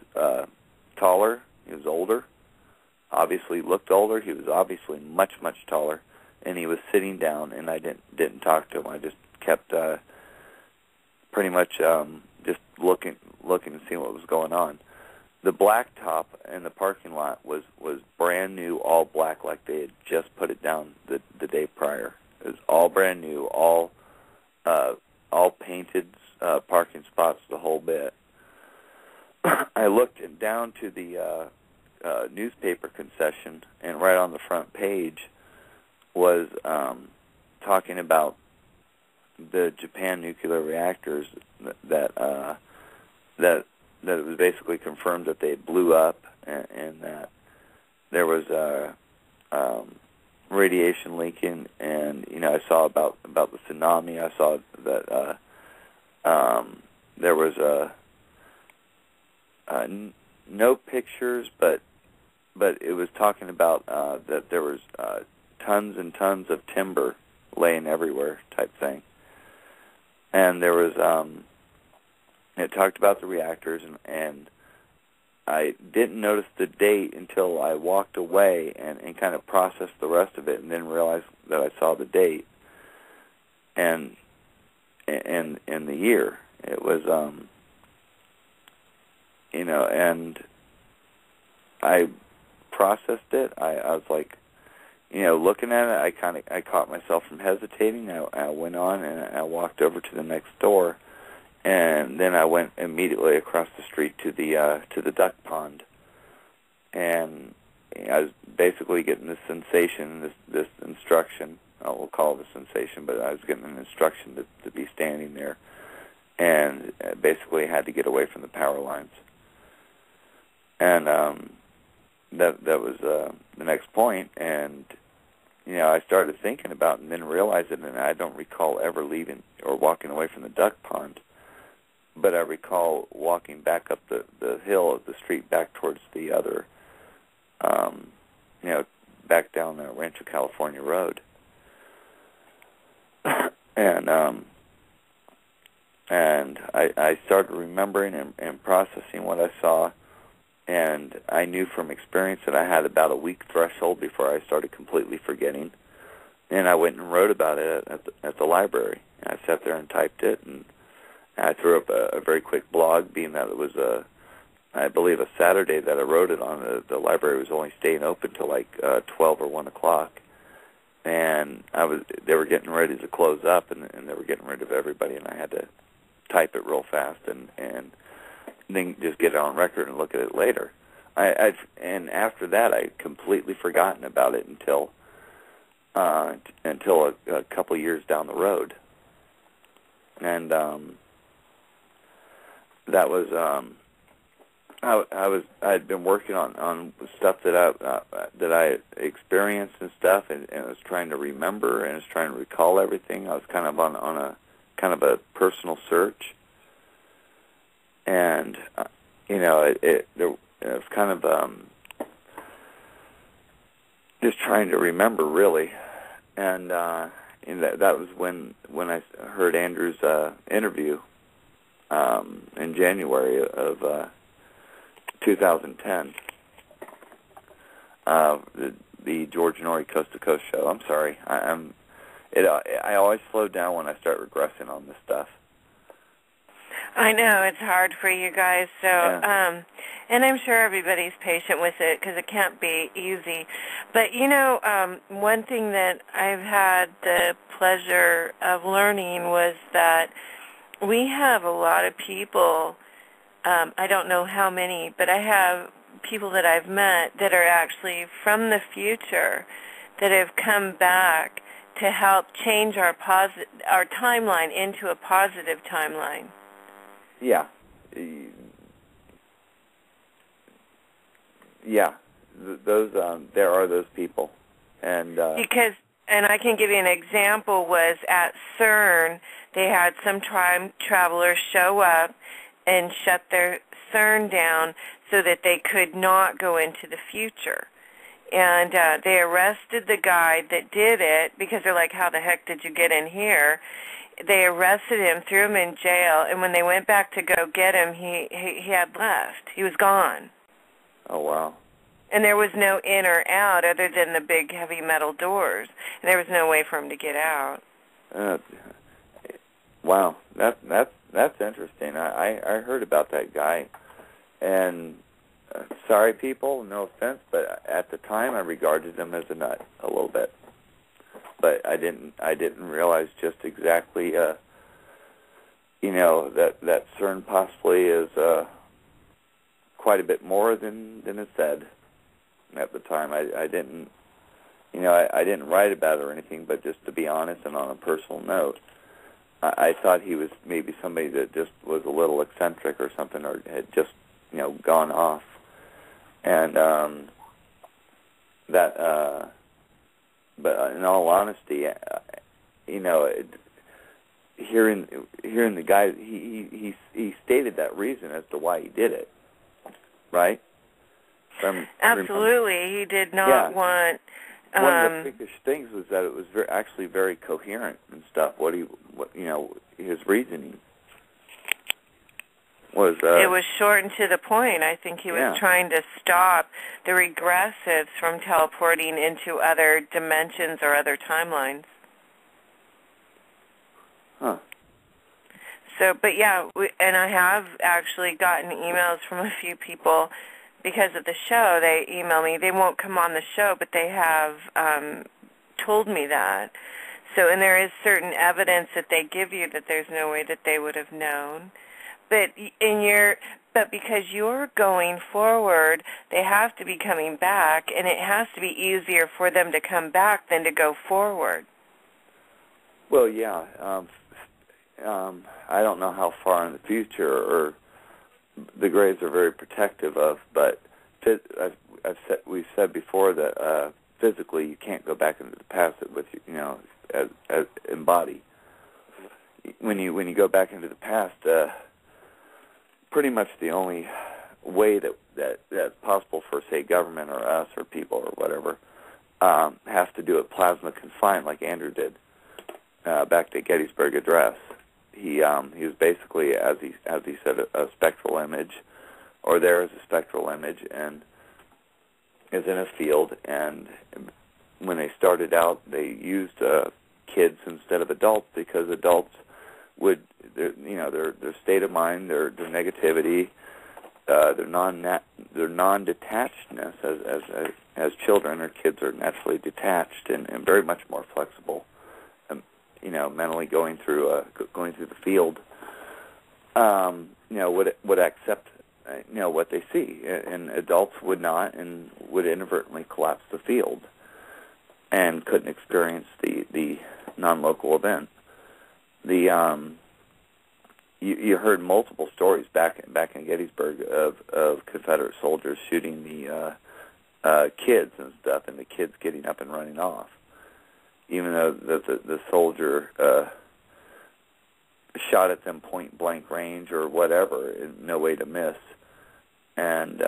taller. He was older, obviously looked older. He was obviously much, much taller, and he was sitting down, and I didn't talk to him. I just kept pretty much just looking and seeing what was going on. The blacktop in the parking lot was brand new, all black, like they had just put it down the day prior. It was all brand new, all painted parking spots, the whole bit. I looked down to the newspaper concession, and right on the front page was talking about the Japan nuclear reactors that it was basically confirmed that they blew up, and that there was radiation leaking. And I saw about the tsunami. I saw that there was no pictures, but it was talking about that there was tons and tons of timber laying everywhere, type thing. And there was it talked about the reactors, and I didn't notice the date until I walked away and kind of processed the rest of it, and then realized that I saw the date and the year. It was and I processed it. I was like, looking at it, I caught myself from hesitating. I went on, and I walked over to the next door. And then I went immediately across the street to the duck pond, and I was basically getting this sensation, this instruction. We'll call it a sensation, but I was getting an instruction to be standing there, and basically had to get away from the power lines. And that was the next point, and I started thinking about it, and then realized it, and I don't recall ever leaving or walking away from the duck pond. But I recall walking back up the hill of the street back towards the other, back down the Rancho California Road. And I started remembering and processing what I saw, and I knew from experience that I had about a week threshold before I started completely forgetting. And I went and wrote about it at the library. And I sat there and typed it, and I threw up a very quick blog, being that it was I believe a Saturday that I wrote it on. The library was only staying open till like 12 or 1 o'clock, and they were getting ready to close up, and they were getting rid of everybody, and I had to type it real fast and then just get it on record and look at it later. And after that, I'd completely forgotten about it until a couple years down the road, and that was I'd been working on stuff that I experienced and stuff, and was trying to remember and was trying to recall everything. I was kind of on a kind of a personal search, and it was kind of just trying to remember, really. And that was when I heard Andrew's interview in January of 2010, the George Norrie Coast to Coast show. I'm sorry, I always slow down when I start regressing on this stuff. I know it's hard for you guys, so and I'm sure everybody's patient with it because it can't be easy. But one thing that I've had the pleasure of learning was that we have a lot of people. I don't know how many, but I have people that I've met that are actually from the future that have come back to help change our timeline into a positive timeline. Yeah. Yeah. Those there are those people, and and I can give you an example. Was at CERN they had some time travelers show up and shut their CERN down so that they could not go into the future. And they arrested the guy that did it because they're like, how the heck did you get in here? They arrested him, threw him in jail, and when they went back to go get him, he had left. He was gone. Oh, wow. And there was no in or out other than the big heavy metal doors. And there was no way for him to get out. Wow, that's interesting. I heard about that guy, and sorry, people, no offense, but at the time I regarded him as a nut a little bit. But I didn't realize just exactly, that CERN possibly is quite a bit more than it said. At the time, I didn't, I didn't write about it or anything, but just to be honest and on a personal note, I thought he was maybe somebody that just was a little eccentric or something, or had just, gone off. And but in all honesty, hearing the guy, he stated that reason as to why he did it, right? Absolutely, he did not want. One of the biggest things was that it was actually very coherent and stuff. His reasoning was. It was short and to the point. I think he was trying to stop the regressives from teleporting into other dimensions or other timelines. Huh. So, but yeah, and I have actually gotten emails from a few people because of the show. They email me. They won't come on the show, but they have told me that. So, and there is certain evidence that they give you that there's no way that they would have known. But because you're going forward, they have to be coming back, and it has to be easier for them to come back than to go forward. Well, yeah. I don't know how far in the future or the graves are very protective of, but we've said before that physically you can't go back into the past with as embodied. When you go back into the past, pretty much the only way that's possible for, say, government or us or people or whatever has to do it plasma confined, like Andrew did back to Gettysburg Address. He was basically, as he said, a spectral image, or there is a spectral image, and is in a field. And when they started out, they used kids instead of adults because adults would, their state of mind, their negativity, their non-detachedness as children or kids are naturally detached and very much more flexible. Mentally going through the field, would accept, what they see, and adults would not, and would inadvertently collapse the field, and couldn't experience the non-local event. You heard multiple stories back in Gettysburg of Confederate soldiers shooting the kids and stuff, and the kids getting up and running off. Even though the soldier shot at them point-blank range or whatever, no way to miss, and,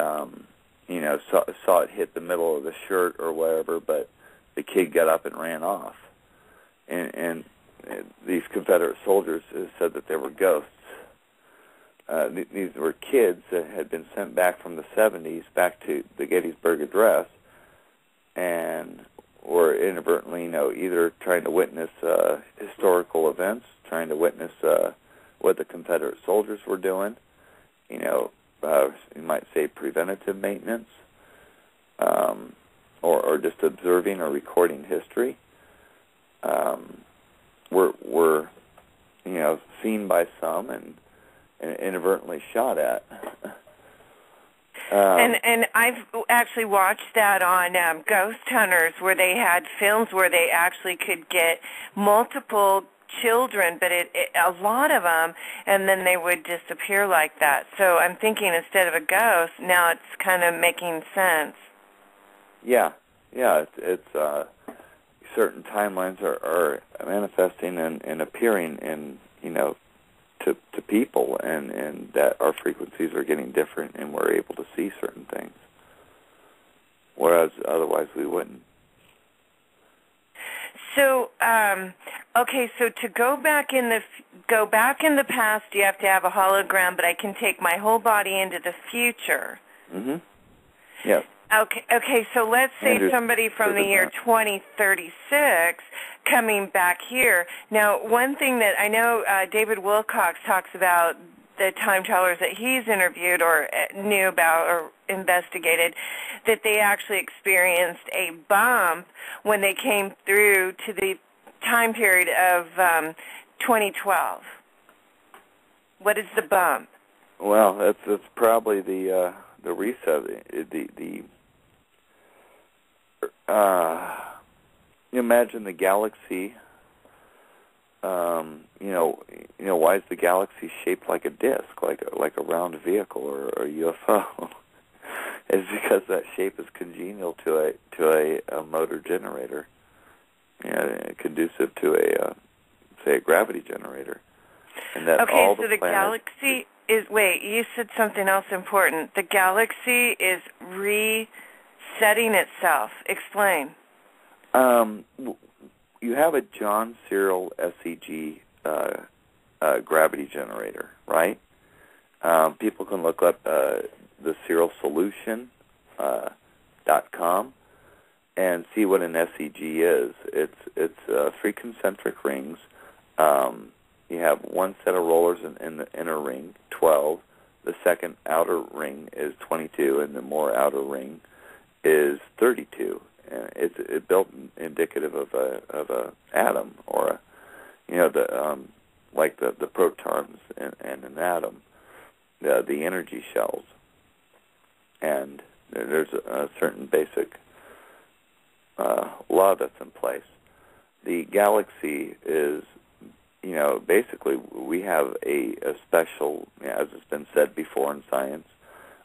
saw it hit the middle of the shirt or whatever, but the kid got up and ran off. And these Confederate soldiers said that they were ghosts. These were kids that had been sent back from the 70s back to the Gettysburg Address, and were inadvertently, either trying to witness historical events, trying to witness what the Confederate soldiers were doing, you might say preventative maintenance, or just observing or recording history, were seen by some and inadvertently shot at. And I've actually watched that on Ghost Hunters, where they had films where they actually could get multiple children, but a lot of them, and then they would disappear like that. So I'm thinking instead of a ghost, now it's kind of making sense. Yeah, it's certain timelines are manifesting and appearing in to people, and that our frequencies are getting different, and we're able to see certain things, whereas otherwise we wouldn't. So, okay, so to go back in the past, you have to have a hologram, but I can take my whole body into the future. Mm-hmm. Yes. Okay, so let's say somebody from the year 2036 coming back here. Now, one thing that I know David Wilcox talks about, the time travelers that he's interviewed or knew about or investigated, that they actually experienced a bump when they came through to the time period of 2012. What is the bump? Well, that's probably the reset. You imagine the galaxy. Why is the galaxy shaped like a disc, like a round vehicle or a UFO? It's because that shape is congenial to a motor generator, conducive to a gravity generator, and that okay, all so the planets, galaxy is. Wait, you said something else important. The galaxy is resetting itself. Explain. You have a John Searle SEG gravity generator, right? People can look up the SearleSolution.com and see what an SEG is. It's three concentric rings. You have one set of rollers in the inner ring, 12. The second outer ring is 22, and the more outer ring is 32. And it's built indicative of a atom, or like the protons and an atom, the energy shells. And there's a certain basic law that's in place. The galaxy is, basically we have a special, as it's been said before in science,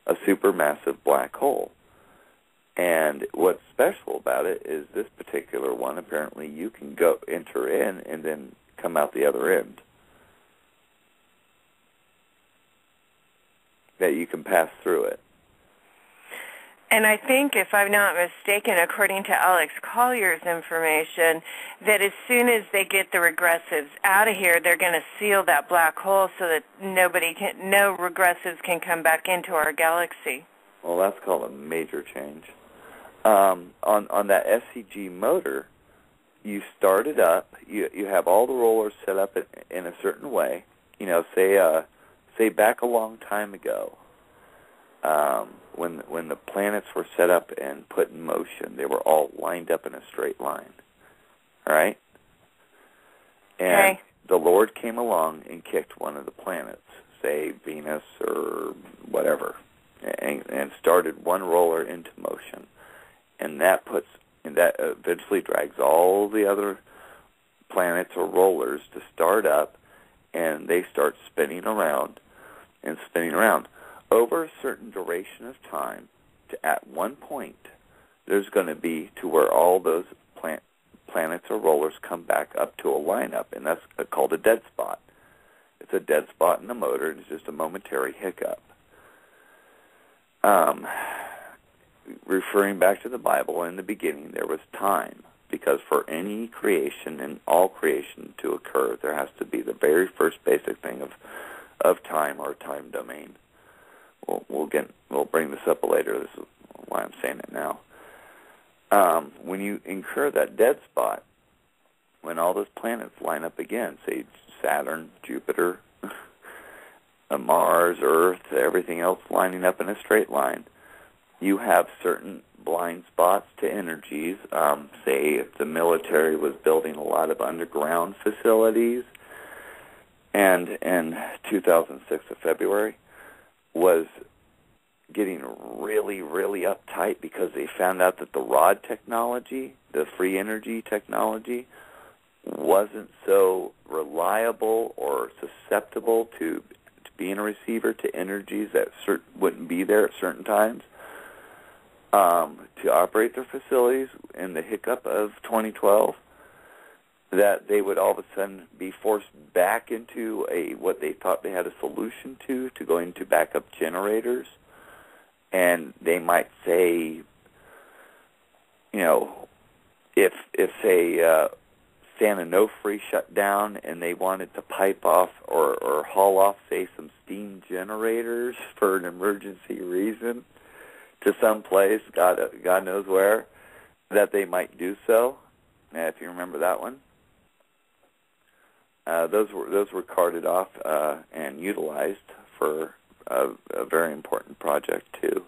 a supermassive black hole. And what's special about it is this particular one, apparently you can enter in and then come out the other end. That you can pass through it. And I think, if I'm not mistaken, according to Alex Collier's information, that as soon as they get the regressives out of here, they're going to seal that black hole so that no regressives can come back into our galaxy. Well, that's called a major change. On that SCG motor, you start it up. You have all the rollers set up in a certain way. Say back a long time ago, when the planets were set up and put in motion, they were all lined up in a straight line. All right? And the Lord came along and kicked one of the planets, say Venus or whatever, and started one roller into motion. And that eventually drags all the other planets or rollers to start up, and they start spinning around and spinning around. Over a certain duration of time, at one point, there's going to be to where all those planets or rollers come back up to a lineup, and that's called a dead spot. It's a dead spot in the motor, and it's just a momentary hiccup. Referring back to the Bible, in the beginning there was time, because for any creation and all creation to occur, there has to be the very first basic thing of time or time domain. We'll bring this up later. This is why I'm saying it now. When you incur that dead spot, when all those planets line up again, say Saturn, Jupiter, Mars, Earth, everything else lining up in a straight line, you have certain blind spots to energies. Say if the military was building a lot of underground facilities, and in 2006 of February was getting really, really uptight because they found out that the rod technology, the free energy technology, wasn't so reliable or susceptible to being a receiver to energies that wouldn't be there at certain times. To operate their facilities in the hiccup of 2012, that they would all of a sudden be forced back into what they thought they had a solution to go into backup generators, and they might say, if say San Onofre shut down and they wanted to pipe off or haul off, say, some steam generators for an emergency reason to some place, God knows where, that they might do so. If you remember that one. Those were carted off and utilized for a very important project too,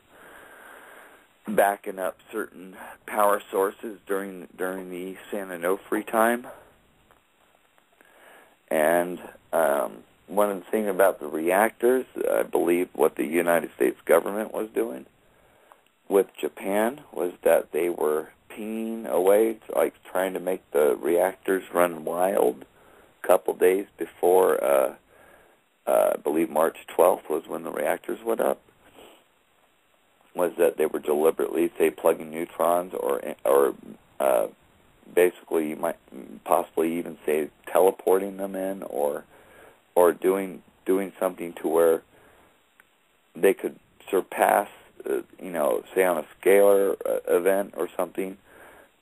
backing up certain power sources during the San Onofre time. And one of the things about the reactors, I believe what the United States government was doing with Japan was that they were pinging away, like trying to make the reactors run wild. Couple days before, I believe March 12th was when the reactors went up, was that they were deliberately, say, plugging neutrons or basically you might possibly even say teleporting them in or doing something to where they could surpass, say on a scalar event or something,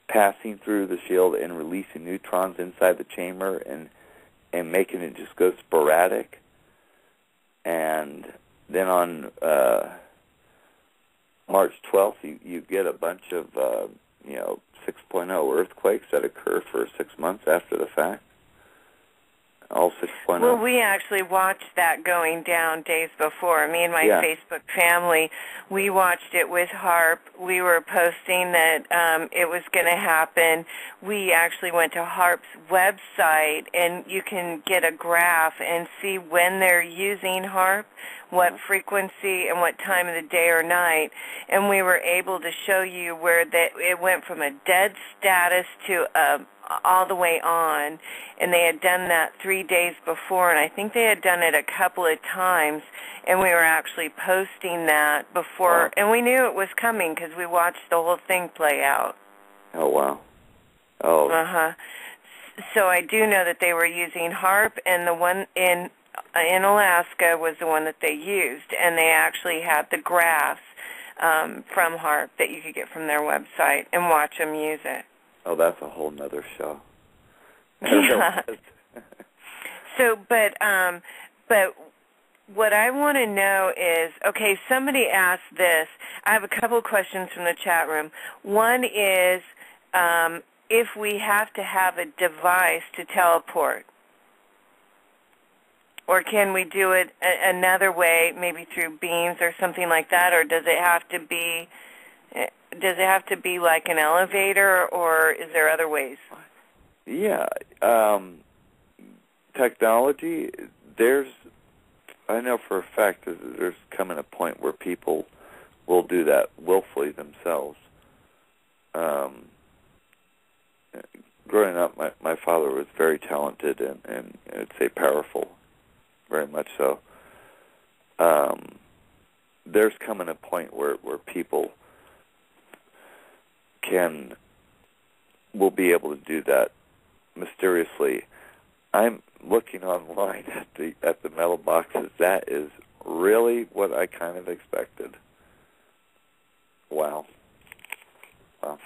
passing through the shield and releasing neutrons inside the chamber and making it just go sporadic. And then on March 12th, you get a bunch of, 6.0 earthquakes that occur for 6 months after the fact. All 6.0. Well, we actually watched that going down days before. Me and my Facebook family, we watched it with HARP. We were posting that it was going to happen. We actually went to HARP's website, and you can get a graph and see when they're using HARP, what frequency and what time of the day or night. And we were able to show you where it went from a dead status to all the way on, and they had done that 3 days before, and I think they had done it a couple of times, and we were actually posting that before, and we knew it was coming because we watched the whole thing play out. Oh, wow. Oh. Uh-huh. So I do know that they were using HARP, and the one in Alaska was the one that they used, and they actually had the graphs from HARP that you could get from their website and watch them use it. Oh, that's a whole nother show. Yeah. So, but what I want to know is, okay, somebody asked this. I have a couple of questions from the chat room. One is, if we have to have a device to teleport, or can we do it another way, maybe through beams or something like that, or does it have to be like an elevator, or is there other ways? Yeah. Technology, I know for a fact that there's coming a point where people will do that willfully themselves. Growing up, my father was very talented and I'd say powerful, very much so. There's coming a point where people will be able to do that mysteriously. I'm looking online at the metal boxes. That is really what I kind of expected. Wow. Well,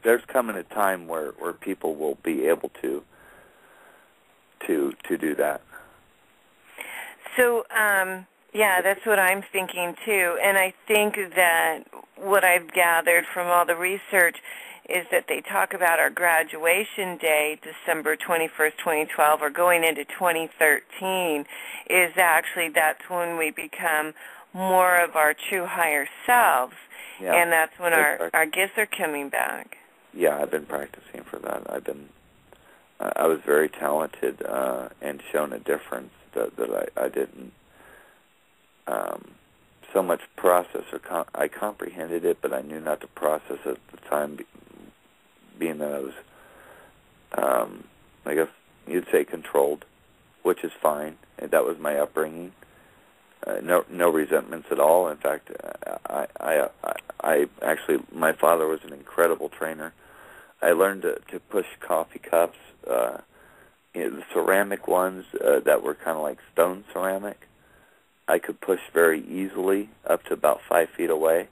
there's coming a time where people will be able to do that. So, yeah, that's what I'm thinking too. And I think that what I've gathered from all the research is that they talk about our graduation day, December 21st, 2012, or going into 2013, is actually that's when we become more of our true higher selves, and that's when our gifts are coming back. Yeah, I've been practicing for that. I was very talented and shown a difference that I didn't so much process or I comprehended it, but I knew not to process it at the time, being that I was, I guess you'd say, controlled, which is fine. And that was my upbringing. No resentments at all. In fact, I actually, my father was an incredible trainer. I learned to push coffee cups, the ceramic ones that were kind of like stone ceramic. I could push very easily up to about 5 feet away.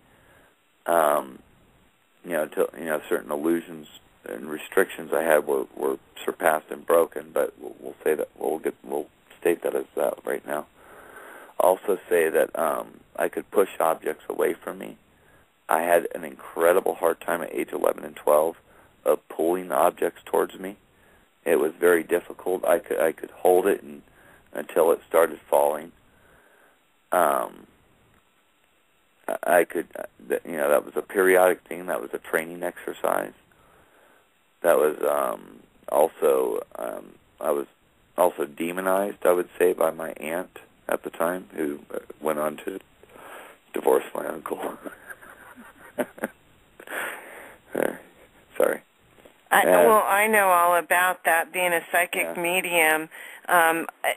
Till, certain illusions and restrictions I had were surpassed and broken. But we'll say that we'll state that as that right now. Also say that I could push objects away from me. I had an incredible hard time at age 11 and 12 of pulling objects towards me. It was very difficult. I could hold it until it started falling. I could, that was a periodic thing. That was a training exercise. That was I was also demonized, I would say, by my aunt at the time, who went on to divorce my uncle. Sorry. I know all about that, being a psychic medium.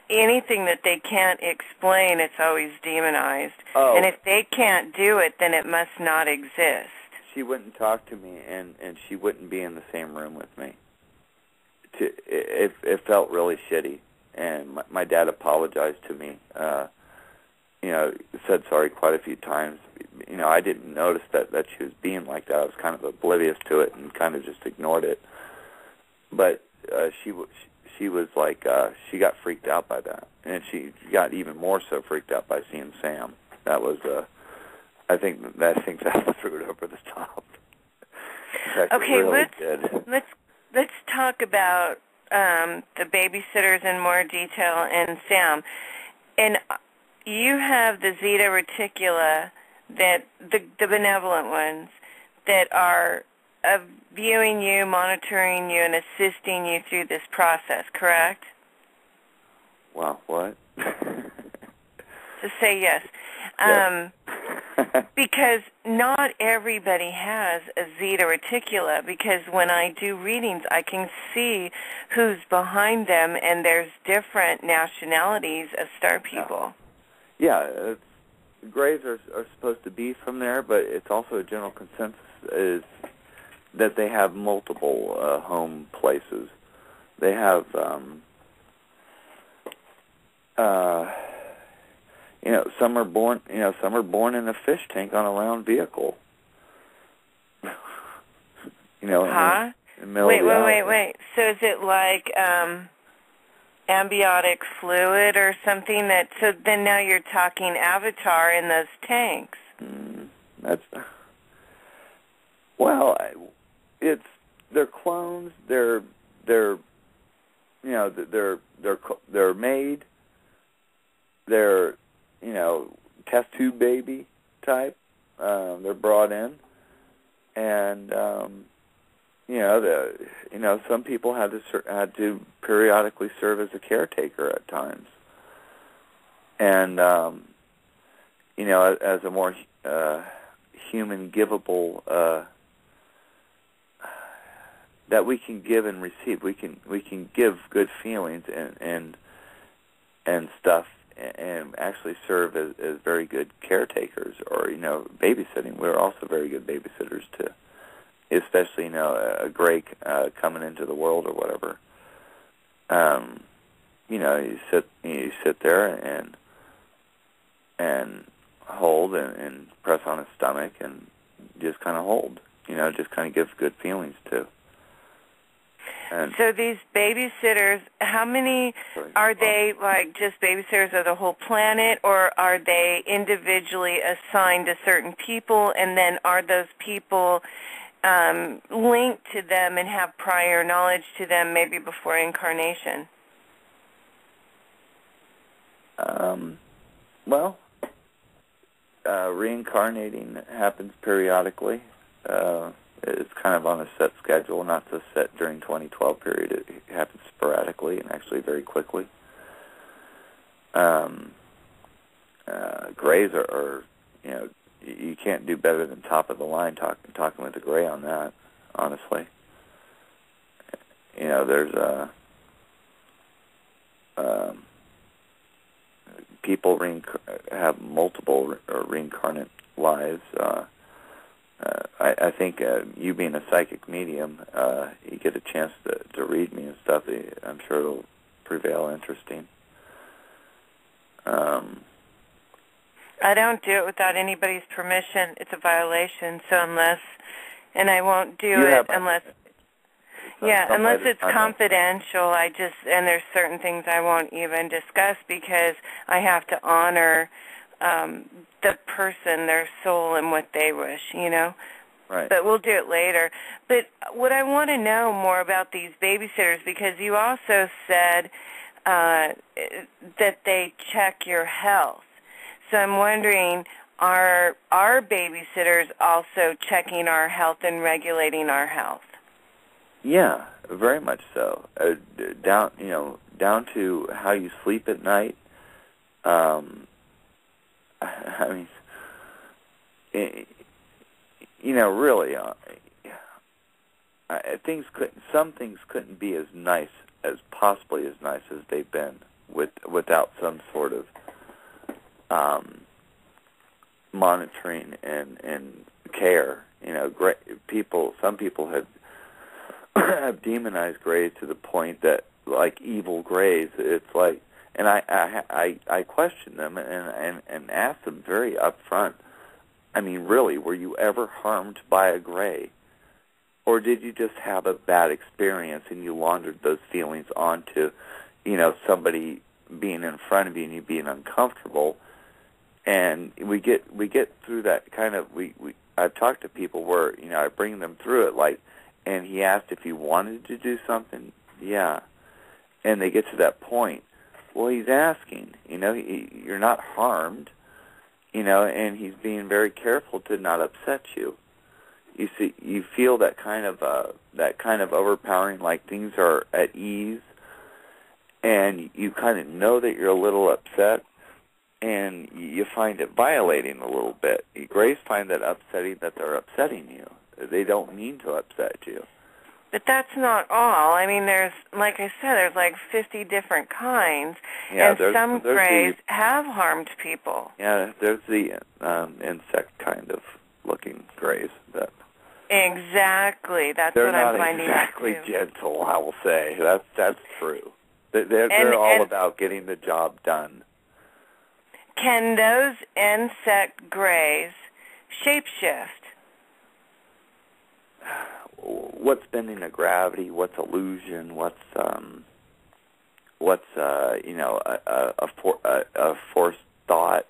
Anything that they can't explain, it's always demonized. Oh. And if they can't do it, then it must not exist. She wouldn't talk to me, and she wouldn't be in the same room with me. It felt really shitty, and my dad apologized to me. Said sorry quite a few times. I didn't notice that she was being like that. I was kind of oblivious to it and kind of just ignored it. But she was like, she got freaked out by that, and she got even more so freaked out by seeing Sam. That was, I think that threw it over the top. Fact, okay, really let's talk about the babysitters in more detail and Sam. And you have the Zeta Reticula, that the benevolent ones that are viewing you, monitoring you, and assisting you through this process, correct? Wow, what? Just say yes. Because not everybody has a Zeta Reticula, because when I do readings, I can see who's behind them, and there's different nationalities of star people. Yeah, Greys are supposed to be from there, but it's also a general consensus is that they have multiple home places. They have, some are born in a fish tank on a round vehicle. Huh? Wait. So is it like ambiotic fluid or something so then now you're talking Avatar in those tanks? They're clones. They're made. They're test tube baby type. They're brought in, and some people had to periodically serve as a caretaker at times, and as a more human givable that we can give and receive. We can give good feelings and stuff, and actually serve as very good caretakers, or babysitting. We're also very good babysitters too, especially a Grey coming into the world or whatever. You sit there and hold and press on his stomach and just kind of hold. Just kind of give good feelings too. So these babysitters, how many are they, like just babysitters of the whole planet, or are they individually assigned to certain people, and then are those people linked to them and have prior knowledge to them maybe before incarnation? Reincarnating happens periodically. It's kind of on a set schedule, not so set during 2012 period. It happens sporadically and actually very quickly. Greys are you can't do better than top of the line talking with a Grey on that, honestly. There's people have multiple reincarnate lives. I think you being a psychic medium, you get a chance to read me and stuff. I'm sure it'll prevail interesting. I don't do it without anybody's permission. It's a violation. So and I won't do it unless it's confidential. And there's certain things I won't even discuss because I have to honor the person, their soul, and what they wish, Right. But we'll do it later. But what I want to know more about these babysitters, because you also said that they check your health. So I'm wondering, are our babysitters also checking our health and regulating our health? Yeah, very much so. Down to how you sleep at night. I mean, really, some things couldn't be possibly as nice as they've been without some sort of monitoring and care. Some people have demonized Greys to the point that, like evil Greys, it's like, and I question them and ask them very upfront. I mean, really, were you ever harmed by a Grey? Or did you just have a bad experience and you laundered those feelings onto, somebody being in front of you and you being uncomfortable? And we get through that kind of, I've talked to people where, I bring them through it, and he asked if he wanted to do something. Yeah. And they get to that point. Well, he's asking, you're not harmed, and he's being very careful to not upset you. You see, you feel that kind of overpowering, like things are at ease, and you kind of know that you're a little upset, and you find it violating a little bit. Greys find that upsetting, that they're upsetting you. They don't mean to upset you. But that's not all. I mean, like I said, there's like 50 different kinds, yeah, and some Greys have harmed people. Yeah, there's the insect kind of looking Greys that. Exactly. That's what I'm finding. They're not exactly gentle, I will say. That's true. They're all about getting the job done. Can those insect Greys shapeshift? What's bending of gravity? What's illusion? What's a forced thought?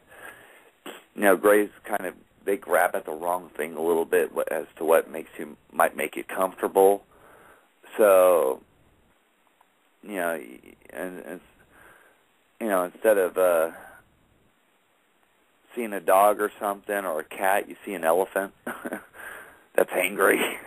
Greys kind of, they grab at the wrong thing a little bit as to what might make you comfortable. So, instead of seeing a dog or something or a cat, you see an elephant that's angry.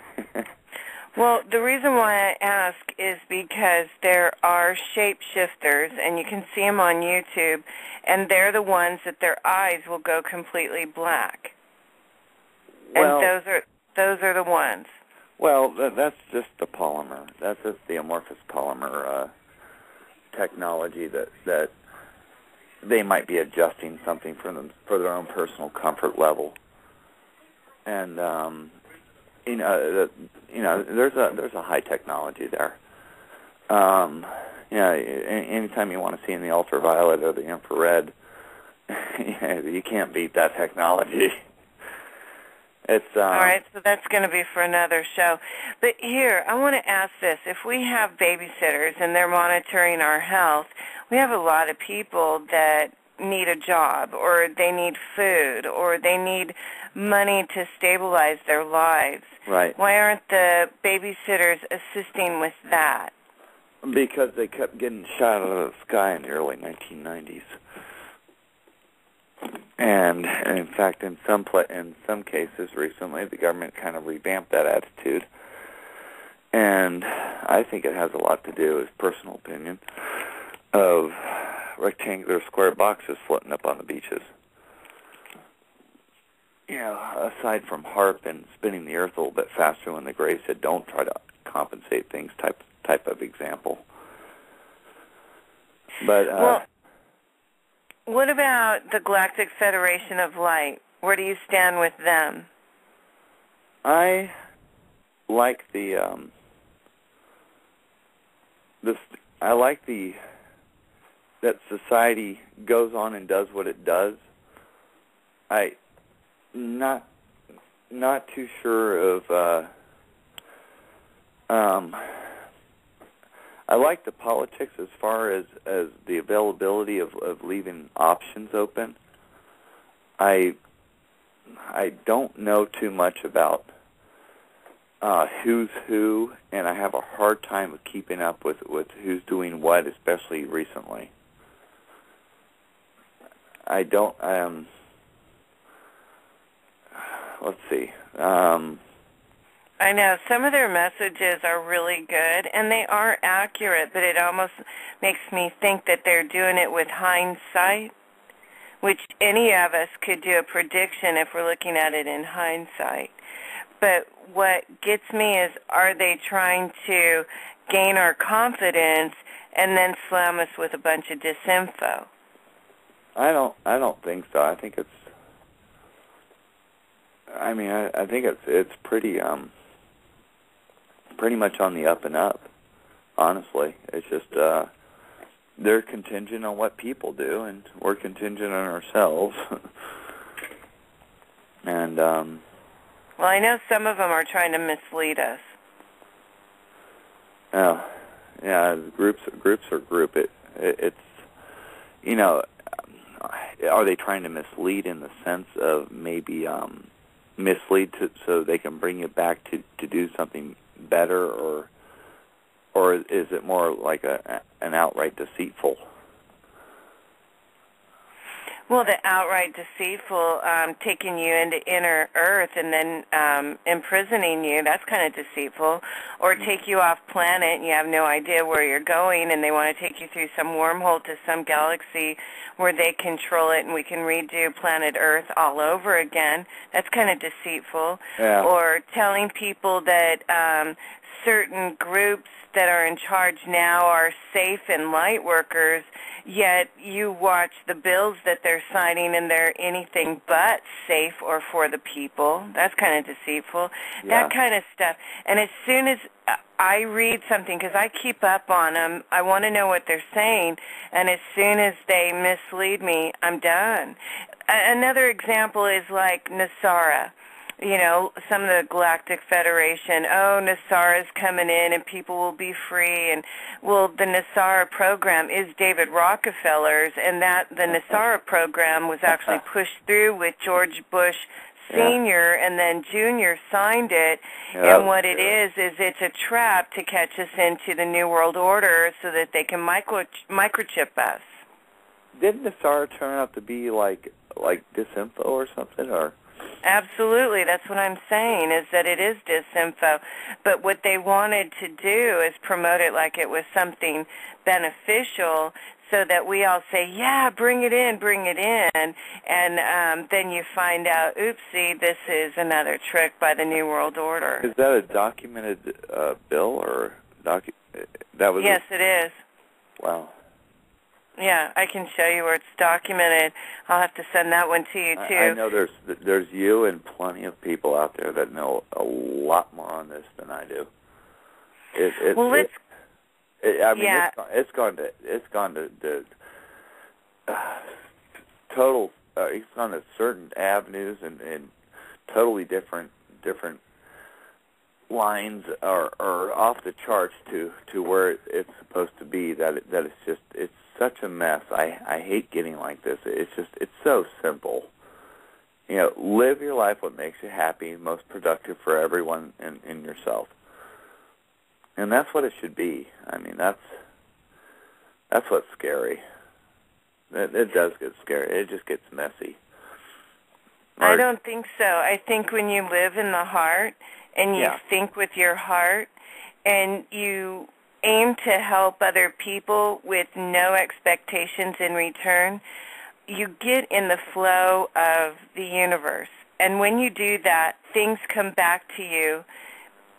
Well, the reason why I ask is because there are shapeshifters, and you can see them on YouTube, and they're the ones that their eyes will go completely black. Well, and those are the ones. Well, that's just the polymer. That's just the amorphous polymer technology that they might be adjusting something for their own personal comfort level. And there's a high technology there. Anytime you want to see in the ultraviolet or the infrared, you can't beat that technology. It's all right, so that's going to be for another show. But here, I want to ask this. If we have babysitters and they're monitoring our health, we have a lot of people that need a job, or they need food, or they need money to stabilize their lives. Right. Why aren't the babysitters assisting with that? Because they kept getting shot out of the sky in the early 1990s. And in fact, in some cases recently, the government kind of revamped that attitude. And I think it has a lot to do, as personal opinion, of rectangular square boxes floating up on the beaches. Aside from HARP and spinning the earth a little bit faster when the Greys said don't try to compensate things type of example. But what about the Galactic Federation of Light? Where do you stand with them? I like that society goes on and does what it does. Not too sure of. I like the politics as far as the availability of leaving options open. I don't know too much about who's who, and I have a hard time of keeping up with who's doing what, especially recently. I don't. Let's see. I know some of their messages are really good, and they are accurate, but it almost makes me think that they're doing it with hindsight, which any of us could do a prediction if we're looking at it in hindsight. But what gets me is, are they trying to gain our confidence and then slam us with a bunch of disinfo? I don't think so. I think it's. I think it's pretty much on the up and up. Honestly, it's just they're contingent on what people do, and we're contingent on ourselves. And well, I know some of them are trying to mislead us. Yeah, groups are group. It's are they trying to mislead in the sense of maybe mislead so they can bring you back to do something better, or is it more like an outright deceitful? Well, the outright deceitful, taking you into inner earth and then imprisoning you, that's kind of deceitful. Or take you off planet and you have no idea where you're going, and they want to take you through some wormhole to some galaxy where they control it and we can redo planet Earth all over again. That's kind of deceitful. Yeah. Or telling people that certain groups that are in charge now are safe and light workers, yet you watch the bills that they're signing and they're anything but safe or for the people. That's kind of deceitful. Yeah. That kind of stuff. And as soon as I read something, because I keep up on them, I want to know what they're saying, and as soon as they mislead me, I'm done. Another example is like Nasara. You know, some of the Galactic Federation, Nasara's coming in and people will be free. And, well, the Nasara program is David Rockefeller's, and the Nasara program was actually pushed through with George Bush Sr., and then Jr. signed it. Yeah. And what it is it's a trap to catch us into the New World Order so that they can microchip us. Didn't Nasara turn out to be like disinfo or something, or? Absolutely. That's what I'm saying, is that it is disinfo. But what they wanted to do is promote it like it was something beneficial so that we all say, yeah, bring it in. And then you find out, oopsie, this is another trick by the New World Order. Is that a documented bill or that was? Yes, it is. Wow. Yeah, I can show you where it's documented. I'll have to send that one to you, too. I know there's you and plenty of people out there that know a lot more on this than I do. It's gone to total. It's gone to certain avenues and totally different lines are off the charts to where it's supposed to be. That it's such a mess. I hate getting like this. It's so simple. You know, live your life what makes you happy, most productive for everyone and yourself. And that's what it should be. I mean, that's what's scary. It does get scary. It just gets messy. I don't think so. I think when you live in the heart and you think with your heart and you aim to help other people with no expectations in return, you get in the flow of the universe. And when you do that, things come back to you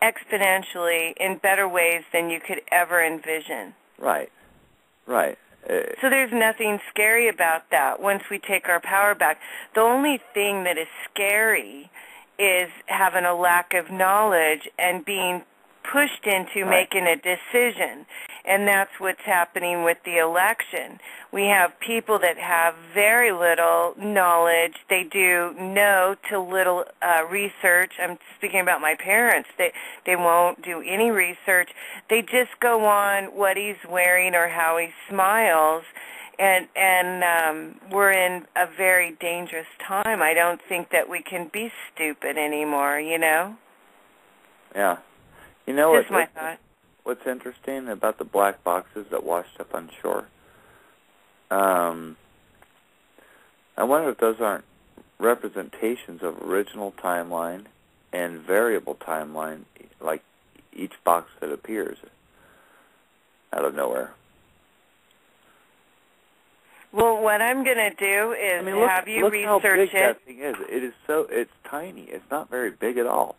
exponentially in better ways than you could ever envision. Right. So there's nothing scary about that once we take our power back. The only thing that is scary is having a lack of knowledge and being pushed into making a decision. And that's what's happening with the election. We have people that have very little knowledge. They do no to little research. I'm speaking about my parents. They won't do any research. They just go on what he's wearing or how he smiles. And we're in a very dangerous time. I don't think that we can be stupid anymore, you know? Yeah. You know Just my thought. What's interesting about the black boxes that washed up on shore? I wonder if those aren't representations of original timeline and variable timeline, like each box that appears out of nowhere. Well, what I'm going to do is have you research how big it. That thing is. It's tiny. It's not very big at all.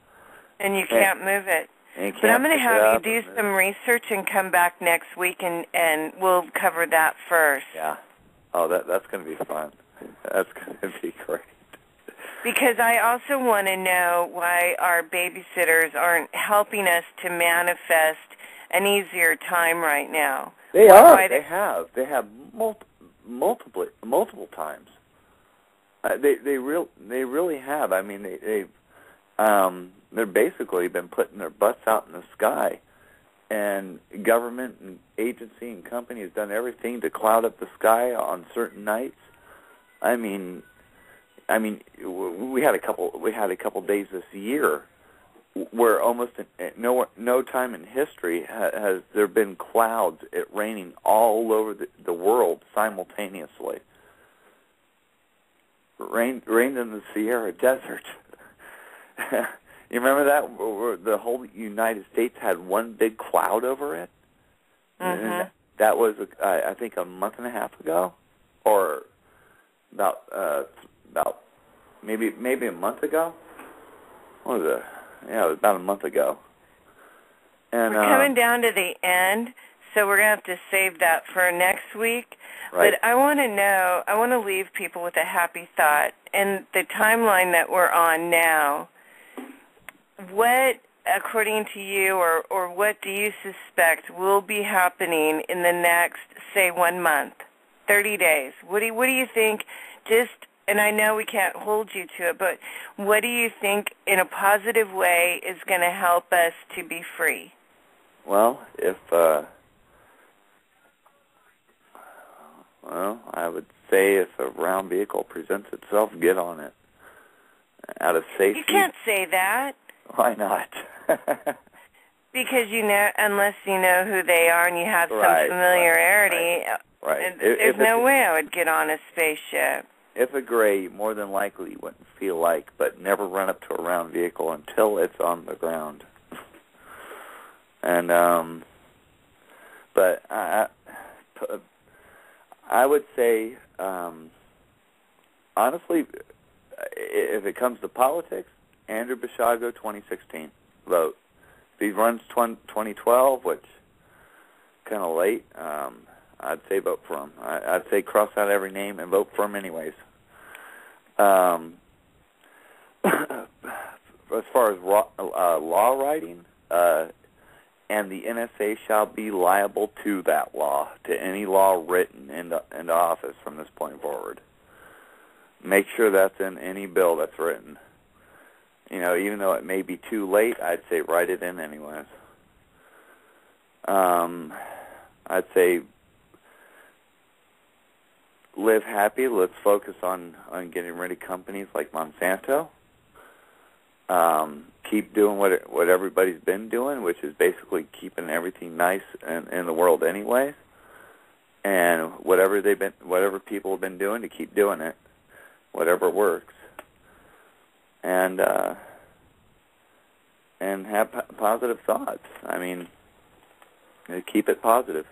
And you can't move it. But I'm going to have you do some research and come back next week, and we'll cover that first. Yeah. Oh, that's going to be fun. That's going to be great. Because I also want to know why our babysitters aren't helping us to manifest an easier time right now. They are. They have multiple times. They really have. I mean, they've basically been putting their butts out in the sky, and government and agency and company has done everything to cloud up the sky on certain nights. I mean, we had a couple days this year where almost no time in history has there been clouds raining all over the world simultaneously. Rained in the Sierra Desert. You remember that? Where the whole United States had one big cloud over it? Mm-hmm. And that was, I think, a month and a half ago, or about maybe a month ago. What was it? Yeah, it was about a month ago. And we're coming down to the end, so we're going to have to save that for next week. Right. But I want to leave people with a happy thought. And the timeline that we're on now, what, according to you, or what do you suspect will be happening in the next, say, 1 month, 30 days? What do you think? And I know we can't hold you to it, but what do you think in a positive way is going to help us to be free? Well, I would say if a round vehicle presents itself, get on it. Out of safety. You can't say that. Why not? Because unless you know who they are and you have some familiarity, right. There's no way I would get on a spaceship. If a gray, more than likely you wouldn't feel like, but never run up to a round vehicle until it's on the ground. And but I would say, honestly, if it comes to politics, Andrew Basiago, 2016, vote. If he runs 2012, which kind of late, I'd say vote for him. I'd say cross out every name and vote for him anyways. As far as law writing, and the NSA shall be liable to that law, to any law written into office from this point forward. Make sure that's in any bill that's written. You know, even though it may be too late, I'd say write it in anyways. I'd say live happy. Let's focus on getting rid of companies like Monsanto. Keep doing what everybody's been doing, which is basically keeping everything nice in the world anyways. And whatever people have been doing, to keep doing it, whatever works. And have positive thoughts. I mean, keep it positive.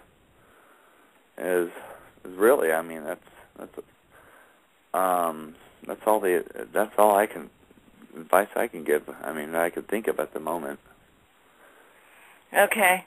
Is really, I mean, that's all advice I can give. I mean, I can think of at the moment. Okay.